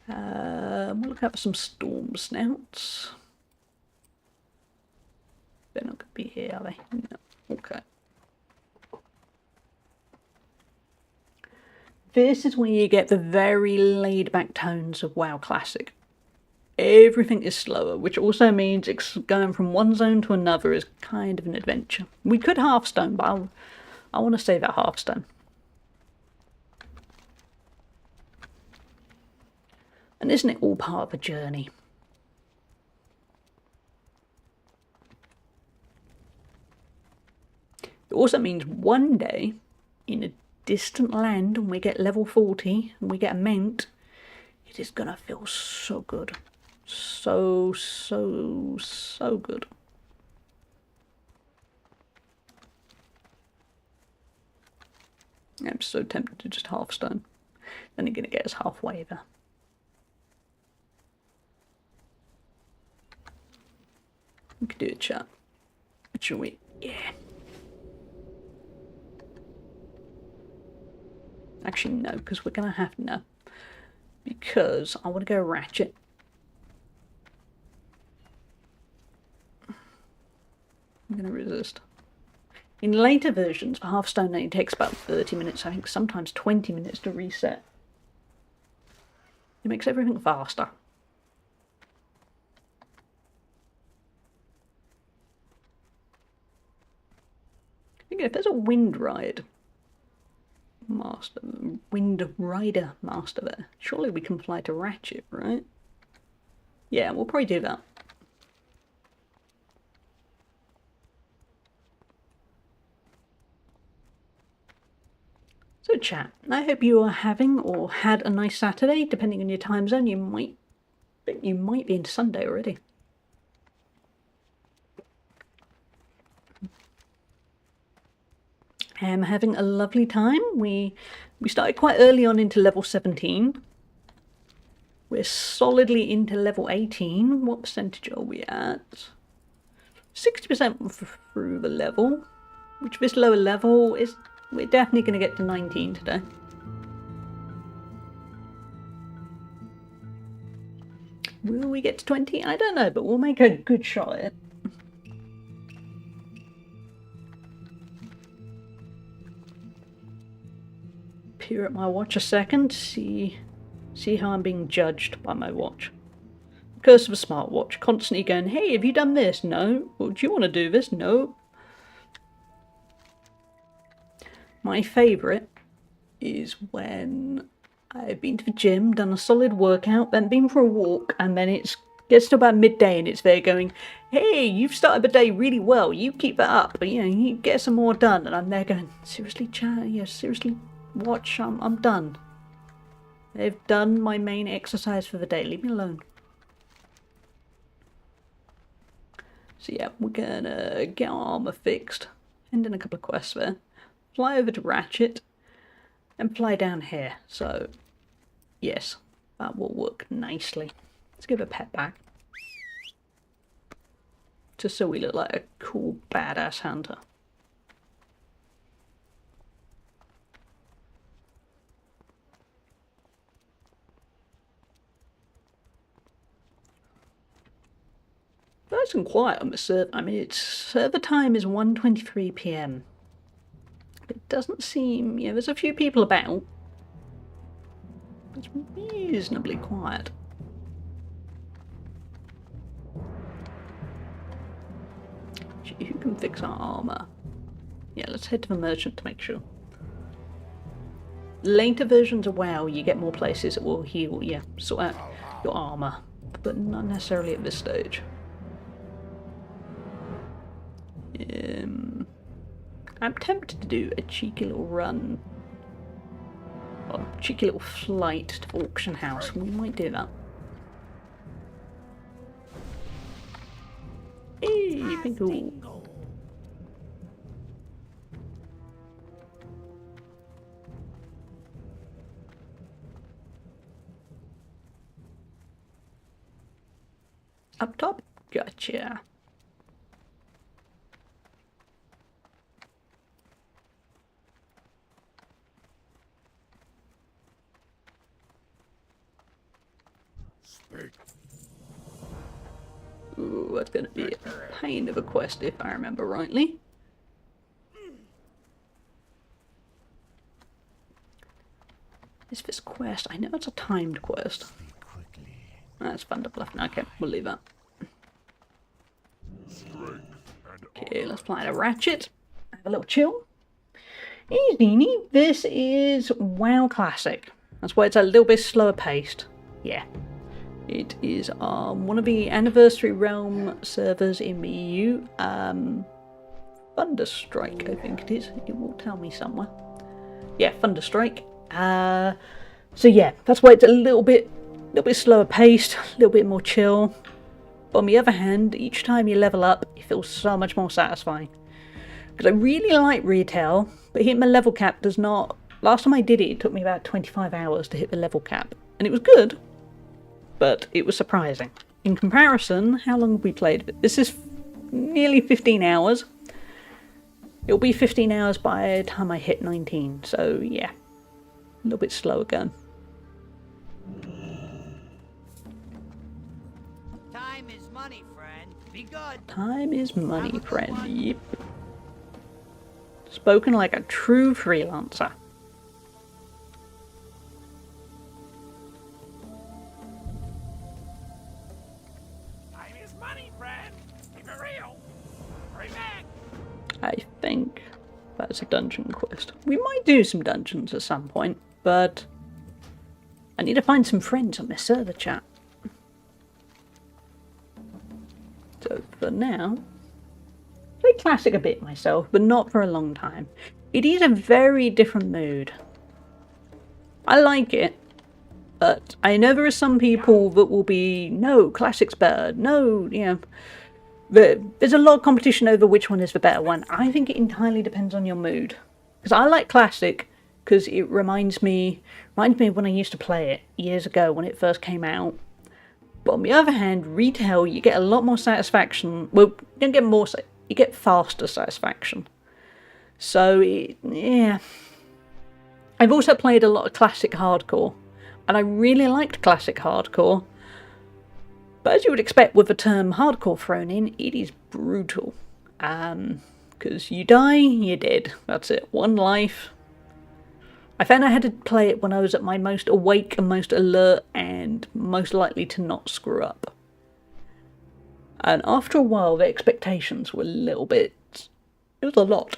We'll look out for some storm snouts. They're not going to be here, are they? No. Okay. This is where you get the very laid-back tones of WoW Classic. Everything is slower, which also means it's going from one zone to another is kind of an adventure. We could Hearthstone, but I want to save that Hearthstone. And isn't it all part of a journey? It also means one day, in a distant land, when we get level 40 and we get a mount, it is gonna feel so good. So good. I'm so tempted to just Hearthstone. Then you're gonna get us halfway there. We could do a chat. Shall we? Yeah. Actually, no, because we're going to have no. Because I want to go Ratchet. I'm going to resist. In later versions, for Hearthstone, it takes about 30 minutes, I think sometimes 20 minutes to reset. It makes everything faster. If there's a Wind Rider Master there, surely we can fly to Ratchet, right? Yeah, we'll probably do that. So chat, I hope you are having or had a nice Saturday. Depending on your time zone, you might be into Sunday already. I'm having a lovely time. We started quite early on into level 17. We're solidly into level 18. What percentage are we at? 60% through the level, which this lower level is, we're definitely going to get to 19 today. Will we get to 20? I don't know, but we'll make a good shot at it. Peer at my watch a second, see how I'm being judged by my watch. Curse of a smartwatch, constantly going, hey, have you done this? No. Well, do you want to do this? No. My favourite is when I've been to the gym, done a solid workout, then been for a walk, and then it gets to about midday and it's there going, hey, you've started the day really well, you keep that up, but you get some more done. And I'm there going, seriously, chat? Yeah, seriously, watch, I'm done. They've done my main exercise for the day, leave me alone. So yeah, we're gonna get our armour fixed, end in a couple of quests there, fly over to Ratchet, and fly down here. So yes, that will work nicely. Let's give a pet back. Just so we look like a cool badass hunter. Nice and quiet on the server. I mean, its server time is 1:23 PM. It doesn't seem, there's a few people about. It's reasonably quiet. and fix our armor. Yeah, let's head to the merchant to make sure. Later versions of WoW, you get more places that will heal, yeah, sort out your armor, but not necessarily at this stage. I'm tempted to do a cheeky little run, or a cheeky little flight to the auction house. We might do that. Hey, bingo. Up top? Gotcha. Speak. Ooh, that's gonna be a pain of a quest if I remember rightly. Is this quest? I know it's a timed quest. Speak quickly. That's fun to bluff. Okay, we'll leave that. Strength and Okay, let's fly the ratchet. Have a little chill. Easy. This is WoW Classic. That's why it's a little bit slower paced. Yeah. It is one of the Anniversary Realm servers in the EU. Thunderstrike, I think it is. It will tell me somewhere. Yeah, Thunderstrike. So yeah, that's why it's a little bit slower paced, a little bit more chill. But on the other hand, each time you level up, it feels so much more satisfying. Because I really like retail, but hitting the level cap does not... Last time I did it, it took me about 25 hours to hit the level cap. And it was good, but it was surprising. In comparison, how long have we played? This is nearly 15 hours. It'll be 15 hours by the time I hit 19, so yeah. A little bit slower going. Time is money, friend. Be good. Time is money, friend. Yep. Spoken like a true freelancer. Time is money, friend. Keep it real. Hurry back. I think that's a dungeon quest. We might do some dungeons at some point, but I need to find some friends on this server chat. So for now, play Classic a bit myself, but not for a long time. It is a very different mood. I like it, but I know there are some people that will be, no, Classic's better, no, you know. There's a lot of competition over which one is the better one. I think it entirely depends on your mood. Because I like Classic because it reminds me of when I used to play it years ago when it first came out. But on the other hand, retail, you get a lot more satisfaction. Well, you don't get more, you get faster satisfaction. So, yeah. I've also played a lot of Classic Hardcore, and I really liked Classic Hardcore. But as you would expect with the term hardcore thrown in, it is brutal. Because you die, you're dead. That's it. One life. I found I had to play it when I was at my most awake and most alert and most likely to not screw up. And after a while, the expectations were a little bit... It was a lot.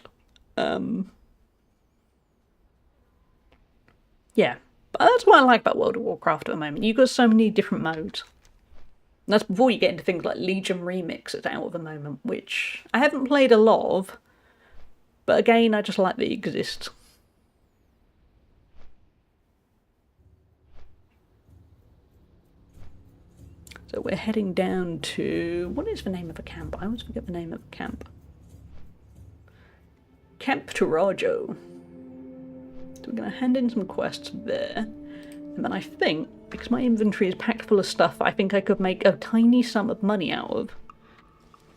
Yeah. But that's what I like about World of Warcraft at the moment. You've got so many different modes. And that's before you get into things like Legion Remix that's out at the moment, which I haven't played a lot of. But again, I just like that it exists. So we're heading down to... What is the name of the camp? I always forget the name of the camp. Camp Tarajo. So we're going to hand in some quests there. And then I think, because my inventory is packed full of stuff I think I could make a tiny sum of money out of,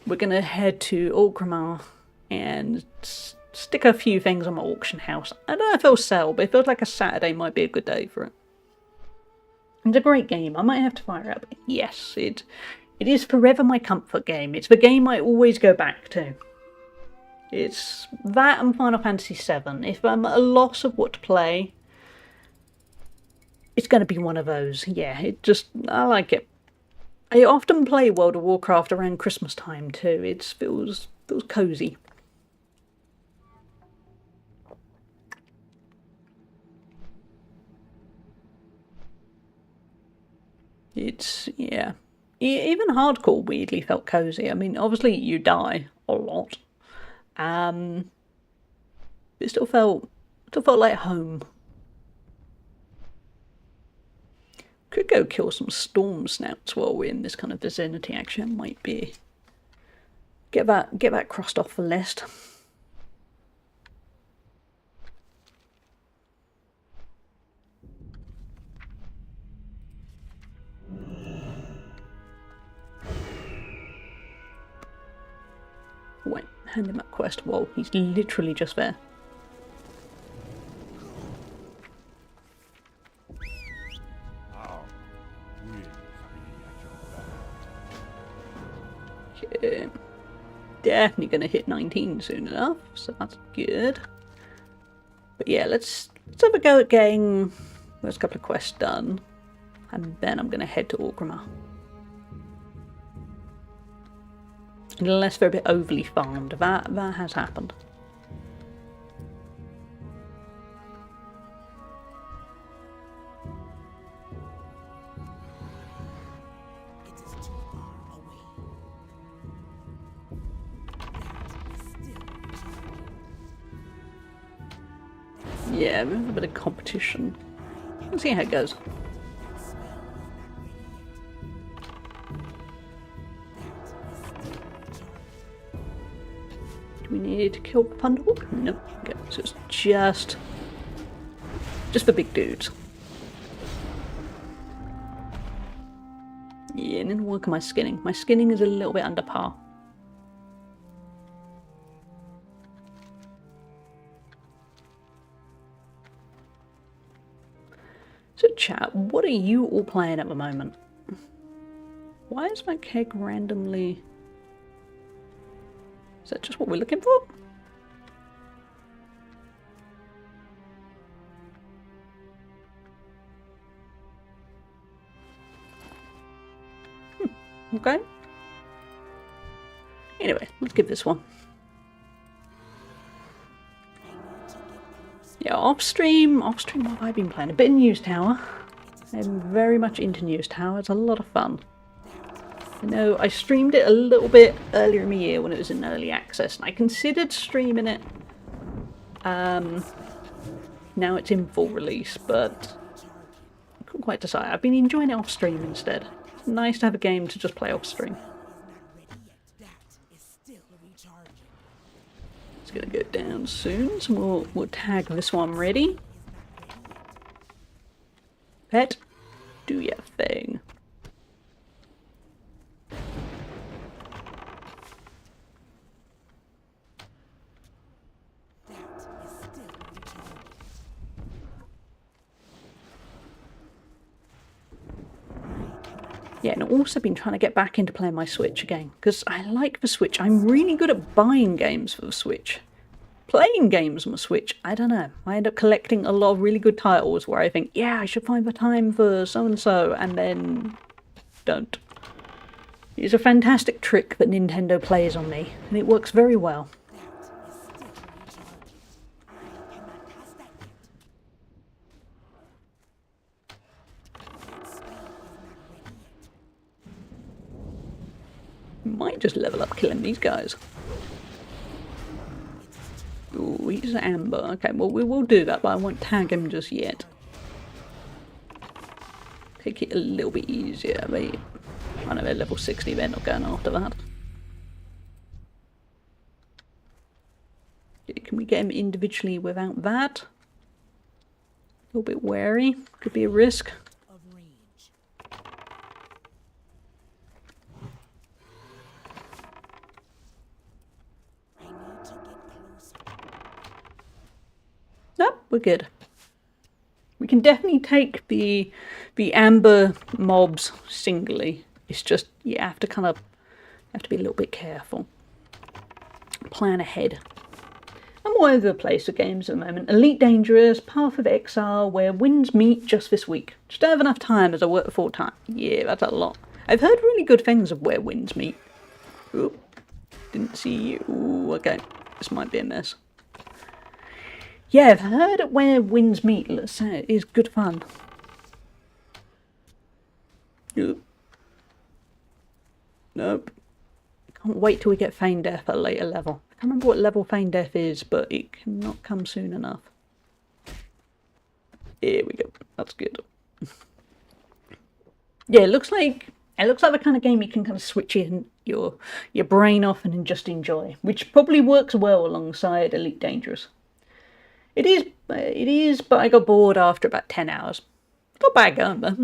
we're going to head to Orgrimmar and stick a few things on my auction house. I don't know if it'll sell, but it feels like a Saturday might be a good day for it. It's a great game. I might have to fire it up. Yes, it is forever my comfort game. It's the game I always go back to. It's that and Final Fantasy VII. If I'm at a loss of what to play, it's going to be one of those. Yeah, I like it. I often play World of Warcraft around Christmas time too. It feels Feels cozy. It's, yeah. Even hardcore weirdly felt cozy. I mean, obviously you die a lot. It still felt like home. Could go kill some storm snouts while we're in this kind of vicinity. Actually, might be get that crossed off the list. Wait, hand him that quest. Whoa, he's literally just there. how will be at your back. Okay. Definitely gonna hit 19 soon enough, so that's good. But yeah, let's have a go at getting those couple of quests done, and then I'm gonna head to Orgrimmar. Unless they're a bit overly farmed, that has happened. It is too far away. That is still recharging. Yeah, we have a bit of competition. Let's see how it goes. That spell is not ready yet. That is still recharging. Do we need to kill Thunderhawk? Nope. Okay, so it's just the big dudes. Yeah, and then work on my skinning. My skinning is a little bit under par. So chat, what are you all playing at the moment? Why is my keg randomly... Is that just what we're looking for? Okay. Anyway, let's give this one. Yeah, off stream, what have I been playing? A bit in News Tower. I'm very much into News Tower. It's a lot of fun. I know I streamed it a little bit earlier in the year when it was in early access, and I considered streaming it. Now it's in full release, but I couldn't quite decide. I've been enjoying it off stream instead. It's nice to have a game to just play off stream. That is still recharging. It's gonna go down soon, so we'll tag this one ready. Pet, do your thing. That is still recharging. Yeah, and I've also been trying to get back into playing my Switch again, because I like the Switch. I'm really good at buying games for the Switch. Playing games on the Switch, I don't know. I end up collecting a lot of really good titles where I think, yeah, I should find the time for so-and-so, and then don't. It's a fantastic trick that Nintendo plays on me, and it works very well. Might just level up killing these guys. Ooh, he's Amber. Okay, well, we will do that, but I won't tag him just yet. Take it a little bit easier. I know they're level 60, they're not going after that. Can we get him individually without that? A little bit wary. Could be a risk. Of range. I need to get closer. Nope, we're good. We can definitely take the amber mobs singly. It's just you have to be a little bit careful. Plan ahead. I'm all over the place with games at the moment. Elite Dangerous, Path of Exile, Where Winds Meet just this week. Just don't have enough time as I work full time. Yeah, that's a lot. I've heard really good things of Where Winds Meet. Oop. Didn't see you. Ooh, okay. This might be a mess. Yeah, I've heard where winds meet. Let's say it is good fun. Nope. Nope. Can't wait till we get Feign Death at a later level. I can't remember what level Feign Death is, but it cannot come soon enough. Here we go. That's good. Yeah, it looks like the kind of game you can kind of switch in your brain off and then just enjoy, which probably works well alongside Elite Dangerous. It is, but I got bored after about 10 hours. Not bad going, but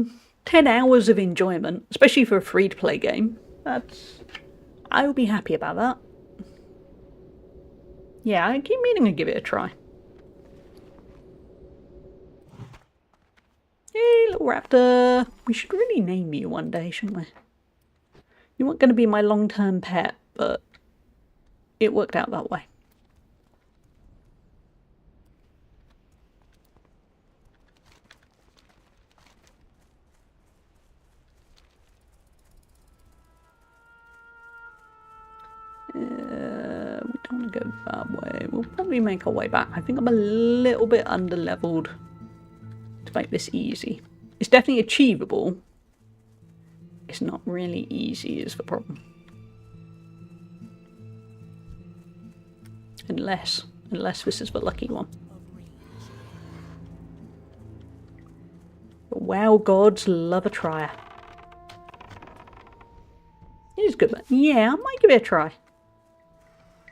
10 hours of enjoyment, especially for a free-to-play game. I will be happy about that. Yeah, I keep meaning to give it a try. Hey, little raptor. We should really name you one day, shouldn't we? You weren't going to be my long-term pet, but it worked out that way. We don't want to go that way. We'll probably make our way back. I think I'm a little bit under-leveled to make this easy. It's definitely achievable. It's not really easy is the problem. Unless this is the lucky one. The WoW gods love a trier. It is good, but yeah, I might give it a try.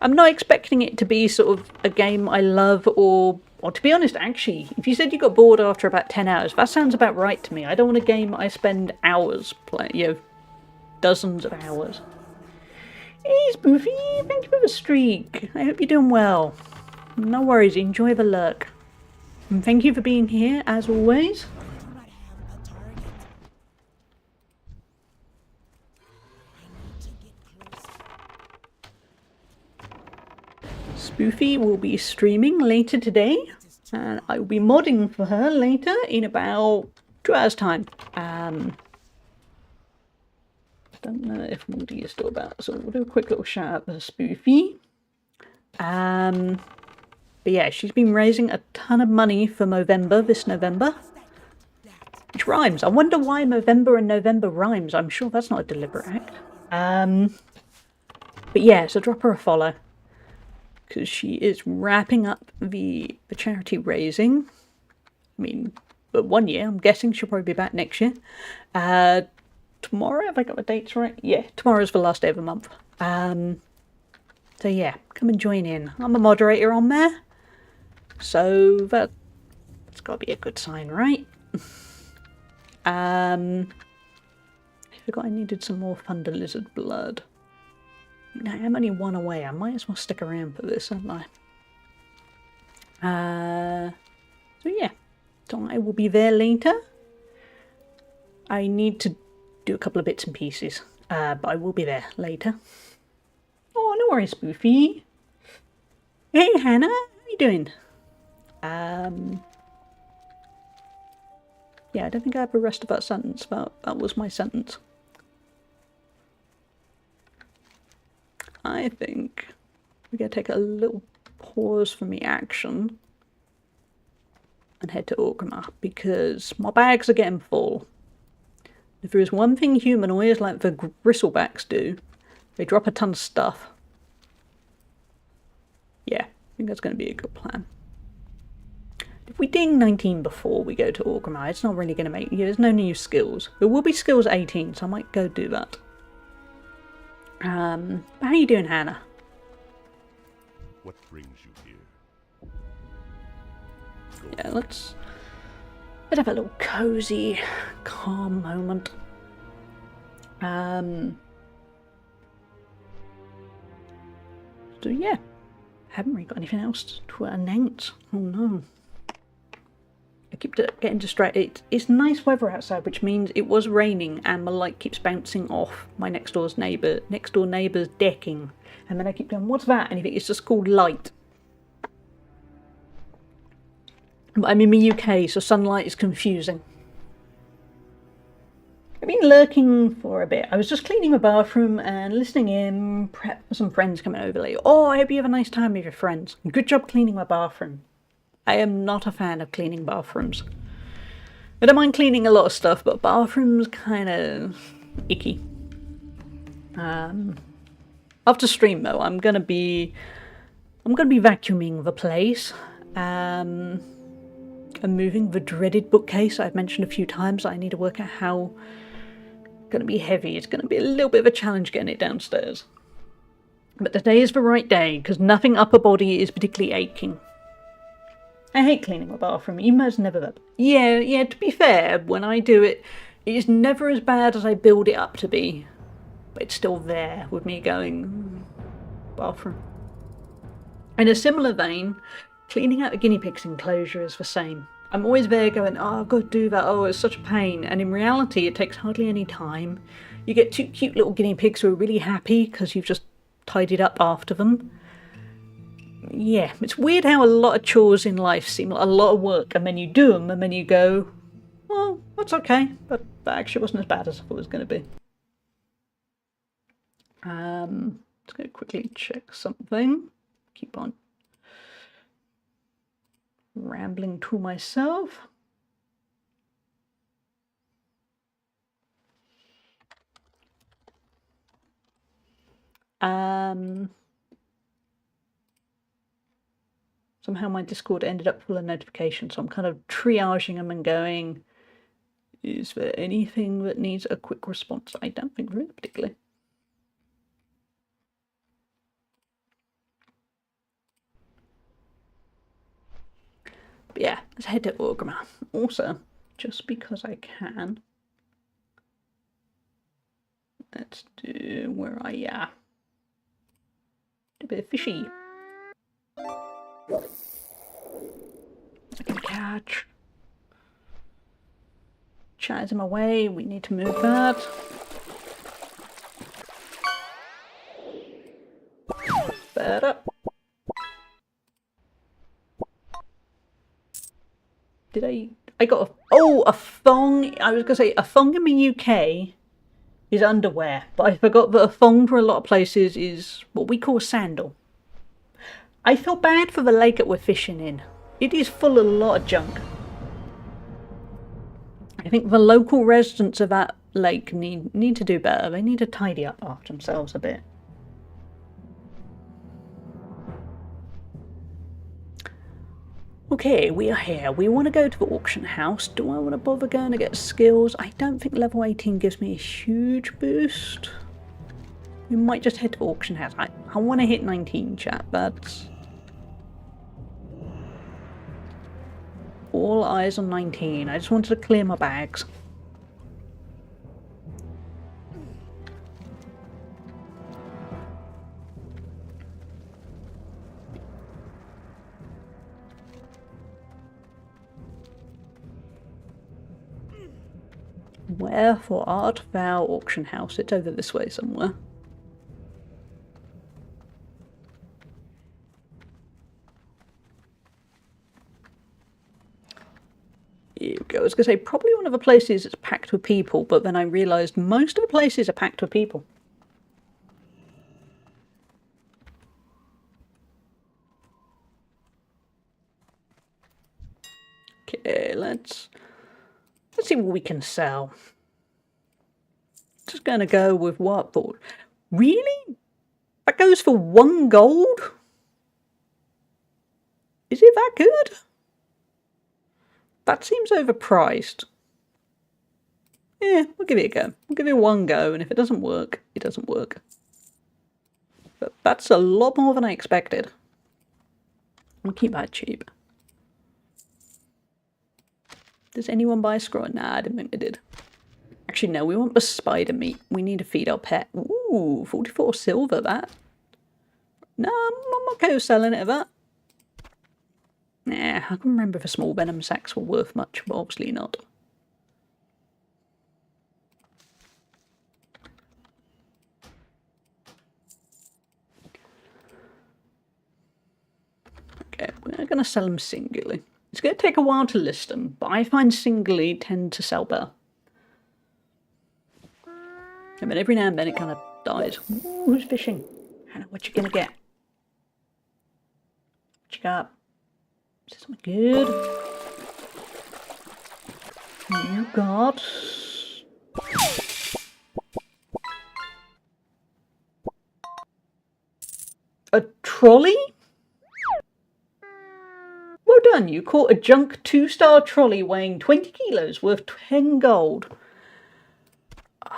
I'm not expecting it to be sort of a game I love or to be honest, actually, if you said you got bored after about 10 hours, that sounds about right to me. I don't want a game I spend hours playing, dozens of hours. Hey, Spoofy, thank you for the streak. I hope you're doing well. No worries, enjoy the lurk. And thank you for being here, as always. Do not have a target. I need to get closer. Spoofy will be streaming later today, and I will be modding for her later in about 2 hours' time. Don't know if Moody is still about, so we'll do a quick little shout out to Spoofy. But yeah, she's been raising a ton of money for Movember this November, which rhymes. I wonder why Movember and November rhymes. I'm sure that's not a deliberate act. But yeah, so drop her a follow, because she is wrapping up the charity raising. I mean, but 1 year. I'm guessing she'll probably be back next year. Tomorrow, have I got the dates right? Yeah, tomorrow's the last day of the month. So yeah, come and join in. I'm a moderator on there, so that's got to be a good sign, right? I forgot I needed some more Thunder Lizard blood. Now, I'm only one away. I might as well stick around for this, haven't I? So yeah, so I will be there later. I need to do a couple of bits and pieces, but I will be there later. Oh, no worries, Spoofy. Hey, Hannah, how you doing? Yeah, I don't think I have the rest of that sentence, but that was my sentence. I think we're going to take a little pause from the action and head to Orgrimmar, because my bags are getting full. If there is one thing humanoids like the Gristlebacks do, they drop a ton of stuff. Yeah, I think that's going to be a good plan. If we ding 19 before we go to Orgrimmar, it's not really going to make... Yeah, there's no new skills. There will be skills 18, so I might go do that. How are you doing, Hannah? What brings you here? Yeah, let's have a little cozy, calm moment. So yeah, haven't really got anything else to announce. Oh no. I keep getting distracted. It's nice weather outside, which means it was raining and my light keeps bouncing off my next door neighbour's decking. And then I keep going, what's that? And you think it's just called light. But I'm in the UK, so sunlight is confusing. I've been lurking for a bit. I was just cleaning my bathroom and listening in, prep for some friends coming over later. Oh, I hope you have a nice time with your friends. Good job cleaning my bathroom. I am not a fan of cleaning bathrooms. I don't mind cleaning a lot of stuff, but bathrooms kind of icky. After stream though, I'm gonna be vacuuming the place. I'm moving the dreaded bookcase I've mentioned a few times. I need to work out how. It's gonna be heavy. It's gonna be a little bit of a challenge getting it downstairs. But today is the right day because nothing upper body is particularly aching. I hate cleaning my bathroom. You must never that. Yeah, to be fair, when I do it, it is never as bad as I build it up to be. But it's still there with me going, bathroom. In a similar vein, cleaning out a guinea pig's enclosure is the same. I'm always there going, oh, I've got to do that, oh, it's such a pain. And in reality, it takes hardly any time. You get two cute little guinea pigs who are really happy because you've just tidied up after them. Yeah, it's weird how a lot of chores in life seem like a lot of work, and then you do them, and then you go, well, that's okay, but that actually wasn't as bad as I thought it was going to be. Just going to quickly check something. Keep on rambling to myself. Somehow my Discord ended up full of notifications, so I'm kind of triaging them and going, is there anything that needs a quick response? I don't think there is particularly. But yeah, let's head to Orgrimmar. Also, just because I can, let's do where I do a bit of fishy. I can catch. Chat's in my way, we need to move that. Better. Did I got a thong. I was gonna say a thong in the UK is underwear, but I forgot that a thong for a lot of places is what we call a sandal. I feel bad for the lake that we're fishing in. It is full of a lot of junk. I think the local residents of that lake need to do better. They need to tidy up after themselves a bit. Okay, we are here. We want to go to the auction house. Do I want to bother going to get skills? I don't think level 18 gives me a huge boost. We might just head to the auction house. I want to hit 19, chat. That's all eyes on 19. I just wanted to clear my bags. Wherefore art thou, auction house? It's over this way somewhere. Here we go. I was going to say, probably one of the places is packed with people, but then I realised most of the places are packed with people. Okay, let's see what we can sell. Just going to go with what thought. Really? That goes for 1 gold? Is it that good? That seems overpriced. Yeah, we'll give it a go. We'll give it 1 go, and if it doesn't work, it doesn't work. But that's a lot more than I expected. I'll keep that cheap. Does anyone buy a scroll? Nah, I didn't think they did. Actually, no, we want the spider meat. We need to feed our pet. Ooh, 44 silver, that. No, I'm okay with selling it at that. Nah, I can remember if the small venom sacks were worth much, but obviously not. Okay, we're going to sell them singly. It's going to take a while to list them, but I find singly tend to sell better. I mean, every now and then it kind of dies. Ooh, who's fishing? Hannah, what you gonna get? What you got? Is this something good? You got... a trolley? Well done, you caught a junk 2-star trolley weighing 20 kilos worth 10 gold.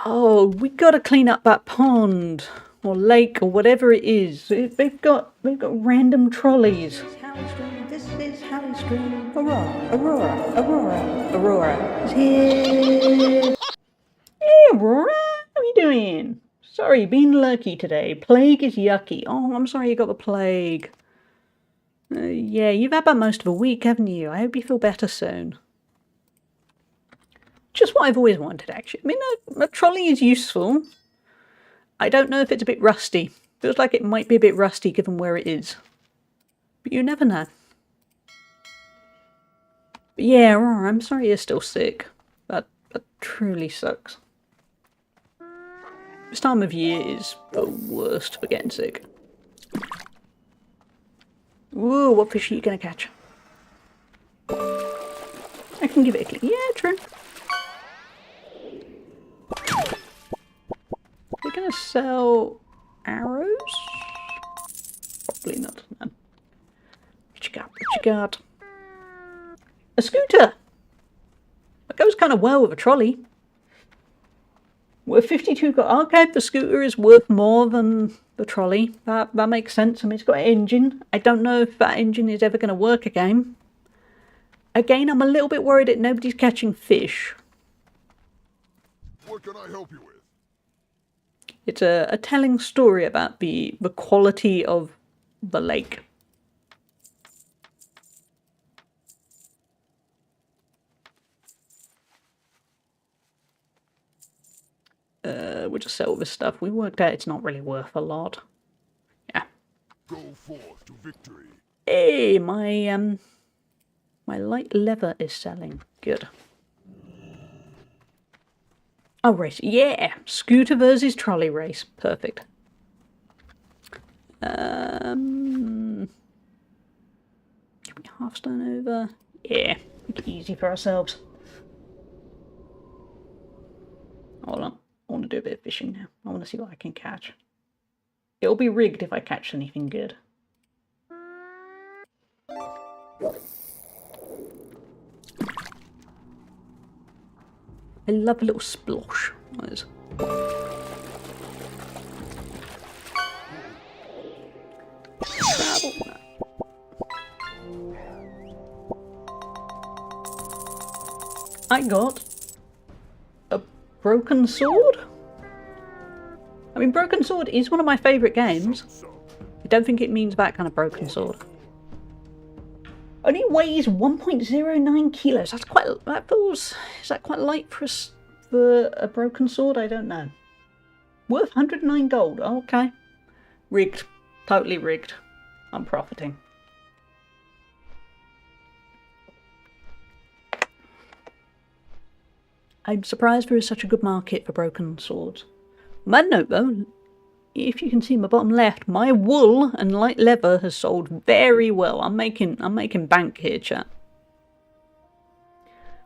Oh, we gotta clean up that pond or lake or whatever it is. They've got random trolleys. This is Hallie Stream. Aurora is here. Hey, Aurora, how are you doing? Sorry, being lucky today. Plague is yucky. Oh, I'm sorry you got the plague. Yeah, you've had that most of a week, haven't you? I hope you feel better soon. Just what I've always wanted, actually. I mean, a trolley is useful. I don't know if it's a bit rusty. Feels like it might be a bit rusty given where it is. But you never know. But yeah, I'm sorry you're still sick. That truly sucks. This time of year is the worst for getting sick. Ooh, what fish are you gonna catch? I can give it a click. Yeah, true. They're gonna sell arrows? Probably not. No. What you got? What you got? A scooter! That goes kind of well with a trolley. Worth 52 gold. Okay, the scooter is worth more than the trolley. That makes sense. I mean, it's got an engine. I don't know if that engine is ever going to work again. Again, I'm a little bit worried that nobody's catching fish. What can I help you with? It's a telling story about the quality of the lake. We'll just sell this stuff. We worked out it's not really worth a lot. Yeah. Go forth to victory. Hey, my light leather is selling. Good. Oh, race. Yeah! Scooter versus trolley race. Perfect. Half stone over. Yeah. Make it easy for ourselves. Hold on. I want to do a bit of fishing now. I want to see what I can catch. It'll be rigged if I catch anything good. I love a little splosh. What is? Travel. I got a broken sword. I mean, Broken Sword is one of my favourite games. I don't think it means that kind of broken sword. Only weighs 1.09 kilos. That's quite. That feels. Is that quite light for a broken sword? I don't know. Worth 109 gold. Okay. Rigged. Totally rigged. I'm profiting. I'm surprised there is such a good market for broken swords. On that note, though, if you can see my bottom left, my wool and light leather has sold very well. I'm making bank here, chat.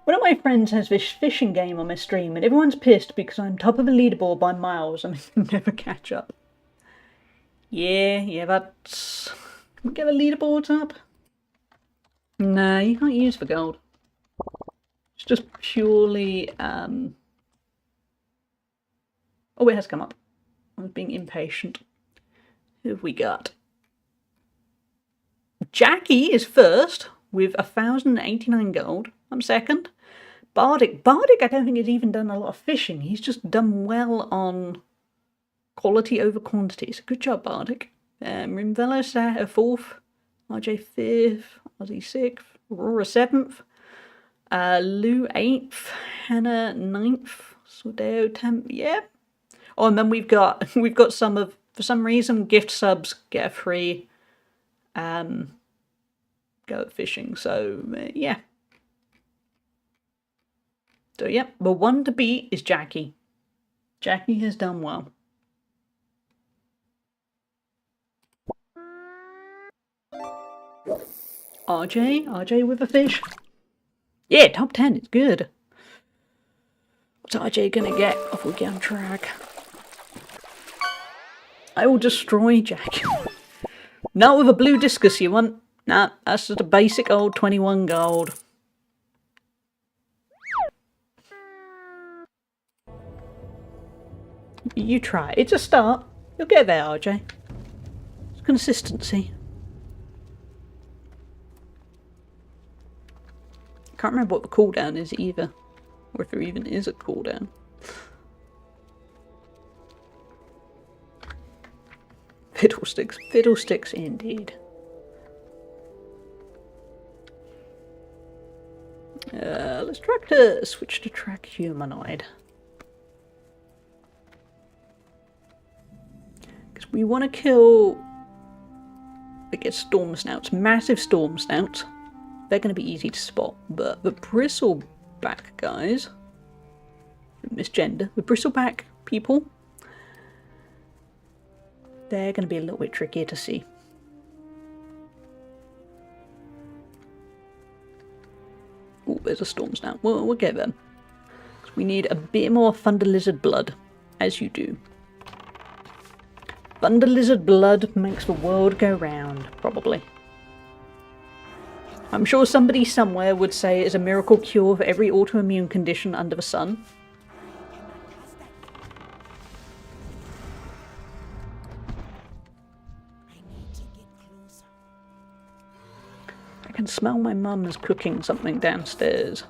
One of my friends has this fishing game on my stream, and everyone's pissed because I'm top of the leaderboard by miles and I never catch up. Yeah, that's... Can we get the leaderboards up? No, you can't use the gold. It's just purely... Oh, it has come up. I was being impatient. Who have we got? Jackie is first with 1,089 gold. I'm second. Bardic, I don't think has even done a lot of fishing. He's just done well on quality over quantity. So good job, Bardic. Rimvelo fourth. RJ fifth. Ozzy sixth. Aurora seventh. Lou 8th, Hannah 9th, Sordeo 10th, yeah. Oh, and then we've got some of, for some reason, gift subs get a free go at fishing, so yeah. So yeah, the one to beat is Jackie. Jackie has done well. RJ with a fish. Yeah, top 10, it's good. What's RJ gonna get if we get on track? I will destroy Jack. Not with a blue discus you want. Nah, that's just a basic old 21 gold. You try. It's a start. You'll get there, RJ. It's consistency. Can't remember what the cooldown is either. Or if there even is a cooldown. Fiddlesticks. Fiddlesticks indeed. Let's switch to track humanoid. Because we want to kill... I guess storm snouts. Massive storm snouts. They're going to be easy to spot. But the bristleback guys... misgender. The bristleback people... they're going to be a little bit trickier to see. Oh, there's a storm snout. We'll get them. We need a bit more Thunder Lizard blood, as you do. Thunder Lizard blood makes the world go round, probably. I'm sure somebody somewhere would say it's a miracle cure for every autoimmune condition under the sun. I can smell my mum's cooking something downstairs.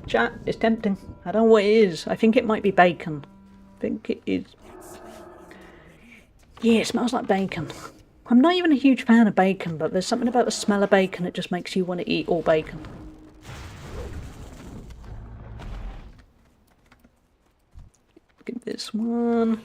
Chat, it's tempting. I don't know what it is. I think it might be bacon. I think it is. Yeah, it smells like bacon. I'm not even a huge fan of bacon, but there's something about the smell of bacon that just makes you want to eat all bacon. Look at this one.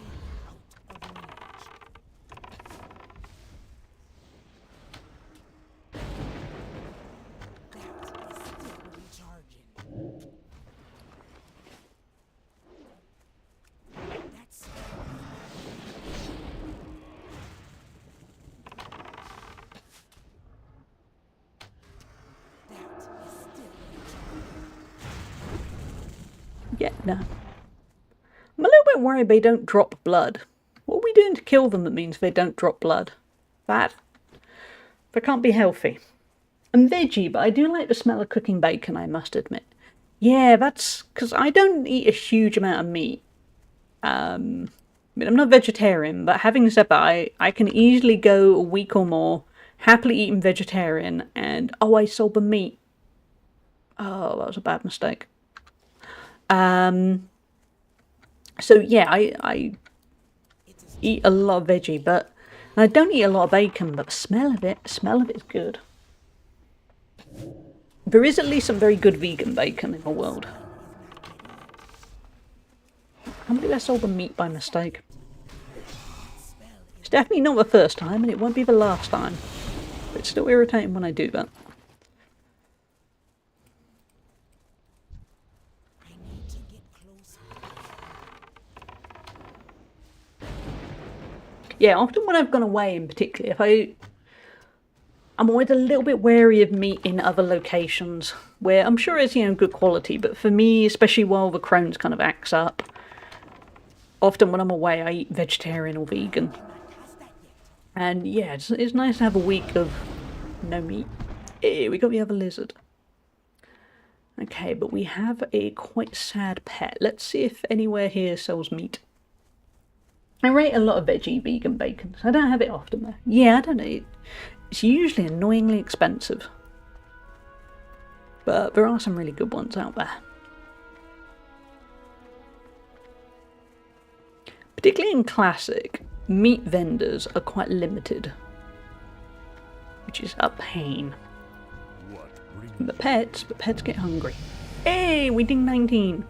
Yeah, no. I'm a little bit worried they don't drop blood. What are we doing to kill them that means they don't drop blood? That can't be healthy. I'm veggie, but I do like the smell of cooking bacon, I must admit. Yeah, that's because I don't eat a huge amount of meat. I mean, I'm not vegetarian, but having said that, I can easily go a week or more happily eating vegetarian and, oh, I sold the meat. Oh, that was a bad mistake. So yeah, I eat a lot of veggie, but I don't eat a lot of bacon, but the smell of it is good. There is at least some very good vegan bacon in the world. How many did I sold the meat by mistake? It's definitely not the first time, and it won't be the last time. But it's still irritating when I do that. Yeah, often when I've gone away in particular, I'm always a little bit wary of meat in other locations where I'm sure it's, good quality, but for me, especially while the Crohn's kind of acts up, often when I'm away I eat vegetarian or vegan. And yeah, it's nice to have a week of no meat. We got the other lizard. Okay, but we have a quite sad pet. Let's see if anywhere here sells meat. I rate a lot of veggie vegan bacon. I don't have it often though. Yeah, I don't know. It's usually annoyingly expensive. But there are some really good ones out there. Particularly in Classic, meat vendors are quite limited. Which is a pain. And the pets get hungry. Hey, we ding 19.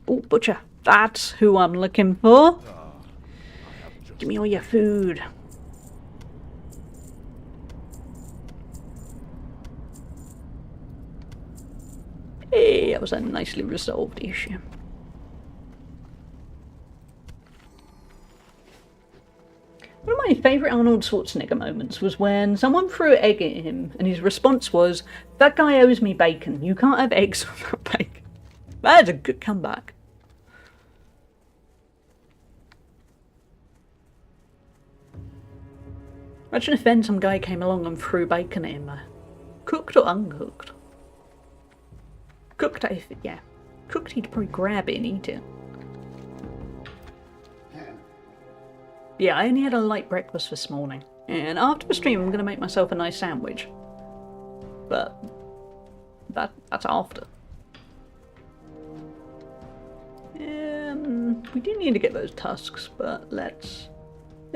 Oh, butcher. That's who I'm looking for. Give me all your food. Hey, that was a nicely resolved issue. One of my favourite Arnold Schwarzenegger moments was when someone threw an egg at him and his response was, "That guy owes me bacon. You can't have eggs without bacon." That's a good comeback. Imagine if then some guy came along and threw bacon at him. Cooked or uncooked? Cooked, if yeah. Cooked, he'd probably grab it and eat it. Yeah, I only had a light breakfast this morning. And after the stream, I'm going to make myself a nice sandwich. But that's after. We do need to get those tusks, but let's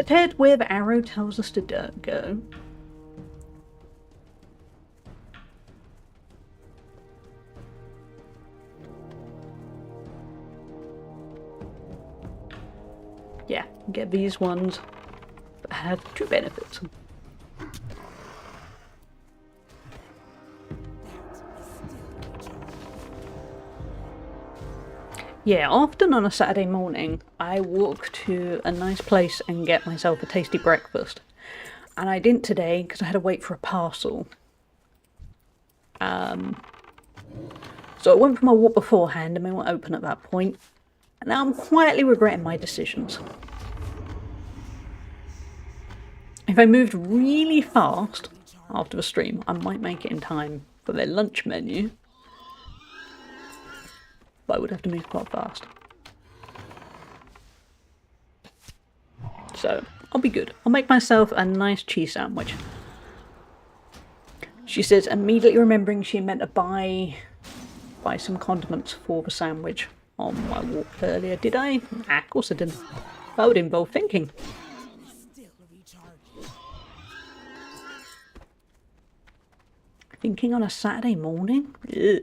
head where the arrow tells us to go. Yeah, get these ones that have two benefits. Yeah, often on a Saturday morning, I walk to a nice place and get myself a tasty breakfast. And I didn't today because I had to wait for a parcel. So I went for my walk beforehand and they weren't open at that point. And now I'm quietly regretting my decisions. If I moved really fast after the stream, I might make it in time for their lunch menu. But I would have to move quite fast. So, I'll be good. I'll make myself a nice cheese sandwich. She says, immediately remembering she meant to buy some condiments for the sandwich on my walk earlier. Did I? Nah, of course I didn't. That would involve thinking. Still recharging. Thinking on a Saturday morning? Ugh.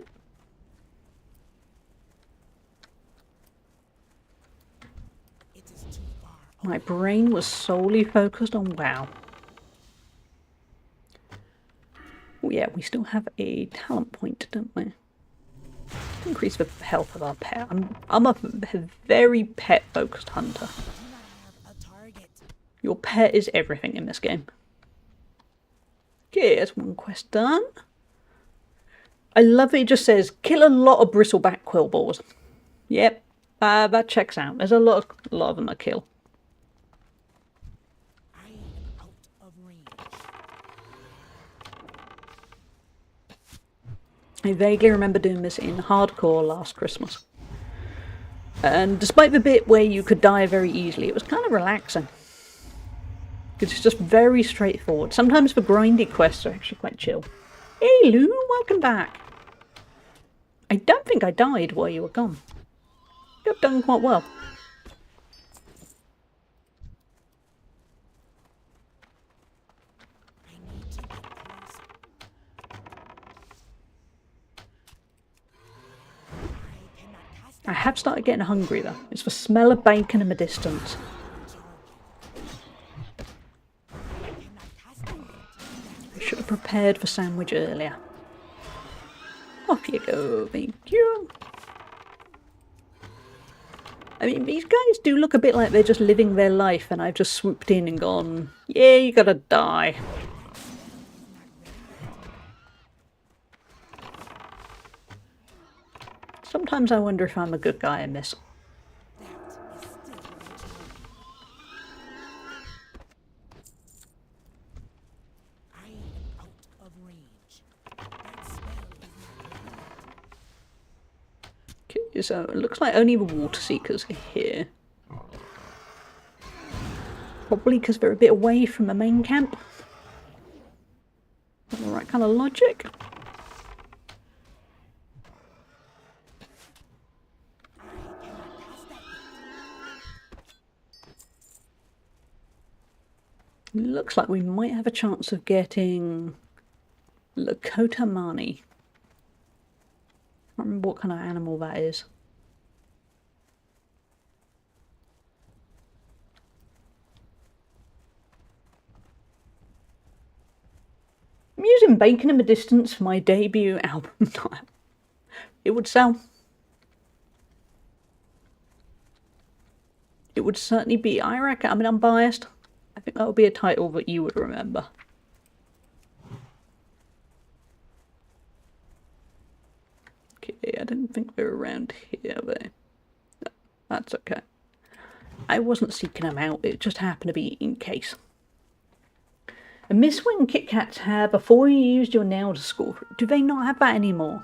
It is too far. My brain was solely focused on WoW. Oh yeah, we still have a talent point, don't we? Increase the health of our pet. I'm a very pet-focused hunter. Do not have a target. Your pet is everything in this game. Okay, that's one quest done. I love it just says, kill a lot of bristleback quillboars. Yep, that checks out. There's a lot of them to kill. I am out of range. I vaguely remember doing this in hardcore last Christmas. And despite the bit where you could die very easily, it was kind of relaxing. It's just very straightforward. Sometimes the grindy quests are actually quite chill. Hey Lou, welcome back. I don't think I died while you were gone. You've done quite well. I need to get closer. I cannot cast I have started getting hungry though. It's the smell of bacon in the distance. I should have prepared the sandwich earlier. Off you go, thank you. I mean, these guys do look a bit like they're just living their life and I've just swooped in and gone, yeah, you gotta die. Sometimes I wonder if I'm a good guy in this. I am out of range. That spell is not good. Okay, so it looks like only the water seekers are here. Probably because they're a bit away from the main camp. Not the right kind of logic. Looks like we might have a chance of getting Lakota Mani. I can't remember what kind of animal that is. I'm using bacon in the distance for my debut album. It would sell. It would certainly be, I reckon, I mean, I'm biased. I think that would be a title that you would remember. Okay, I didn't think they were around here, but no, that's okay. I wasn't seeking them out, it just happened to be in case. A miss when Kit Kats had before you used your nail to score. Do they not have that anymore?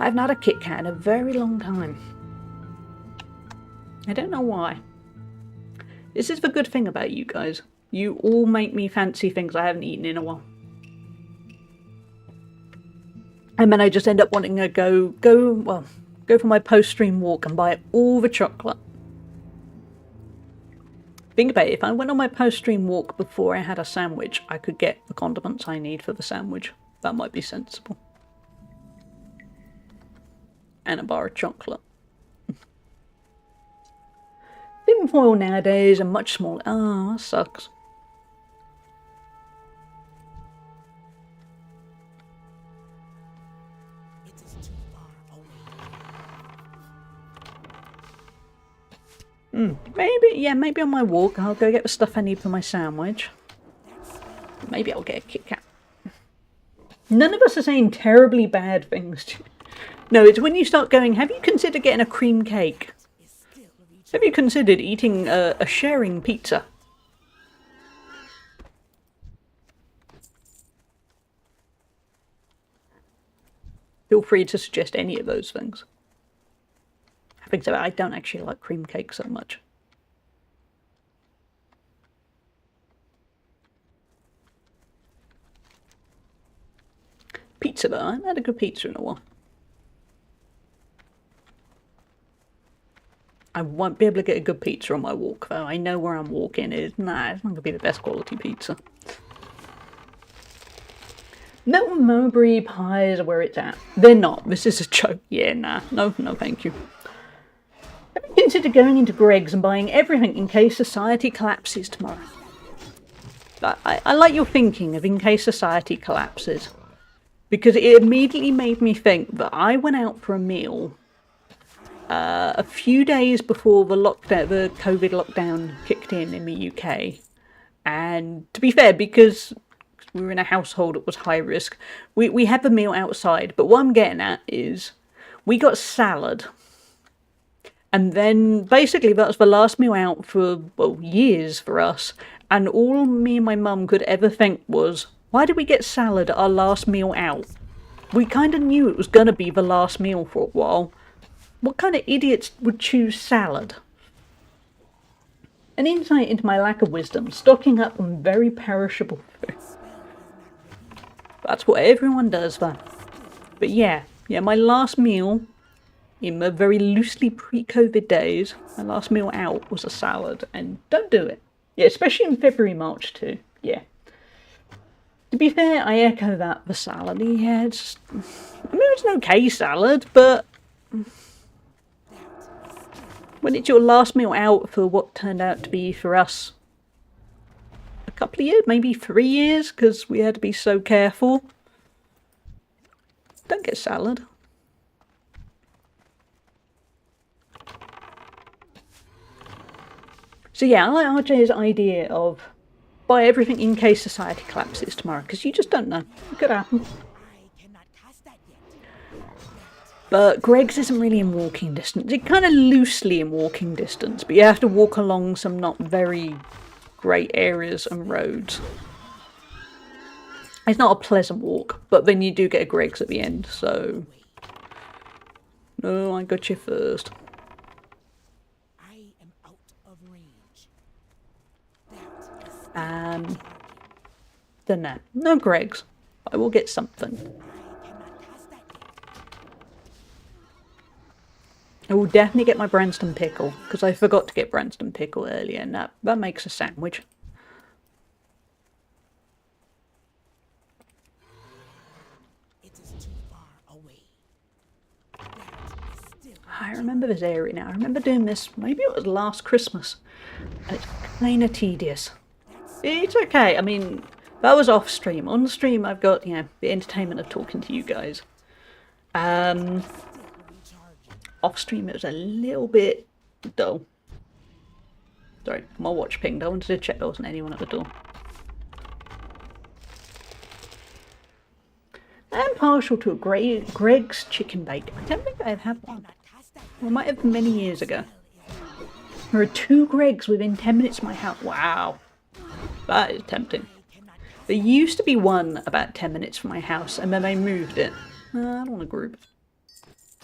I haven't had a Kit Kat in a very long time. I don't know why. This is the good thing about you guys. You all make me fancy things I haven't eaten in a while. And then I just end up wanting to go for my post-stream walk and buy all the chocolate. Think about it, if I went on my post-stream walk before I had a sandwich, I could get the condiments I need for the sandwich. That might be sensible. And a bar of chocolate. Tin foil nowadays are much smaller. Oh, that sucks. It is too far away. Maybe on my walk I'll go get the stuff I need for my sandwich. Maybe I'll get a Kit Kat. None of us are saying terribly bad things. No, it's when you start going, have you considered getting a cream cake? Have you considered eating a sharing pizza? Feel free to suggest any of those things. Having said that, I don't actually like cream cake so much. Pizza though, I haven't had a good pizza in a while. I won't be able to get a good pizza on my walk though. I know where I'm walking. It's not going to be the best quality pizza. Milton Mowbray pies are where it's at. They're not. This is a joke. Yeah, nah. No, thank you. Have you considered going into Greggs and buying everything in case society collapses tomorrow? I like your thinking of in case society collapses. Because it immediately made me think that I went out for a meal a few days before the COVID lockdown kicked in the UK. And to be fair, because we were in a household that was high risk, we had the meal outside. But what I'm getting at is we got salad. And then basically that was the last meal out for, well, years for us. And all me and my mum could ever think was, why did we get salad at our last meal out? We kind of knew it was going to be the last meal for a while. What kind of idiots would choose salad? An insight into my lack of wisdom, stocking up on very perishable food. That's what everyone does, though. But yeah, my last meal, in the very loosely pre-COVID days, my last meal out was a salad, and don't do it. Yeah, especially in February, March too. Yeah. To be fair, I echo that, the salad. Yeah, it's an okay salad, but when it's your last meal out for what turned out to be, for us, a couple of years, maybe 3 years, because we had to be so careful, don't get salad. So yeah, I like RJ's idea of buy everything in case society collapses tomorrow, because you just don't know. It could happen. I cannot cast that yet. But Greggs isn't really in walking distance. It's kind of loosely in walking distance, but you have to walk along some not very great areas and roads. It's not a pleasant walk, but then you do get a Greggs at the end, so... No, I got you first. I am out of range. Then no Greggs. I will get something. I cannot cast that yet. I will definitely get my Branston pickle, because I forgot to get Branston pickle earlier, and that makes a sandwich. It is too far away. That is still I remember this area now. I remember doing this, maybe it was last Christmas, and it's kind of tedious. It's okay, I mean, that was off stream. On the stream I've got, the entertainment of talking to you guys. Off stream it was a little bit dull. Sorry, my watch pinged. I wanted to check there wasn't anyone at the door. I'm partial to a Greg's chicken bake. I don't think I've had one. Well, I might have many years ago. There are 2 Gregs within 10 minutes of my house. Wow. That is tempting. There used to be one about 10 minutes from my house, and then they moved it. I don't want a group.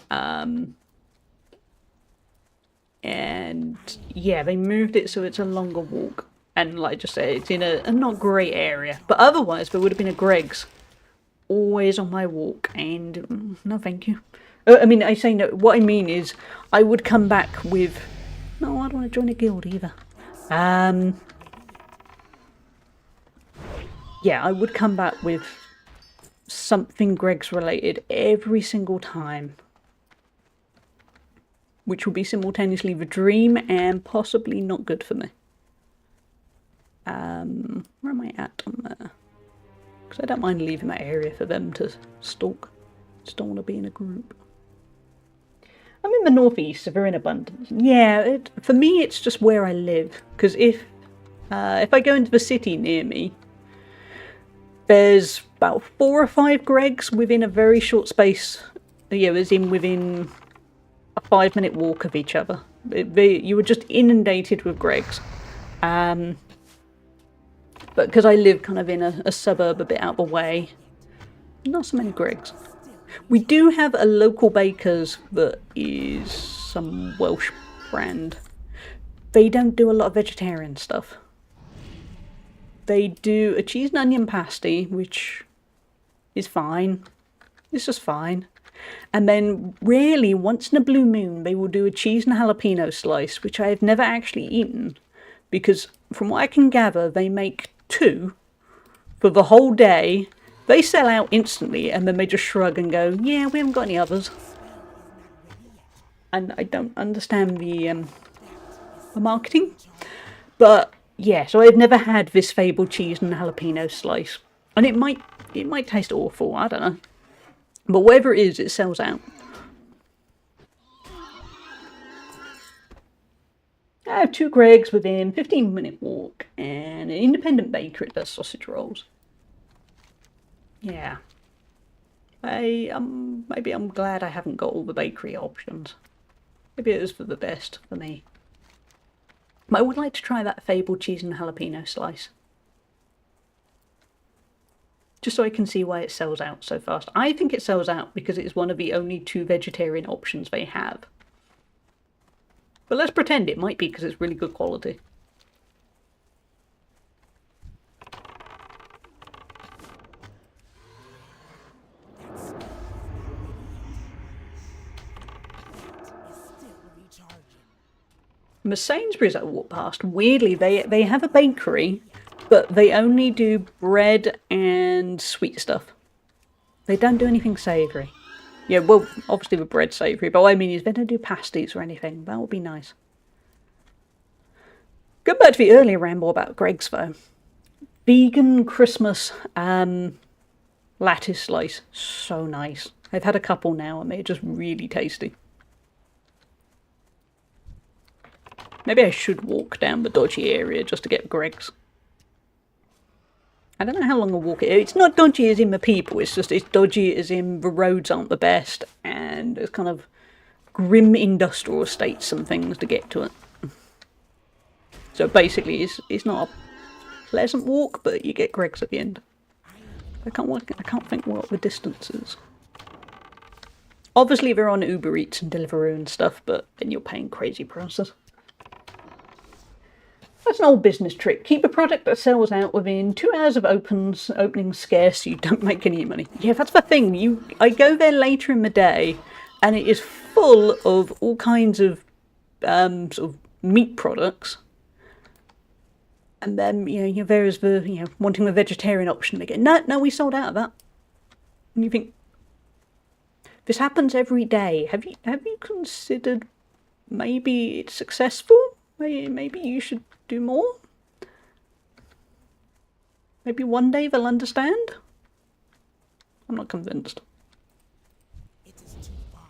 And yeah, they moved it so it's a longer walk. And like I just said, it's in a not great area. But otherwise, there would have been a Greg's always on my walk, and no thank you. I mean, I say no, what I mean is I would come back with... No, I don't want to join a guild either. Yeah, I would come back with something Greg's related every single time. Which will be simultaneously the dream and possibly not good for me. Where am I at on there? Because I don't mind leaving that area for them to stalk. Just don't want to be in a group. I'm in the northeast, so they're in abundance. Yeah, for me it's just where I live. Because if I go into the city near me, there's about 4 or 5 Gregs within a very short space. Yeah, as in within a 5-minute walk of each other. You were just inundated with Gregs. But because I live kind of in a suburb a bit out of the way, not so many Gregs. We do have a local baker's that is some Welsh brand. They don't do a lot of vegetarian stuff. They do a cheese and onion pasty, which is fine. It's just fine. And then rarely, once in a blue moon, they will do a cheese and jalapeno slice, which I have never actually eaten. Because from what I can gather, they make 2 for the whole day. They sell out instantly, and then they just shrug and go, yeah, we haven't got any others. And I don't understand the marketing. But yeah, so I've never had this fabled cheese and jalapeno slice. And it might taste awful, I don't know. But whatever it is, it sells out. I have 2 Gregs within 15-minute walk and an independent bakery that does sausage rolls. Yeah. Maybe I'm glad I haven't got all the bakery options. Maybe it was for the best for me. But I would like to try that fabled cheese and jalapeno slice. Just so I can see why it sells out so fast. I think it sells out because it is one of the only 2 vegetarian options they have. But let's pretend it might be because it's really good quality. And the Sainsbury's I walked past, weirdly, they have a bakery, but they only do bread and sweet stuff. They don't do anything savoury. Yeah, well, obviously the bread's savoury, but what I mean is they don't do pasties or anything. That would be nice. Going back to the earlier ramble about Greg's though. Vegan Christmas lattice slice. So nice. I've had a couple now and they're just really tasty. Maybe I should walk down the dodgy area just to get Greg's. I don't know how long a walk it is. It's not dodgy as in the people, it's just it's dodgy as in the roads aren't the best and there's kind of grim industrial estates and things to get to it. So basically it's not a pleasant walk, but you get Greg's at the end. I can't think what the distance is. Obviously they're on Uber Eats and Deliveroo and stuff, but then you're paying crazy prices. That's an old business trick. Keep a product that sells out within 2 hours of opening scarce so you don't make any money. Yeah, that's the thing. I go there later in the day and it is full of all kinds of sort of meat products. And then, there's the, wanting the vegetarian option. They go, no, we sold out of that. And you think, this happens every day. Have you considered maybe it's successful? Maybe you should do more? Maybe one day they'll understand? I'm not convinced. It is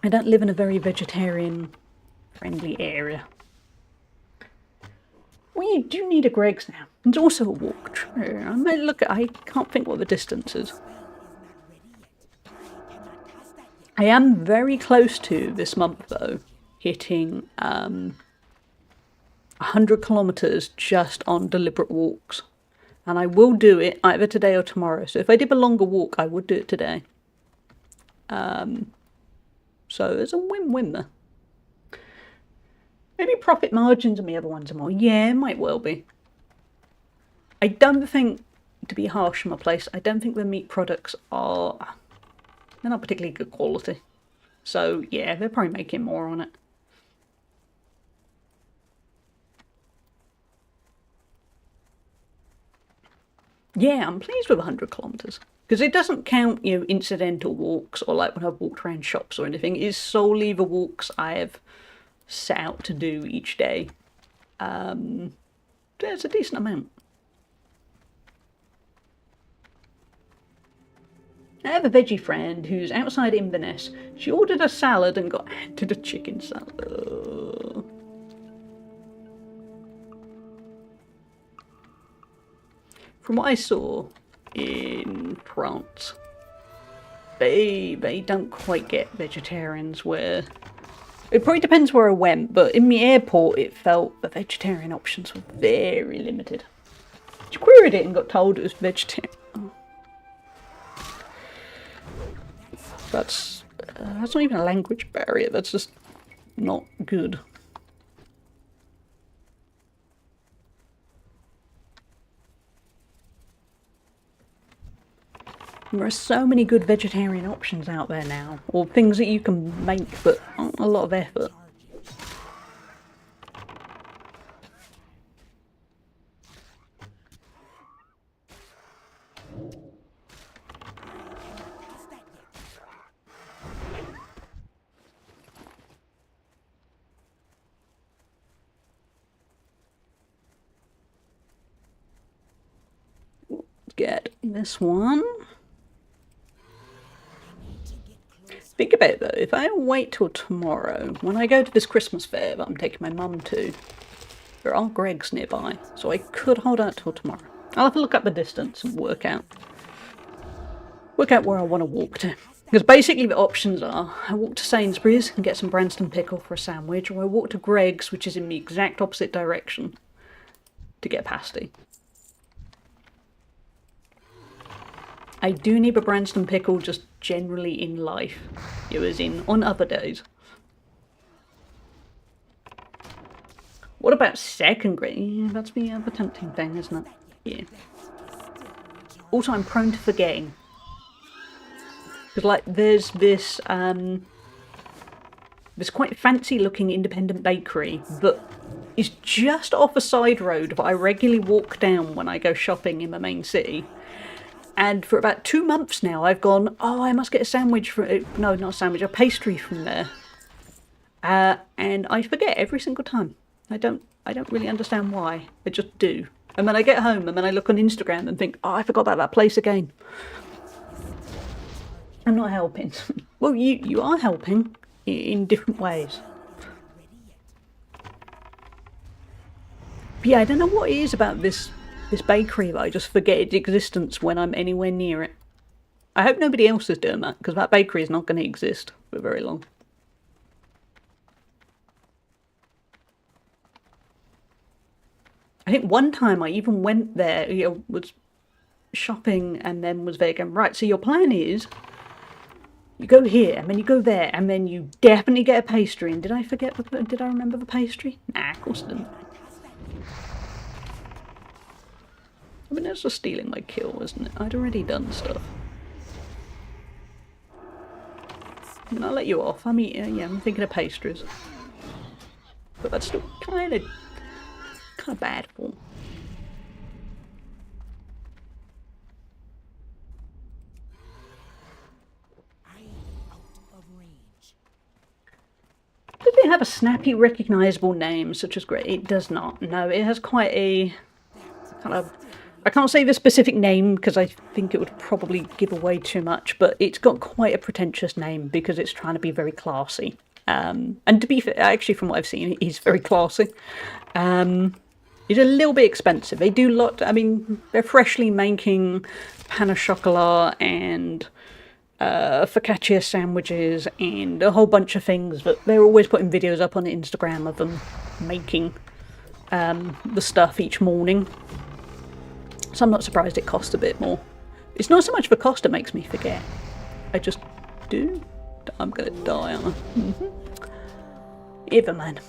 I don't live in a very vegetarian-friendly area. We do need a Greg's now. It's also a walk. True. I might look at. I can't think what the distance is. I am very close to this month though, hitting 100 kilometers just on deliberate walks, and I will do it either today or tomorrow. So if I did a longer walk, I would do it today. So there's a win-win there. Maybe profit margins on the other ones are more. Yeah, it might well be. I don't think, to be harsh on my place, I don't think the meat products are... They're not particularly good quality. So yeah, they're probably making more on it. Yeah, I'm pleased with 100 kilometers. Because it doesn't count, you know, incidental walks or like when I've walked around shops or anything. It is solely the walks I have set out to do each day. There's a decent amount. I have a veggie friend who's outside Inverness. She ordered a salad and got handed a chicken salad. From what I saw in France, they don't quite get vegetarians where... It probably depends where I went, but in the airport it felt the vegetarian options were very limited. She queried it and got told it was vegetarian. Oh. That's not even a language barrier, that's just not good. There are so many good vegetarian options out there now, or things that you can make but aren't a lot of effort. Get this one. Think about it though, if I wait till tomorrow, when I go to this Christmas fair that I'm taking my mum to, there are Greggs nearby, so I could hold out till tomorrow. I'll have to look up the distance and work out where I want to walk to. Because basically the options are, I walk to Sainsbury's and get some Branston pickle for a sandwich, or I walk to Greggs, which is in the exact opposite direction, to get pasty. I do need a Branston pickle just generally in life. It was in on other days. What about second grade? Yeah, that's the other tempting thing, isn't it? Yeah. Also, I'm prone to forgetting. Because, like, there's this quite fancy-looking independent bakery that is just off a side road that I regularly walk down when I go shopping in the main city. And for about 2 months now, I've gone, oh, I must get a sandwich from... No, not a sandwich, a pastry from there. And I forget every single time. I don't really understand why. I just do. And then I get home and then I look on Instagram and think, oh, I forgot about that place again. I'm not helping. Well, you are helping in different ways. But yeah, I don't know what it is about this bakery that I just forget its existence when I'm anywhere near it. I hope nobody else is doing that, because that bakery is not going to exist for very long. I think one time I even went there, you know, was shopping and then was vegan. Right, so your plan is you go here and then you go there and then you definitely get a pastry. And did I remember the pastry? Nah, of course I didn't. I mean, that's just stealing my kill, isn't it? I'd already done stuff. And I'll let you off. I mean, yeah, I'm thinking of pastries. But that's still kind of bad form. Does it have a snappy, recognisable name such as Grey? It does not. No, it has quite a kind of I can't say the specific name because I think it would probably give away too much, but it's got quite a pretentious name because it's trying to be very classy. And to be fair, actually from what I've seen, he's very classy. It's a little bit expensive. They do I mean, they're freshly making pain au chocolat and focaccia sandwiches and a whole bunch of things, but they're always putting videos up on Instagram of them making the stuff each morning. So I'm not surprised it costs a bit more. It's not so much the cost that makes me forget. I just do. I'm gonna die, aren't I? Either man.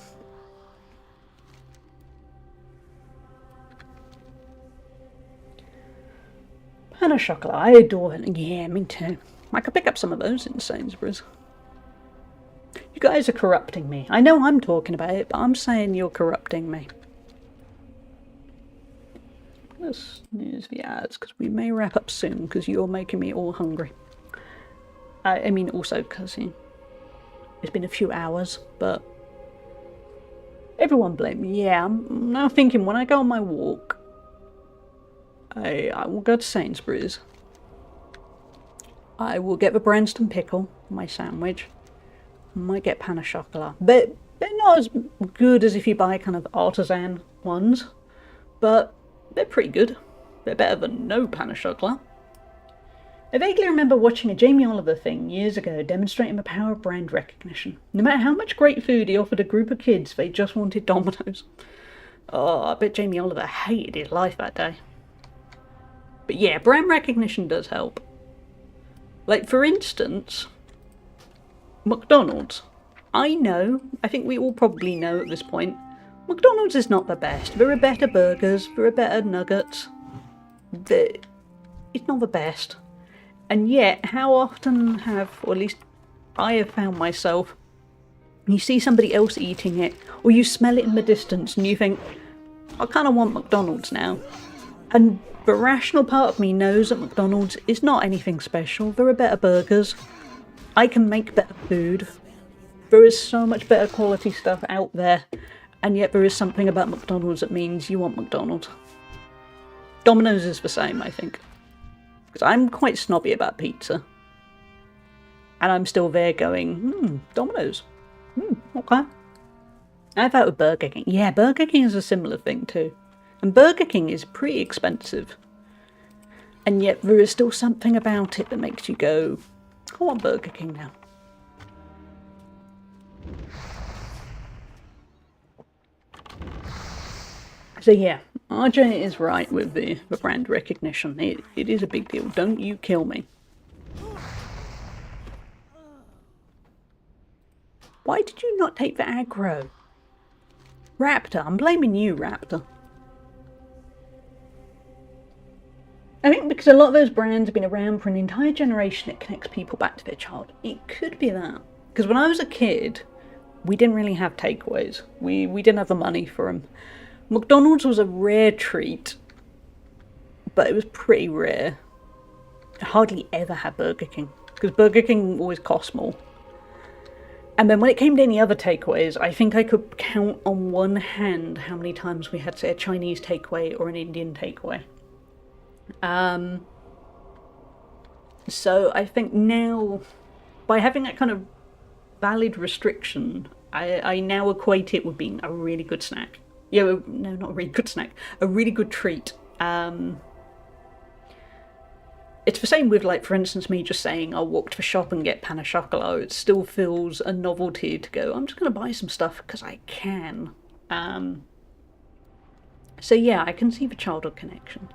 Pain au chocolat, I adore it. Yeah, me too. I could pick up some of those in Sainsbury's. You guys are corrupting me. I know I'm talking about it, but I'm saying you're corrupting me. Let's snooze the ads, because we may wrap up soon, because you're making me all hungry. I mean, also, because it's been a few hours, but everyone blame me. Yeah, I'm now thinking when I go on my walk, I will go to Sainsbury's. I will get the Branston pickle for my sandwich. I might get pain au chocolat. They're not as good as if you buy kind of artisan ones, but they're pretty good. They're better than no pain au chocolat. I vaguely remember watching a Jamie Oliver thing years ago demonstrating the power of brand recognition. No matter how much great food he offered a group of kids, they just wanted Domino's. Oh, I bet Jamie Oliver hated his life that day. But yeah, brand recognition does help. Like, for instance, McDonald's. I think we all probably know at this point, McDonald's is not the best. There are better burgers, there are better nuggets. It's not the best. And yet, how often or at least I have found myself, you see somebody else eating it, or you smell it in the distance and you think, I kind of want McDonald's now. And the rational part of me knows that McDonald's is not anything special. There are better burgers. I can make better food. There is so much better quality stuff out there. And yet there is something about McDonald's that means you want McDonald's. Domino's is the same, I think. Because I'm quite snobby about pizza. And I'm still there going, Domino's. Okay. I thought with Burger King. Yeah, Burger King is a similar thing too. And Burger King is pretty expensive. And yet there is still something about it that makes you go, I want Burger King now. So yeah, RJ is right with the brand recognition. It is a big deal. Don't you kill me. Why did you not take the aggro? Raptor, I'm blaming you, Raptor. I think because a lot of those brands have been around for an entire generation, it connects people back to their childhood. It could be that. Because when I was a kid, we didn't really have takeaways. We didn't have the money for them. McDonald's was a rare treat, but it was pretty rare. I hardly ever had Burger King, because Burger King always cost more. And then when it came to any other takeaways, I think I could count on one hand how many times we had, say, a Chinese takeaway or an Indian takeaway. So I think now, by having that kind of valid restriction, I now equate it with being a really good snack. Yeah, no, not a really good snack. A really good treat. It's the same with, like, for instance, me just saying I'll walk to the shop and get pain au chocolat. It still feels a novelty to go, I'm just going to buy some stuff because I can. So yeah, I can see the childhood connection.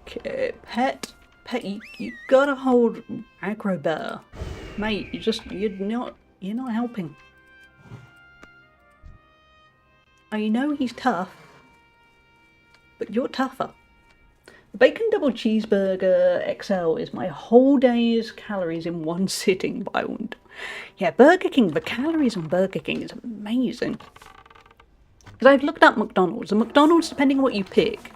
Okay, Pet, you gotta hold aggro better. Mate, you're not helping. I know he's tough, but you're tougher. The bacon double cheeseburger XL is my whole day's calories in one sitting. Yeah, Burger King, the calories on Burger King is amazing. Because I've looked up McDonald's, and McDonald's, depending on what you pick,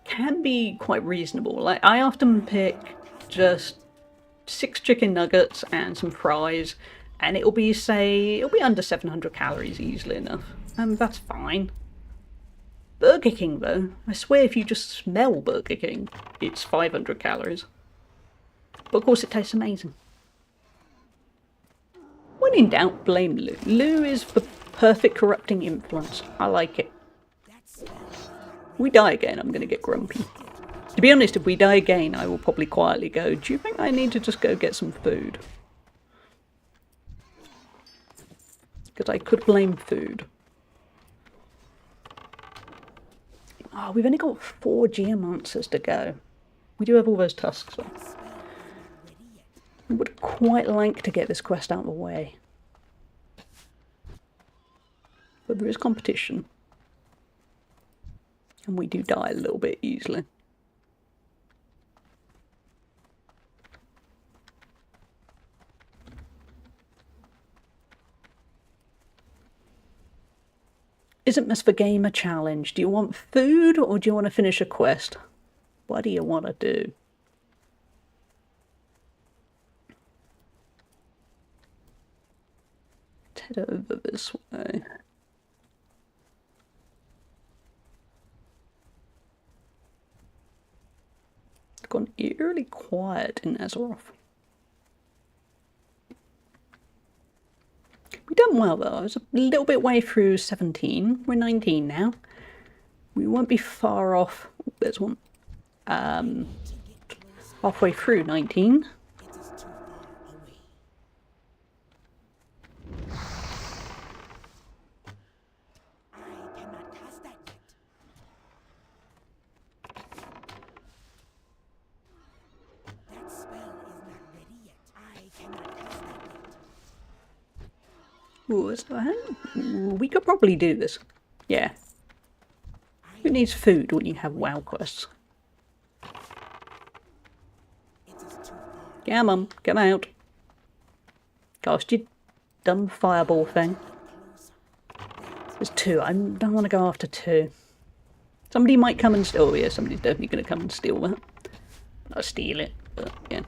can be quite reasonable. Like, I often pick just 6 chicken nuggets and some fries, And it'll be, say, it'll be under 700 calories easily enough. That's fine. Burger King, though, I swear if you just smell Burger King, it's 500 calories. But of course it tastes amazing. When in doubt, blame Lou. Lou is the perfect corrupting influence. I like it. We die again, I'm going to get grumpy. To be honest, if we die again, I will probably quietly go, do you think I need to just go get some food? Because I could blame food. Oh, we've only got 4 Geomancers to go. We do have all those tusks though. I would quite like to get this quest out of the way. But there is competition. And we do die a little bit easily. Isn't this the game a challenge? Do you want food or do you want to finish a quest? What do you want to do? Let's head over this way. It's gone eerily quiet in Azeroth. We've done well though. I was a little bit way through 17. We're 19 now. We won't be far off. Oh, there's one. Halfway through 19. Ooh, we could probably do this. Yeah. Who needs food when you have WoW quests? Come on, come out. Cast your dumb fireball thing. There's 2. I don't want to go after 2. Somebody might come and steal. Oh yeah, somebody's definitely going to come and steal that. I'll steal it, but yeah.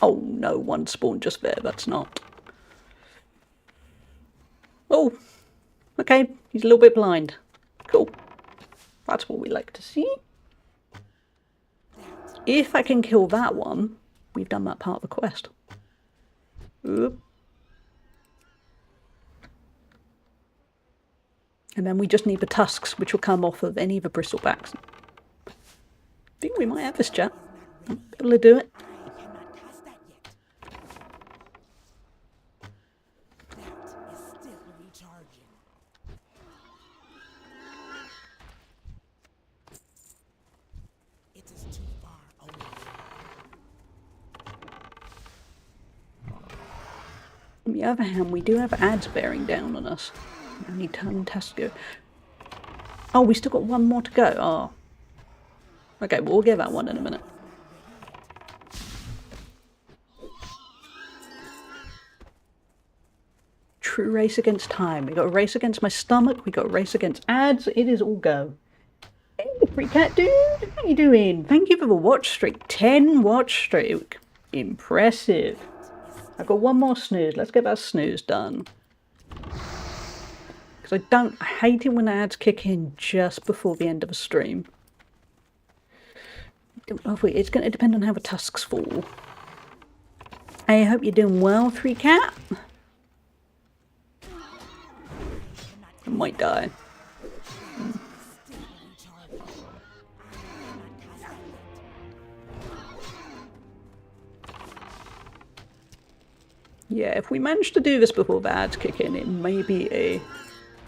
Oh no, one spawned just there, that's not. Oh, okay, he's a little bit blind. Cool. That's what we like to see. If I can kill that one, we've done that part of the quest. Oop. And then we just need the tusks, which will come off of any of the bristlebacks. I think we might have this, chat. I'm able to do it. On the other hand, we do have ads bearing down on us. Only 10 tasks to go. Oh, we still got 1 more to go. Oh. Okay, we'll get that one in a minute. True race against time. We got a race against my stomach. We got a race against ads. It is all go. Hey, Free Cat Dude. How you doing? Thank you for the watch streak. 10 watch streak. Impressive. I've got 1 more snooze. Let's get that snooze done. Because I hate it when ads kick in just before the end of a stream. It's going to depend on how the tusks fall. I hope you're doing well, 3Cat. I might die. Yeah, if we manage to do this before the ads kick in, it may be a...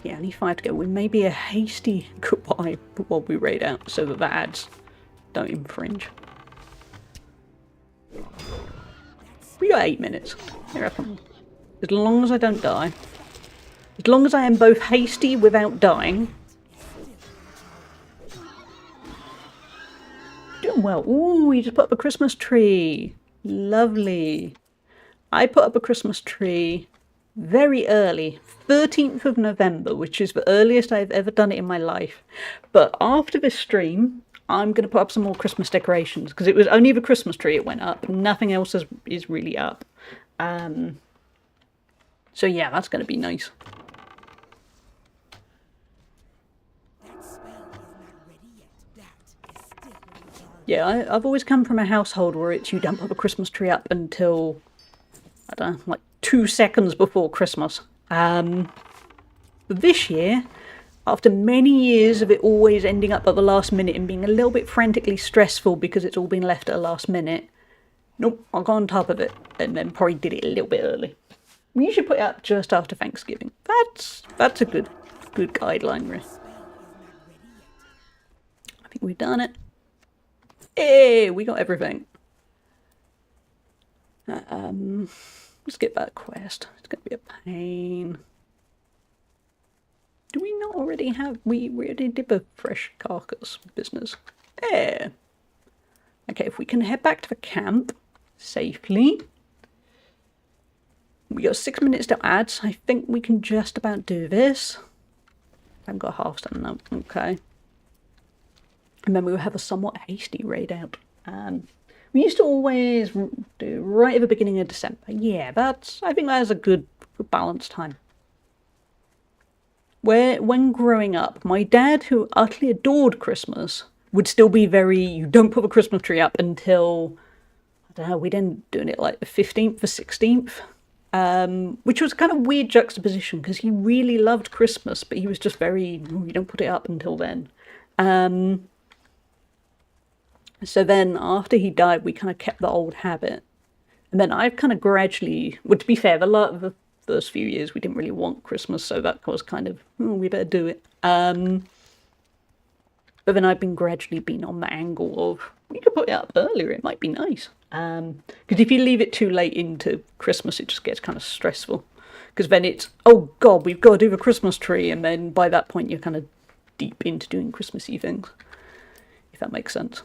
Yeah, only 5 to go. It may be a hasty goodbye while we raid out so that the ads don't infringe. We got 8 minutes. As long as I don't die. As long as I am both hasty without dying. Doing well. Ooh, we just put up a Christmas tree. Lovely. I put up a Christmas tree very early, 13th of November, which is the earliest I've ever done it in my life. But after this stream, I'm going to put up some more Christmas decorations, because it was only the Christmas tree it went up. Nothing else is really up. So yeah, that's going to be nice. That spell is not ready yet. That is still in charge. Yeah, I've always come from a household where it's you don't put the Christmas tree up until, I don't know, like 2 seconds before Christmas. But this year, after many years of it always ending up at the last minute and being a little bit frantically stressful because it's all been left at the last minute, nope, I got on top of it and then probably did it a little bit early. We should put it up just after Thanksgiving. That's a good guideline, really. I think we've done it. Hey, we got everything. Let's get that quest. It's going to be a pain. Do we not already have... We already did the fresh carcass business. There. Okay, if we can head back to the camp safely. We got 6 minutes to add, so I think we can just about do this. I haven't got half done now. Okay. And then we'll have a somewhat hasty raid out. We used to always do right at the beginning of December. Yeah, I think that's a good balanced time. When growing up, my dad, who utterly adored Christmas, would still be very, you don't put the Christmas tree up until, I don't know, we'd end doing it like the 15th or 16th. Which was kind of weird juxtaposition because he really loved Christmas, but he was just very, you don't put it up until then. So then after he died, we kind of kept the old habit. And then I've kind of gradually, well, to be fair, the first few years we didn't really want Christmas, so that was kind of, we better do it. But then I've been gradually on the angle of, we could put it up earlier, it might be nice. Because if you leave it too late into Christmas, it just gets kind of stressful. Because then it's, oh God, we've got to do the Christmas tree, and then by that point you're kind of deep into doing Christmassy things, if that makes sense.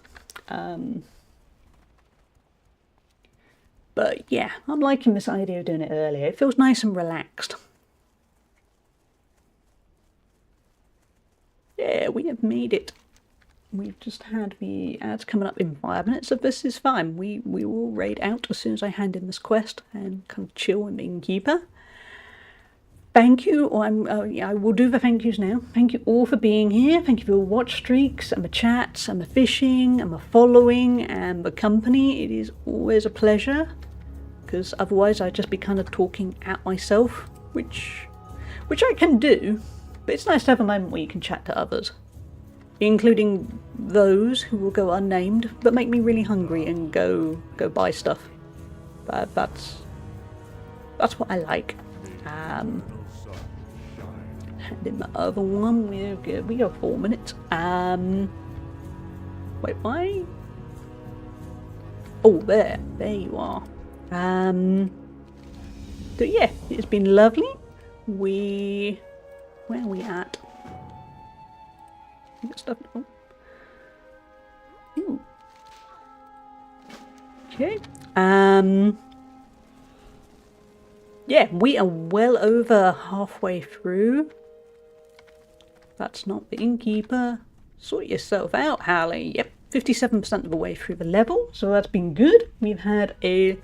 But yeah, I'm liking this idea of doing it earlier. It feels nice and relaxed. Yeah, we have made it. We've just had the ads coming up in 5 minutes, so this is fine. We will raid out as soon as I hand in this quest and kind of chill in the innkeeper. Thank you. I will do the thank yous now. Thank you all for being here. Thank you for the watch streaks and the chats and the fishing and the following and the company. It is always a pleasure, because otherwise I'd just be kind of talking at myself, which I can do, but it's nice to have a moment where you can chat to others. Including those who will go unnamed, but make me really hungry and go buy stuff. But that's what I like. And in the other one, we go 4 minutes. Wait, why? Oh, there you are. So yeah, it's been lovely. Where are we at? Got stuff. Oh. Ooh. Okay. Yeah, we are well over halfway through. That's not the innkeeper. Sort yourself out, Hallie. Yep, 57% of the way through the level, so that's been good. We've had a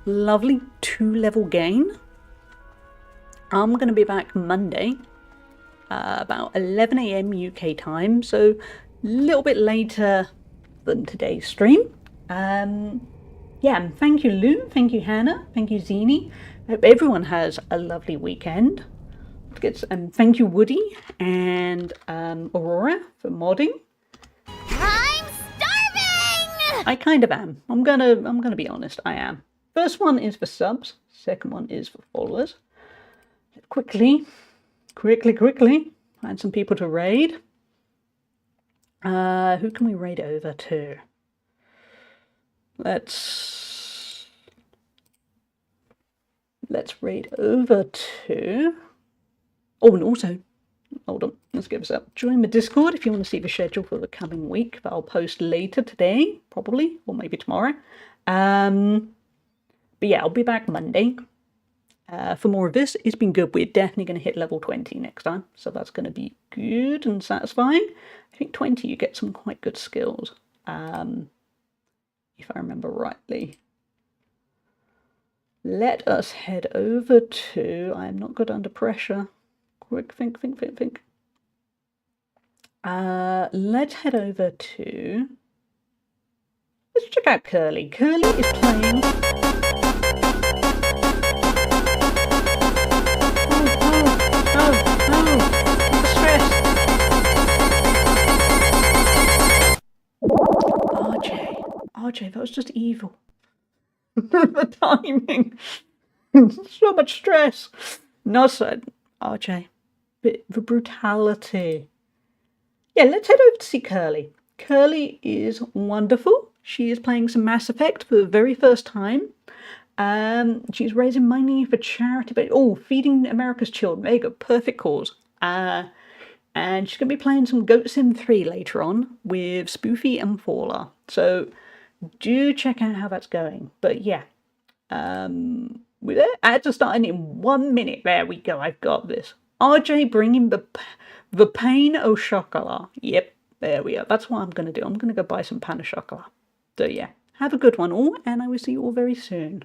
lovely 2-level gain. I'm going to be back Monday. About 11 AM UK time, so a little bit later than today's stream. Yeah, and thank you Lou, thank you Hannah, thank you Zini. I hope everyone has a lovely weekend. Thank you Woody and Aurora for modding. I'm starving! I kind of am. I'm gonna be honest, I am. First one is for subs, second one is for followers. Quickly find some people to raid. Who can we raid over to? Let's raid over to... Oh, and also, hold on, let's get this up. Join the Discord if you want to see the schedule for the coming week that I'll post later today, probably, or maybe tomorrow. But yeah, I'll be back Monday for more of this. It's been good. We're definitely going to hit level 20 next time, so that's going to be good and satisfying. I think 20 you get some quite good skills, if I remember rightly. Let us head over to... I am not good under pressure. Quick, think. Let's head over to... Let's check out Curly. Curly is playing... RJ, that was just evil. The timing. So much stress. No, sir. RJ. The brutality. Yeah, let's head over to see Curly. Curly is wonderful. She is playing some Mass Effect for the very first time. She's raising money for charity, but feeding America's children. There you go, perfect cause. And she's going to be playing some Goat Sim 3 later on with Spoofy and Faller. So do check out how that's going. But yeah, with it, ads are starting in 1 minute. There we go. I've got this. RJ bringing the pain au chocolat. Yep, there we are. That's what I'm going to do. I'm going to go buy some pain au chocolat. So yeah, have a good one all, and I will see you all very soon.